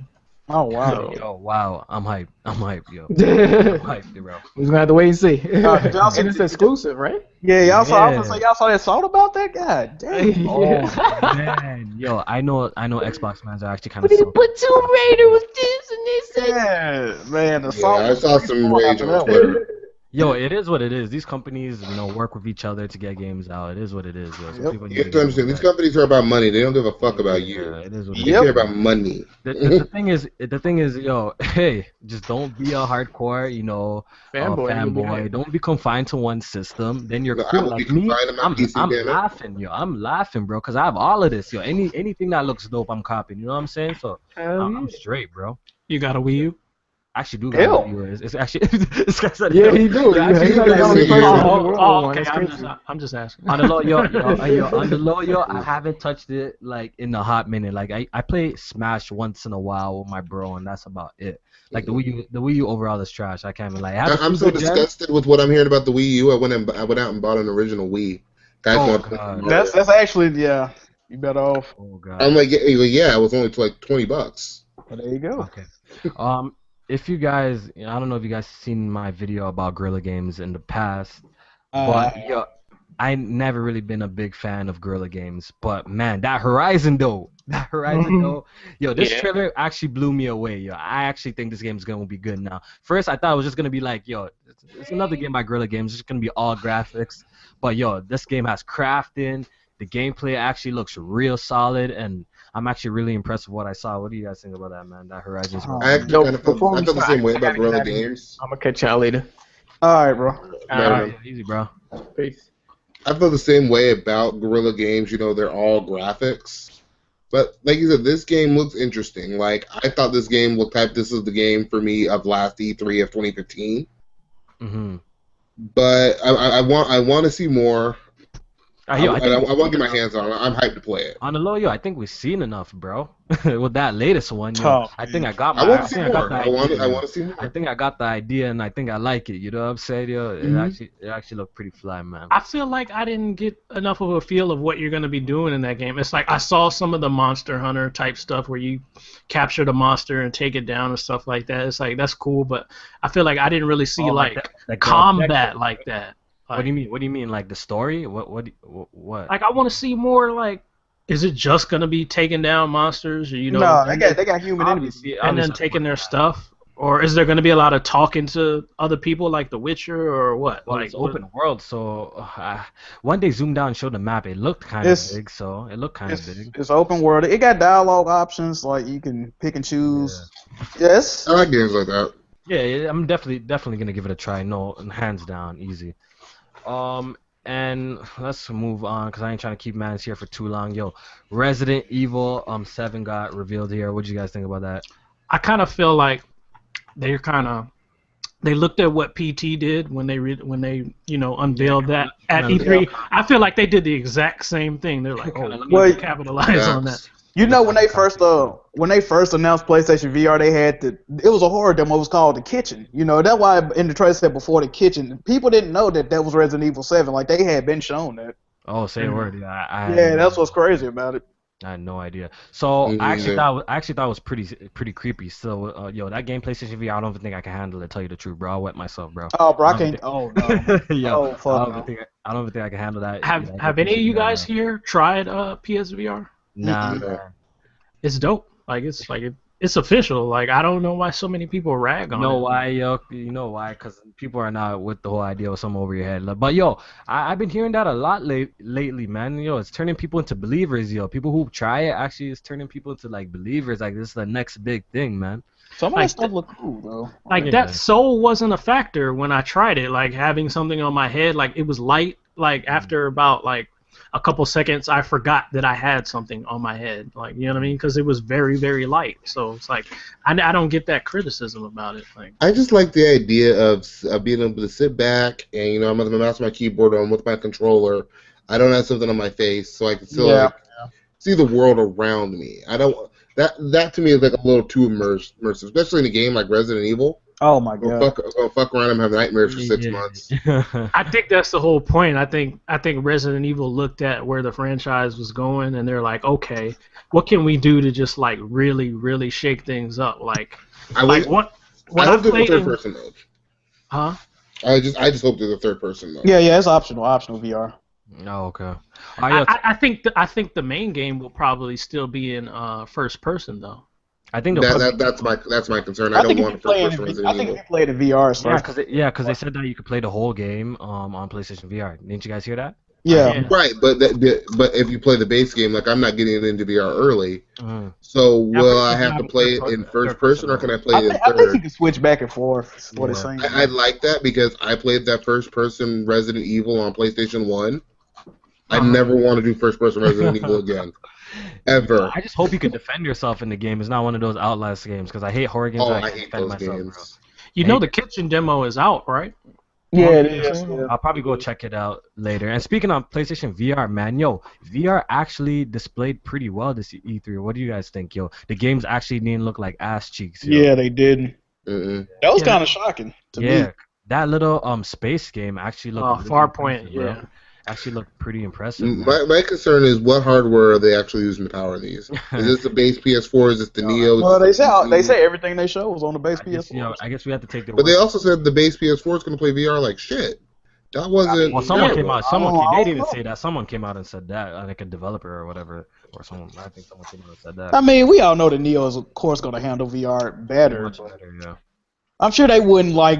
[SPEAKER 6] Oh wow.
[SPEAKER 1] So-
[SPEAKER 3] Yo, wow, I'm hyped. I'm hyped, yo. I'm hyped, bro.
[SPEAKER 1] We're gonna have to wait and see.
[SPEAKER 6] did y'all see-
[SPEAKER 1] And it's exclusive, right?
[SPEAKER 6] Yeah, y'all saw. I was
[SPEAKER 3] Yeah.
[SPEAKER 6] gonna say y'all saw that song about that. God damn.
[SPEAKER 3] Oh man, yo, I know Xbox fans are actually kind of
[SPEAKER 1] We
[SPEAKER 3] salty.
[SPEAKER 1] put Tomb Raider with this, and they said.
[SPEAKER 6] Yeah, man. The
[SPEAKER 2] Yeah,
[SPEAKER 6] song.
[SPEAKER 2] I saw some rage on Twitter.
[SPEAKER 3] Yo, it is what it is. These companies, work with each other to get games out. It is what it is, yo. So
[SPEAKER 6] Yep.
[SPEAKER 3] people need
[SPEAKER 2] You have to understand, these companies are about money. They don't give a fuck about you.
[SPEAKER 3] Yeah, it is what it
[SPEAKER 2] They
[SPEAKER 3] is.
[SPEAKER 2] care about money.
[SPEAKER 3] The thing is, yo, hey, just don't be a hardcore, fanboy. Don't be confined to one system. Then you're
[SPEAKER 2] No, I
[SPEAKER 3] cool.
[SPEAKER 2] will be
[SPEAKER 3] Like me,
[SPEAKER 2] confined to my
[SPEAKER 3] I'm
[SPEAKER 2] PC, damn it.
[SPEAKER 3] laughing, yo. I'm laughing, bro, because I have all of this, yo. Anything that looks dope, I'm copying. You know what I'm saying? So I'm straight, bro.
[SPEAKER 4] You got a Wii U?
[SPEAKER 3] I actually do
[SPEAKER 6] Hell.
[SPEAKER 3] got a It's actually this guy said
[SPEAKER 1] Yeah, he do.
[SPEAKER 3] Yeah,
[SPEAKER 1] Yeah, he's
[SPEAKER 3] actually,
[SPEAKER 1] not the only
[SPEAKER 2] Yeah.
[SPEAKER 1] person in the world with one.
[SPEAKER 4] Okay.
[SPEAKER 1] That's crazy.
[SPEAKER 4] I'm just asking.
[SPEAKER 3] On the low, on the low, yo, I haven't touched it like in a hot minute. Like I play Smash once in a while with my bro, and that's about it. Like the Wii U overall is trash. I can't even lie.
[SPEAKER 2] I'm so disgusted with what I'm hearing about the Wii U. I went out and bought an original Wii. Guys
[SPEAKER 3] Oh,
[SPEAKER 2] want to
[SPEAKER 3] God.
[SPEAKER 6] That's actually yeah. You better off.
[SPEAKER 3] Oh god.
[SPEAKER 2] I'm like, yeah, it was only like $20.
[SPEAKER 6] Well, there you go.
[SPEAKER 3] Okay. If you guys, I don't know if you guys seen my video about Guerrilla Games in the past, but yo, I never really been a big fan of Guerrilla Games. But man, that Horizon though, yo, this trailer actually blew me away. Yo, I actually think this game is gonna be good now. First, I thought it was just gonna be like, yo, it's another game by Guerrilla Games. It's just gonna be all graphics. But yo, this game has crafting. The gameplay actually looks real solid, and I'm actually really impressed with what I saw. What do you guys think about that, man? That Horizon.
[SPEAKER 2] I actually kind of felt the same way about Guerrilla Games.
[SPEAKER 1] I'm gonna catch y'all later.
[SPEAKER 6] All right, bro.
[SPEAKER 3] All right, easy, bro.
[SPEAKER 1] Peace.
[SPEAKER 2] I feel the same way about Guerrilla Games. They're all graphics. But like you said, this game looks interesting. Like, I thought this game looked like this was the game for me of last E3 of 2015.
[SPEAKER 3] Mm-hmm.
[SPEAKER 2] But I want to see more. I want to get my hands on it. I'm hyped to play it.
[SPEAKER 3] On the low, yo, I think we've seen enough, bro. With that latest one, yo, I think I got my.
[SPEAKER 2] I want to see
[SPEAKER 3] I got
[SPEAKER 2] more.
[SPEAKER 3] the
[SPEAKER 2] I want
[SPEAKER 3] idea,
[SPEAKER 2] to see more.
[SPEAKER 3] I think I got the idea, and I think I like it. You know what I'm saying, yo? It actually looked pretty fly, man.
[SPEAKER 4] I feel like I didn't get enough of a feel of what you're going to be doing in that game. It's like I saw some of the Monster Hunter type stuff where you capture the monster and take it down and stuff like that. It's like, that's cool, but I feel like I didn't really see like combat like that. Like,
[SPEAKER 3] what do you mean? What do you mean, like the story? What?
[SPEAKER 4] Like, I want to see more. Like, is it just gonna be taking down monsters, or
[SPEAKER 6] No, they got human enemies,
[SPEAKER 4] and then taking their stuff, or is there gonna be a lot of talking to other people, like The Witcher, or what?
[SPEAKER 3] Well,
[SPEAKER 4] like
[SPEAKER 3] it's open world, so one day zoomed down and showed the map. It looked kind of big, so it looked kind of big.
[SPEAKER 6] It's open world. It got dialogue options, like you can pick and choose. Yeah. Yes.
[SPEAKER 2] I like games like that.
[SPEAKER 3] Yeah, I'm definitely gonna give it a try. No, hands down, easy. And let's move on because I ain't trying to keep mans here for too long. Yo, Resident Evil 7 got revealed here. What do you guys think about that?
[SPEAKER 4] I kind of feel like they looked at what PT did when they unveiled that at E3. Yeah. I feel like they did the exact same thing. They're like, oh, let me capitalize on that.
[SPEAKER 6] When they first announced PlayStation VR, they had it was a horror demo. It was called The Kitchen. That's why in the trailer said before The Kitchen. People didn't know that was Resident Evil 7. Like, they had been shown that.
[SPEAKER 3] Oh, say a word.
[SPEAKER 6] Yeah, that's what's crazy about it.
[SPEAKER 3] I had no idea. So I actually thought it was pretty creepy. So yo, that game PlayStation VR, I don't even think I can handle it. Tell you the truth, bro. I'll wet myself, bro.
[SPEAKER 6] Oh, bro, I can't. Oh no.
[SPEAKER 3] Yo, I don't even think I can handle that.
[SPEAKER 4] Have any of you guys here tried PSVR?
[SPEAKER 3] Nah.
[SPEAKER 4] It's dope. Like, it's official. Like, I don't know why so many people rag on it.
[SPEAKER 3] Why, yo? You know why? Because people are not with the whole idea of something over your head. But yo, I've been hearing that a lot lately, man. Yo, it's turning people into believers. Yo, people who try it actually is turning people into like believers. Like, this is the next big thing, man.
[SPEAKER 6] Some of that stuff look cool though.
[SPEAKER 4] Like, that soul wasn't a factor when I tried it. Like, having something on my head, like, it was light. Like, after about like a couple seconds, I forgot that I had something on my head. Like, you know what I mean? Because it was very, very light. So it's like, I don't get that criticism about it. Like,
[SPEAKER 2] I just like the idea of being able to sit back and, I'm with my mouse and my keyboard on with my controller. I don't have something on my face, so I can still see the world around me. I don't. That to me is like a little too immersive, especially in a game like Resident Evil.
[SPEAKER 6] Oh my god.
[SPEAKER 2] Fuck around and have nightmares for 6 months.
[SPEAKER 4] I think that's the whole point. I think Resident Evil looked at where the franchise was going, and they're like, okay, what can we do to just like really, really shake things up? Like
[SPEAKER 2] I hope there's a third person mode.
[SPEAKER 4] Huh?
[SPEAKER 2] I just hope there's a third person mode.
[SPEAKER 6] Yeah, it's optional VR.
[SPEAKER 3] Oh, okay.
[SPEAKER 4] I think the main game will probably still be in first person though.
[SPEAKER 3] I think
[SPEAKER 2] that's my concern. I don't want a first person Resident Evil.
[SPEAKER 6] I think if you play it in VR,
[SPEAKER 3] because they said that you could play the whole game on PlayStation VR. Didn't you guys hear that?
[SPEAKER 6] Yeah.
[SPEAKER 2] Right, but if you play the base game, like I'm not getting it into VR early, so will I have to play it in first person or can I play it in third?
[SPEAKER 6] I think you can switch back and forth. What it's saying.
[SPEAKER 2] I like that because I played that first person Resident Evil on PlayStation 1. I never want to do first person Resident Evil again. Ever.
[SPEAKER 3] I just hope you can defend yourself in the game. It's not one of those Outlast games because I hate horror games.
[SPEAKER 2] I hate those games.
[SPEAKER 3] Bro.
[SPEAKER 4] You know the kitchen demo is out, right?
[SPEAKER 6] Yeah, it is. Yeah.
[SPEAKER 3] I'll probably go check it out later. And speaking of PlayStation VR, man, VR actually displayed pretty well this E3. What do you guys think, The games actually didn't look like ass cheeks.
[SPEAKER 6] Yeah, they didn't. That was kind of shocking to me.
[SPEAKER 3] That little space game actually looked.
[SPEAKER 4] Farpoint, yeah.
[SPEAKER 3] Actually looked pretty impressive.
[SPEAKER 2] My concern is what hardware are they actually using to power these? Is this the base PS4? Is this the Neo?
[SPEAKER 6] Well, they say everything they show was on the base PS4.
[SPEAKER 3] I guess we have to take the.
[SPEAKER 2] But they also said the base PS4 is going to play VR like shit. That wasn't.
[SPEAKER 3] Well, someone came out. They didn't say that. Someone came out and said that, like a developer or whatever, or someone. I think someone came out and said that.
[SPEAKER 6] I mean, we all know that Neo is of course going to handle VR better.
[SPEAKER 3] Much better, yeah.
[SPEAKER 6] I'm sure they wouldn't like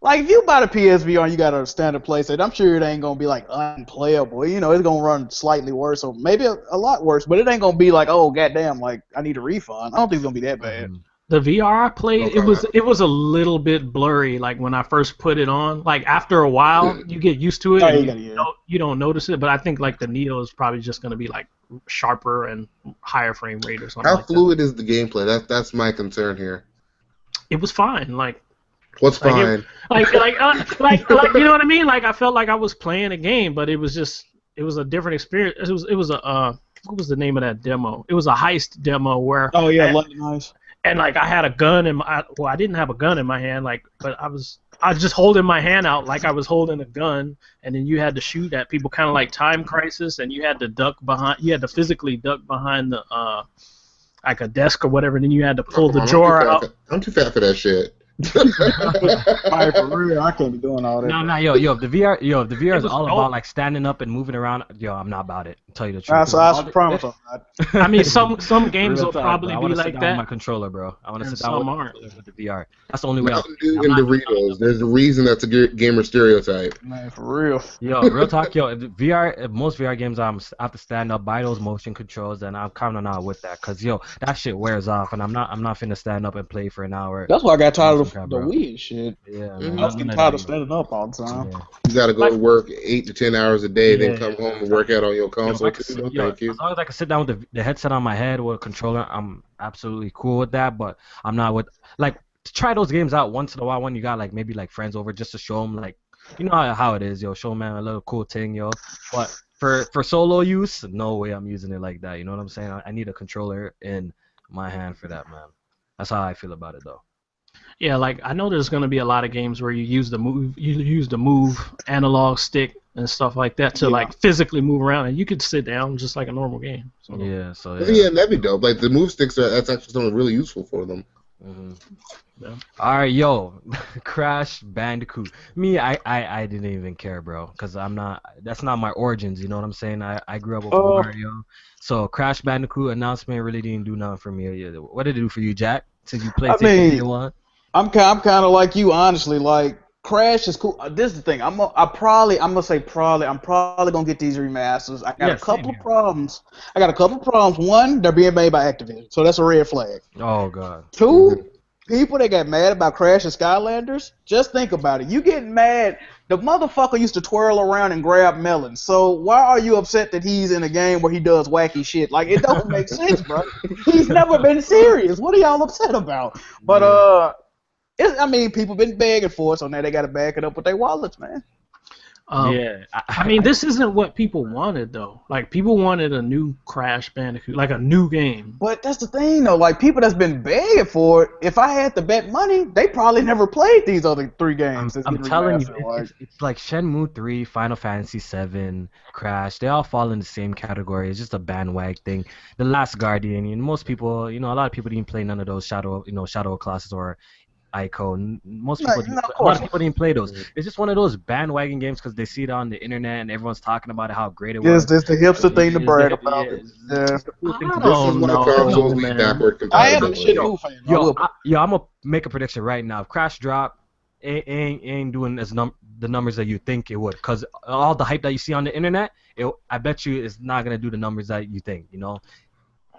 [SPEAKER 6] if you buy the PSVR and you got a standard playset, I'm sure it ain't gonna be like unplayable. It's gonna run slightly worse, or maybe a lot worse, but it ain't gonna be like, oh goddamn, like I need a refund. I don't think it's gonna be that bad.
[SPEAKER 4] The VR I played, it was a little bit blurry. Like when I first put it on, like after a while you get used to it, and you don't notice it. But I think like the Neo is probably just gonna be like sharper and higher frame rate or something.
[SPEAKER 2] How fluid is the gameplay? That's my concern here.
[SPEAKER 4] It was fine.
[SPEAKER 2] What's fine?
[SPEAKER 4] You know what I mean? Like I felt like I was playing a game, but it was a different experience. It was a what was the name of that demo? It was a heist demo where.
[SPEAKER 6] Oh yeah, London Heist.
[SPEAKER 4] And like I had a gun in my I didn't have a gun in my hand, but I was just holding my hand out like I was holding a gun, and then you had to shoot at people, kind of like Time Crisis, and you had to physically duck behind the like a desk or whatever, and then you had to pull the drawer out.
[SPEAKER 2] I'm too fat for that shit.
[SPEAKER 6] For real, I can't be doing all that.
[SPEAKER 3] No, the VR is all about like standing up and moving around. I'm not about it. I'll tell you the truth.
[SPEAKER 6] I promise I'm not.
[SPEAKER 4] I mean, some games will probably be like that.
[SPEAKER 3] My controller, bro. I want to sit down with the VR. That's the only way.
[SPEAKER 2] Mountain Dew and Doritos. There's a reason that's a gamer stereotype.
[SPEAKER 6] Man, for real.
[SPEAKER 3] Real talk, most VR games I have to stand up by those motion controls, and I'm kind of not with that, cause that shit wears off, and I'm not finna stand up and play for an hour.
[SPEAKER 6] That's why I got tired of the Wii and shit.
[SPEAKER 3] Yeah,
[SPEAKER 6] man. I was getting tired of standing up all the time.
[SPEAKER 3] Yeah.
[SPEAKER 2] You gotta go to work 8 to 10 hours a day, then come home and work out on your console.
[SPEAKER 3] As long as I can sit down with the headset on my head with a controller, I'm absolutely cool with that. But I'm not with to try those games out once in a while when you got maybe friends over, just to show them how it is, show them a little cool thing, But for solo use, no way I'm using it like that. You know what I'm saying? I need a controller in my hand for that, man. That's how I feel about it, though.
[SPEAKER 4] Yeah, I know there's gonna be a lot of games where you use the move analog stick and stuff like that to physically move around, and you could sit down just like a normal game. So.
[SPEAKER 3] Yeah,
[SPEAKER 2] that'd be dope. The move sticks that's actually something really useful for them.
[SPEAKER 3] Mm-hmm. Yeah. All right, Crash Bandicoot. Me, I didn't even care, bro, because that's not my origins. You know what I'm saying? I grew up with Mario, so Crash Bandicoot announcement really didn't do nothing for me. What did it do for you, Jack? Since you played one.
[SPEAKER 6] I'm kind of like you, honestly. Crash is cool. This is the thing. I'm probably gonna get these remasters. I got a couple of problems. One, they're being made by Activision, so that's a red flag.
[SPEAKER 3] Oh god.
[SPEAKER 6] Two, people that got mad about Crash and Skylanders, just think about it. You getting mad? The motherfucker used to twirl around and grab melons. So why are you upset that he's in a game where he does wacky shit? It don't make sense, bro. He's never been serious. What are y'all upset about? But people been begging for it, so now they got to back it up with their wallets, man.
[SPEAKER 3] Yeah.
[SPEAKER 4] I mean, this isn't what people wanted though. Like people wanted a new Crash Bandicoot, like a new game.
[SPEAKER 6] But that's the thing though. Like people that's been begging for it. If I had to bet money, they probably never played these other 3 games.
[SPEAKER 3] I'm telling you, it's like Shenmue 3, Final Fantasy 7, Crash. They all fall in the same category. It's just a bandwagon thing. The Last Guardian. Most people, a lot of people didn't play none of those Shadow of Colossus or Ico. Most people, a lot of people didn't play those. It's just one of those bandwagon games because they see it on the internet and everyone's talking about how great it was.
[SPEAKER 6] It's the hipster thing to brag about. Yeah.
[SPEAKER 2] I
[SPEAKER 6] am a Shenmue fan.
[SPEAKER 3] Yo, I'm gonna make a prediction right now. If Crash drop, ain't doing the numbers that you think it would, because all the hype that you see on the internet, I bet you it's not gonna do the numbers that you think.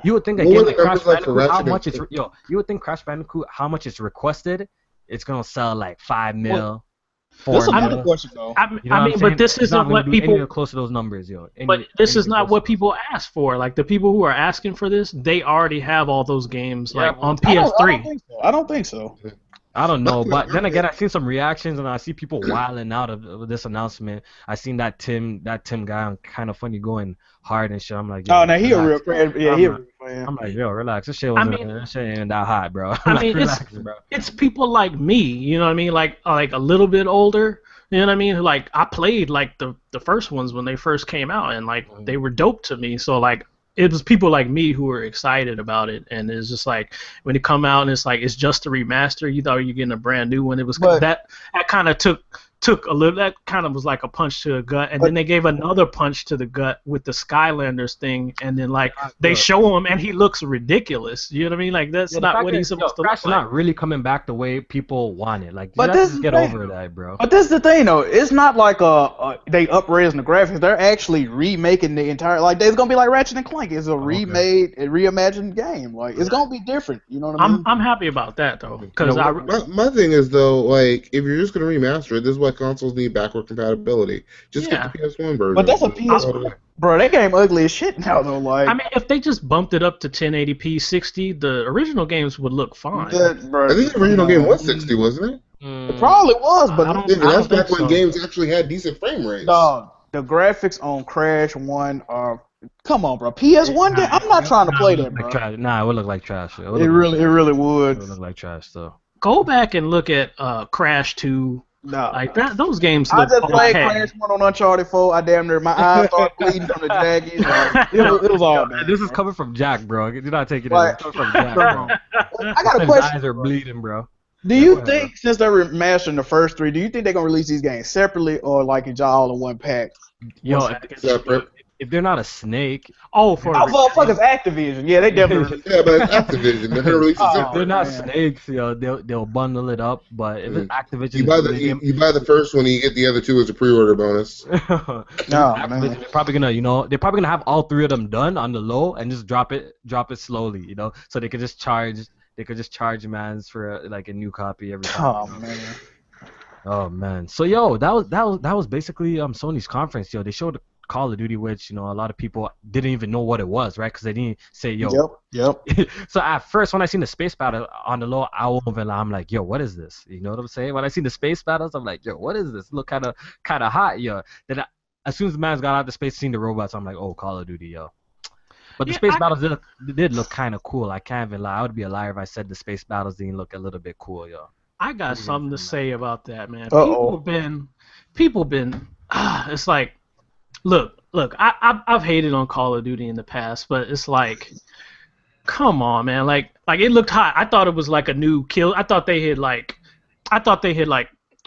[SPEAKER 3] You would think a game like Crash Bandicoot, you would think Crash Bandicoot, how much it's requested, it's gonna sell like 5 mil, 4 mil.
[SPEAKER 4] I mean, but this isn't what people
[SPEAKER 3] close to those numbers,
[SPEAKER 4] But this is not what people ask for. Like the people who are asking for this, they already have all those games on PS3.
[SPEAKER 6] I don't think so.
[SPEAKER 3] I don't know, but then again, I've seen some reactions and I see people wilding out of this announcement. I seen that Tim guy on Kind of Funny going hard and shit. I'm like,
[SPEAKER 6] oh, now he a real fan. Yeah, he a real fan.
[SPEAKER 3] I'm like, yo, relax. This shit ain't that hot, bro.
[SPEAKER 4] Relax, bro. It's people like me, you know what I mean? Like a little bit older, you know what I mean? Like I played like the first ones when they first came out, and like they were dope to me. So like it was people like me who were excited about it, and it's just like when it come out and it's like it's just a remaster. You thought you were getting a brand new one. It was that kind of took a little. That kind of was like a punch to the gut, and then they gave another punch to the gut with the Skylanders thing, and then like they show him and he looks ridiculous. You know what I mean? Like that's not what he's supposed to look like.
[SPEAKER 3] Not really coming back the way people want it. Like, just get over that, bro.
[SPEAKER 6] But this is the thing, though. It's not like they upraising the graphics. They're actually remaking the entire. Like, it's gonna be like Ratchet and Clank. It's a remade, a reimagined game. Like, it's gonna be different. You know what I mean?
[SPEAKER 4] I'm happy about that though, because
[SPEAKER 2] my thing is though, like if you're just gonna remaster it, this is why consoles need backward compatibility. Just get the PS1 version.
[SPEAKER 6] But that's a PS1. Bro, that game ugly as shit now though. Like,
[SPEAKER 4] I mean, if they just bumped it up to 1080p 60, the original games would look fine.
[SPEAKER 2] I think the original game was 60, wasn't it?
[SPEAKER 6] It probably was, but
[SPEAKER 2] that's back when games actually had decent frame rates.
[SPEAKER 6] No, the graphics on Crash 1 are. Come on, bro. PS1 game. I'm not trying to play that, bro.
[SPEAKER 3] It would look like trash.
[SPEAKER 6] It really would.
[SPEAKER 3] It would look like trash, though.
[SPEAKER 4] Go back and look at Crash 2.
[SPEAKER 6] No,
[SPEAKER 4] like that. Those games. Look
[SPEAKER 6] I just played Crash 1 on Uncharted 4. I damn near my eyes started bleeding from the jaggies. It was all bad.
[SPEAKER 3] This is coming from Jack, bro. You're not taking it. It's coming from Jack, bro.
[SPEAKER 6] I got a question.
[SPEAKER 3] His eyes are bleeding, bro.
[SPEAKER 6] Do you think, since they're remastering the first 3, do you think they're gonna release these games separately or like in all in one pack?
[SPEAKER 3] Yo, if they're not a snake.
[SPEAKER 6] Motherfuckers Activision. Yeah, they definitely.
[SPEAKER 2] Yeah, but it's Activision. They're gonna release it.
[SPEAKER 3] They're not snakes. They'll bundle it up. But if it's Activision,
[SPEAKER 2] you buy the first one, and you get the other 2 as a pre-order bonus.
[SPEAKER 6] No, man.
[SPEAKER 3] They're probably gonna have all 3 of them done on the low and just drop it slowly. So they could just charge. They could just charge mans for like a new copy every time. Oh man. So that was basically Sony's conference. They showed Call of Duty, which a lot of people didn't even know what it was, right? Because they didn't say
[SPEAKER 6] Yep.
[SPEAKER 3] So at first, when I seen the space battle on the low, I'm like, yo, what is this? You know what I'm saying? When I seen the space battles, I'm like, yo, what is this? Look kind of hot, yo. Then as soon as the man's got out of space, seen the robots, I'm like, oh, Call of Duty, yo. But the space battles did look kind of cool. I can't even lie. I would be a liar if I said the space battles didn't look a little bit cool, yo.
[SPEAKER 4] I got something to say about that, man.
[SPEAKER 6] Uh-oh.
[SPEAKER 4] People been. It's like, look. I've hated on Call of Duty in the past, but it's like, come on, man. Like it looked hot. I thought it was like a new kill. I thought they had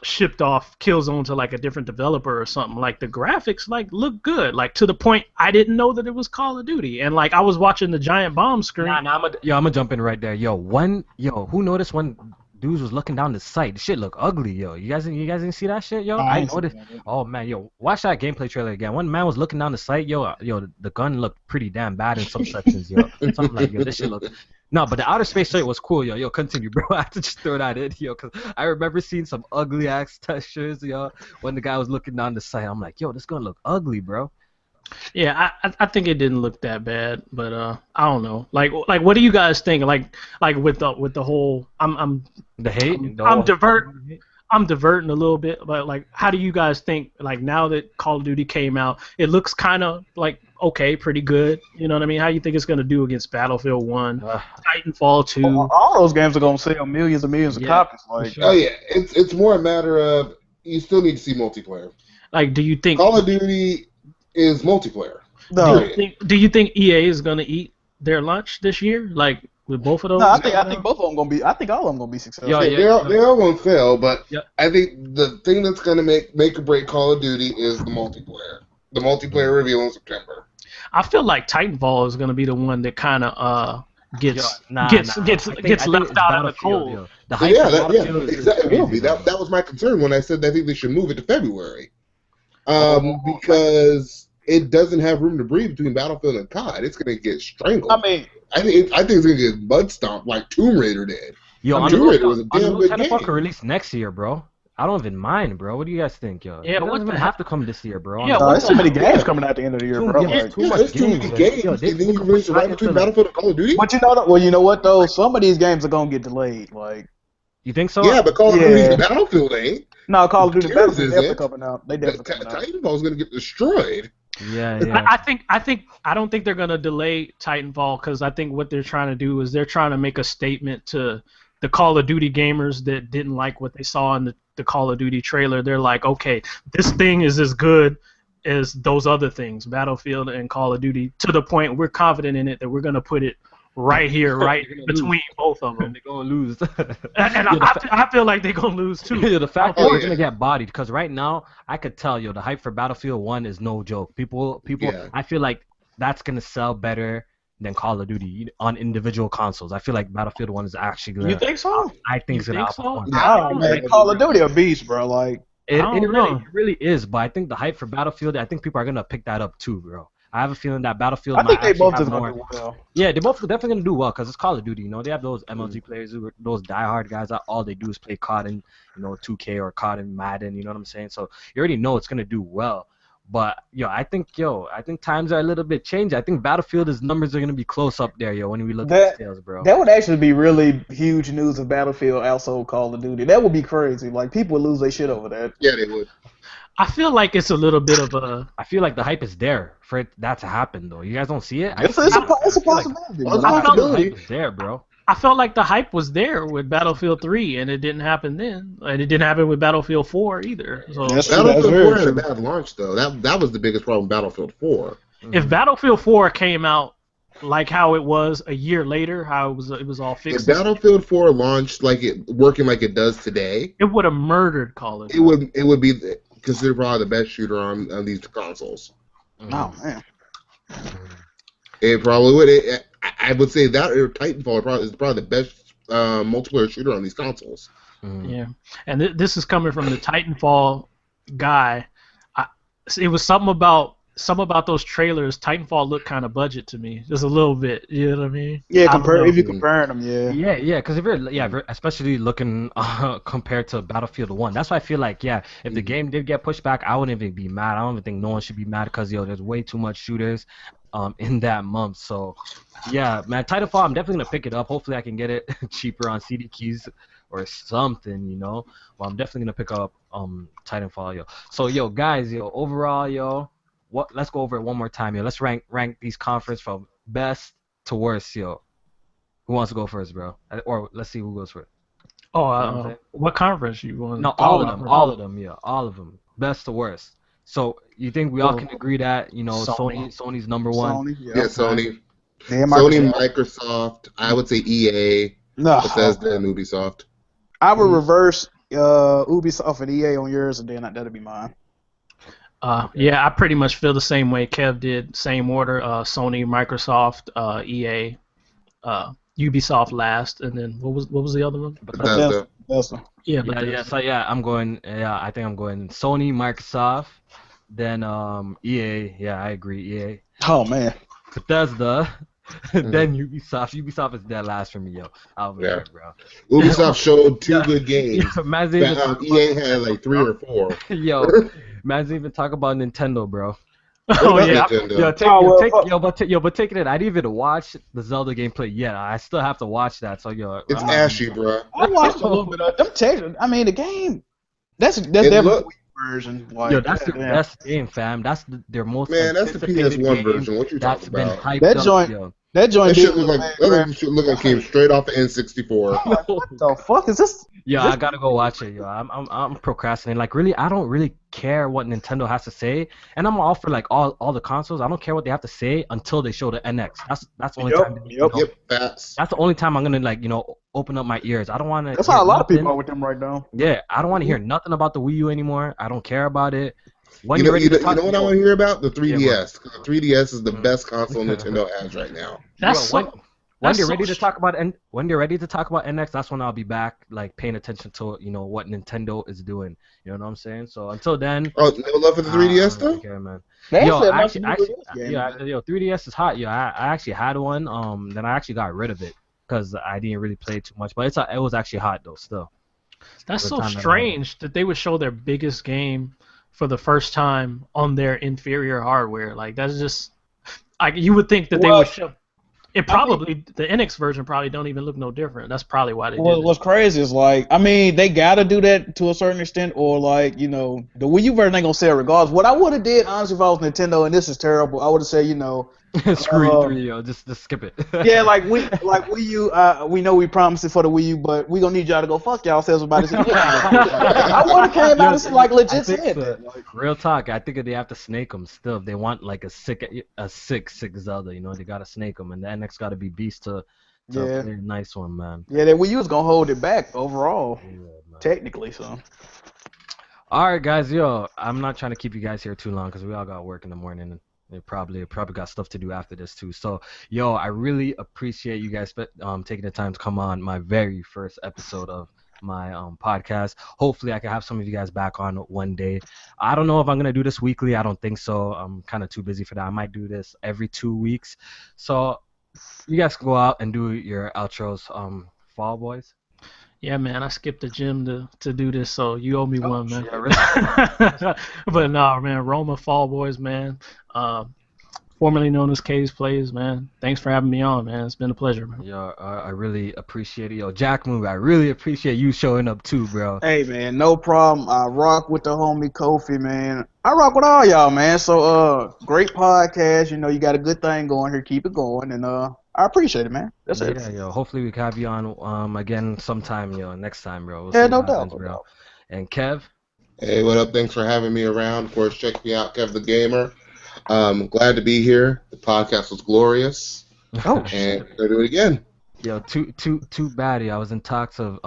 [SPEAKER 4] shipped off Killzone to like a different developer or something. Like the graphics look good. Like to the point I didn't know that it was Call of Duty. And like I was watching the giant bomb screen.
[SPEAKER 3] I'm gonna jump in right there. Who noticed when dudes was looking down the sight? The shit look ugly, yo. You guys didn't see that shit, yo? I noticed. Oh man, yo, watch that gameplay trailer again. One man was looking down the sight, yo, the gun looked pretty damn bad in some sections, yo. Something like, yo, this shit look. No, but the outer space shit was cool, yo. Yo, continue, bro. I have to just throw that in, yo, because I remember seeing some ugly ass textures, yo, when the guy was looking down the sight. I'm like, yo, this gonna look ugly, bro.
[SPEAKER 4] Yeah, I think it didn't look that bad, but I don't know. Like what do you guys think? Like with the whole I'm
[SPEAKER 3] the hate.
[SPEAKER 4] I'm diverting a little bit, but like, how do you guys think? Like now that Call of Duty came out, it looks kind of like okay, pretty good. You know what I mean? How do you think it's gonna do against Battlefield 1, Titanfall 2?
[SPEAKER 6] All those games are gonna sell millions and millions of copies. Like,
[SPEAKER 2] sure. Oh yeah, it's more a matter of you still need to see multiplayer.
[SPEAKER 4] Like, do you think
[SPEAKER 2] Call of Duty is multiplayer?
[SPEAKER 6] No.
[SPEAKER 4] Do you think EA is gonna eat their lunch this year? Like with both of those?
[SPEAKER 6] No, I think both of them gonna be. I think all of them gonna be successful.
[SPEAKER 2] They're all gonna fail, but I think the thing that's gonna make or break Call of Duty is the multiplayer. The multiplayer reveal in September.
[SPEAKER 4] I feel like Titanfall is gonna be the one that kind of gets left out of the cold.
[SPEAKER 2] Exactly. It will be. That was my concern when I said I think they should move it to February, because it doesn't have room to breathe between Battlefield and COD. It's gonna get strangled. I think it's gonna get mud stomped like Tomb Raider did. Tomb Raider was a damn good game.
[SPEAKER 3] Titanfall could release next year, bro. I don't even mind, bro. What do you guys think, yo?
[SPEAKER 4] Yeah,
[SPEAKER 3] it doesn't even have to come this year, bro.
[SPEAKER 6] Yeah, there's so many games coming out at the end of the year, bro.
[SPEAKER 2] There's too many games. And then you release it right between Battlefield and Call of Duty.
[SPEAKER 6] But you know what though? Some of these games are gonna get delayed. Like,
[SPEAKER 3] you think so?
[SPEAKER 2] Yeah, but Call of Duty and Battlefield ain't.
[SPEAKER 6] No, Call of Duty Battlefield definitely coming out. They definitely coming out.
[SPEAKER 2] Titanfall's gonna get destroyed.
[SPEAKER 3] Yeah.
[SPEAKER 4] I don't think they're gonna delay Titanfall because I think what they're trying to do is they're trying to make a statement to the Call of Duty gamers that didn't like what they saw in the Call of Duty trailer. They're like, okay, this thing is as good as those other things, Battlefield and Call of Duty, to the point we're confident in it that we're gonna put it right here, right between both of them.
[SPEAKER 3] They're gonna lose.
[SPEAKER 4] And I feel like they're gonna lose too.
[SPEAKER 3] Yeah, the fact that they're gonna get bodied, because right now I could tell the hype for Battlefield 1 is no joke. People, I feel like that's gonna sell better than Call of Duty on individual consoles. I feel like Battlefield 1 is actually gonna.
[SPEAKER 6] You think so?
[SPEAKER 3] I think it's gonna outperform.
[SPEAKER 6] Man, Call of Duty a beast, bro. Like,
[SPEAKER 3] it really is, but I think the hype for Battlefield, I think people are gonna pick that up too, bro. I have a feeling that Battlefield.
[SPEAKER 6] I think they both are gonna do well.
[SPEAKER 3] Yeah, they both are definitely gonna do well because it's Call of Duty. You know, they have those MLG players those diehard guys that all they do is play COD and 2K or COD and Madden. You know what I'm saying? So you already know it's gonna do well. But I think times are a little bit changed. I think Battlefield's numbers are gonna be close up there, when we look at sales, bro.
[SPEAKER 6] That would actually be really huge news if Battlefield outsold Call of Duty. That would be crazy. Like, people would lose their shit over that.
[SPEAKER 2] Yeah, they would.
[SPEAKER 4] I feel like it's a little bit of a.
[SPEAKER 3] I feel like the hype is there for that to happen, though. You guys don't see it?
[SPEAKER 6] It's a possibility.
[SPEAKER 3] The hype is there, bro.
[SPEAKER 4] I felt like the hype was there with Battlefield 3, and it didn't happen then. And it didn't happen with Battlefield 4 either. So
[SPEAKER 2] Battlefield 4 had a bad launch, though. That was the biggest problem with Battlefield 4.
[SPEAKER 4] If Battlefield 4 came out like how it was a year later, how it was all fixed.
[SPEAKER 2] If Battlefield 4 launched working like it does today,
[SPEAKER 4] it would have murdered Call of Duty.
[SPEAKER 2] It would be considered probably the best shooter on these consoles.
[SPEAKER 6] Oh man.
[SPEAKER 2] It probably would. I would say that or Titanfall is probably the best multiplayer shooter on these consoles.
[SPEAKER 4] Yeah, and this is coming from the Titanfall guy. It was something about those trailers. Titanfall looked kind of budget to me, just a little bit. You know what I mean?
[SPEAKER 6] Yeah, if you compare them, yeah.
[SPEAKER 3] Yeah, because if you're especially looking compared to Battlefield 1, that's why I feel like if the game did get pushed back, I wouldn't even be mad. I don't even think no one should be mad because there's way too much shooters in that month. So yeah, man, Titanfall, I'm definitely gonna pick it up. Hopefully I can get it cheaper on CD keys or something, But I'm definitely gonna pick up Titanfall, So guys, overall, let's go over it one more time, Let's rank these conferences from best to worst, Who wants to go first, bro? Or let's see who goes first.
[SPEAKER 4] What conference you want?
[SPEAKER 3] No, all of them, best to worst. So you think we all can agree that Sony's number one?
[SPEAKER 2] Sony. Sony, Microsoft. I would say EA, Bethesda, and Ubisoft.
[SPEAKER 6] I would reverse Ubisoft and EA on yours, and then that'd be mine.
[SPEAKER 4] I pretty much feel the same way Kev did. Same order: Sony, Microsoft, EA, Ubisoft last, and then what was the other one?
[SPEAKER 2] Bethesda.
[SPEAKER 3] I'm going. I think I'm going Sony, Microsoft, then EA. Yeah, I agree. EA.
[SPEAKER 6] Oh man.
[SPEAKER 3] Bethesda. Then Ubisoft. Ubisoft is dead last for me, I'll be there, bro.
[SPEAKER 2] Ubisoft showed two good games. EA had like 3 or 4.
[SPEAKER 3] Man's even talk about Nintendo, bro.
[SPEAKER 4] Oh yeah.
[SPEAKER 3] But taking it, I didn't even watch the Zelda gameplay yet. I still have to watch that. So
[SPEAKER 2] it's ashy, bro.
[SPEAKER 6] I watched a little bit of them. The game That's definitely the version. Like,
[SPEAKER 3] yo, that's their best game, fam. That's their most
[SPEAKER 2] that's the PS1 version. What you talking about?
[SPEAKER 3] Hyped
[SPEAKER 6] that
[SPEAKER 3] up,
[SPEAKER 6] joint,
[SPEAKER 3] yo.
[SPEAKER 6] that joint
[SPEAKER 2] should look like came straight off the N64.
[SPEAKER 6] What the fuck is this?
[SPEAKER 3] Yo, I gotta go watch it. Yo, I'm procrastinating. Like, really, I don't really care what Nintendo has to say, and I'm all for like all the consoles. I don't care what they have to say until they show the NX. That's the only time. That's the only time I'm gonna like open up my ears. I don't want to.
[SPEAKER 6] That's how a lot of people are with them right now.
[SPEAKER 3] Yeah, I don't want to hear nothing about the Wii U anymore. I don't care about it.
[SPEAKER 2] You know what I want to hear about? The 3DS. Because the 3DS is the best console Nintendo has right now.
[SPEAKER 3] When they're ready to talk about NX, that's when I'll be back, like paying attention to what Nintendo is doing. You know what I'm saying? So until then.
[SPEAKER 2] Oh, no love for the 3DS though.
[SPEAKER 3] Okay, man. Yo, 3DS is hot. Yo, I actually had one. Then I actually got rid of it because I didn't really play too much. But it was actually hot though. Still.
[SPEAKER 4] That's so strange that they would show their biggest game for the first time on their inferior hardware. Like, that's just like, you would think that they would show it. Probably the NX version probably don't even look no different. That's probably why they did it.
[SPEAKER 6] What's crazy is, like, I mean, they gotta do that to a certain extent, or like, the Wii U version ain't gonna sell regardless. What I would have did, honestly, if I was Nintendo, and this is terrible, I would have said,
[SPEAKER 3] screw E3, yo, just skip it.
[SPEAKER 6] Yeah, like Wii U, we know we promised it for the Wii U, but we gonna need y'all to go fuck y'all selves about it. I would have came out and like legit said that.
[SPEAKER 3] Real talk, I think they have to snake them still. If they want like a sick Zelda, they gotta snake them, and the NX gotta be beast to play a nice one, man.
[SPEAKER 6] Yeah, that Wii U is gonna hold it back overall, technically. So.
[SPEAKER 3] All right, guys, yo, I'm not trying to keep you guys here too long because we all got work in the morning. And they probably got stuff to do after this too. So, yo, I really appreciate you guys taking the time to come on my very first episode of my podcast. Hopefully, I can have some of you guys back on one day. I don't know if I'm gonna do this weekly. I don't think so. I'm kind of too busy for that. I might do this every 2 weeks. So, you guys can go out and do your outros. Fall Boys.
[SPEAKER 4] Yeah, man, I skipped the gym to do this, so you owe me one, man. But no, man, Roma Fall Boys, man. Formerly known as K's Plays, man. Thanks for having me on, man. It's been a pleasure, man.
[SPEAKER 3] Yo, I really appreciate it. Yo, Jack Move, I really appreciate you showing up too, bro.
[SPEAKER 6] Hey, man, no problem. I rock with the homie Kofi, man. I rock with all y'all, man. So, great podcast. You got a good thing going here. Keep it going, and I appreciate it, man. That's it.
[SPEAKER 3] Yeah, yo. Hopefully we can have you on again sometime, next time, bro.
[SPEAKER 6] We'll no doubt, bro.
[SPEAKER 3] And Kev?
[SPEAKER 2] Hey, what up? Thanks for having me around. Of course, check me out, Kev the Gamer. Glad to be here. The podcast was glorious. And we'll do it again.
[SPEAKER 3] Yo, too bad. I was in talks of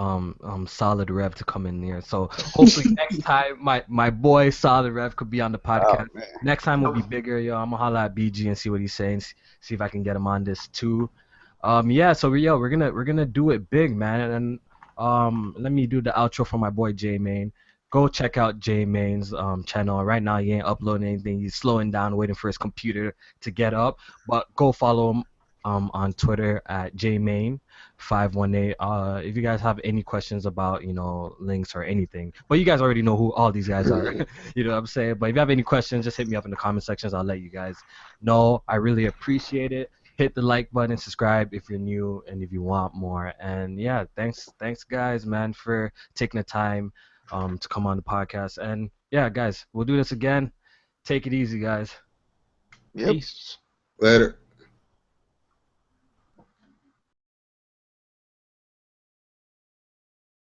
[SPEAKER 3] Solid Rev to come in here. So hopefully next time my boy Solid Rev could be on the podcast. Next time will be bigger. Yo, I'm gonna holla at BG and see what he's saying. See if I can get him on this too. So we're gonna do it big, man. And let me do the outro for my boy J Main. Go check out J Main's channel. Right now he ain't uploading anything. He's slowing down, waiting for his computer to get up. But go follow him on Twitter at jmain518. If you guys have any questions about links or anything, but you guys already know who all these guys are. You know what I'm saying? But if you have any questions, just hit me up in the comment sections. I'll let you guys know. I really appreciate it. Hit the like button, subscribe if you're new and if you want more. And yeah, thanks guys, man, for taking the time to come on the podcast. And yeah, guys, we'll do this again. Take it easy, guys.
[SPEAKER 6] Yep.
[SPEAKER 4] Peace.
[SPEAKER 2] Later.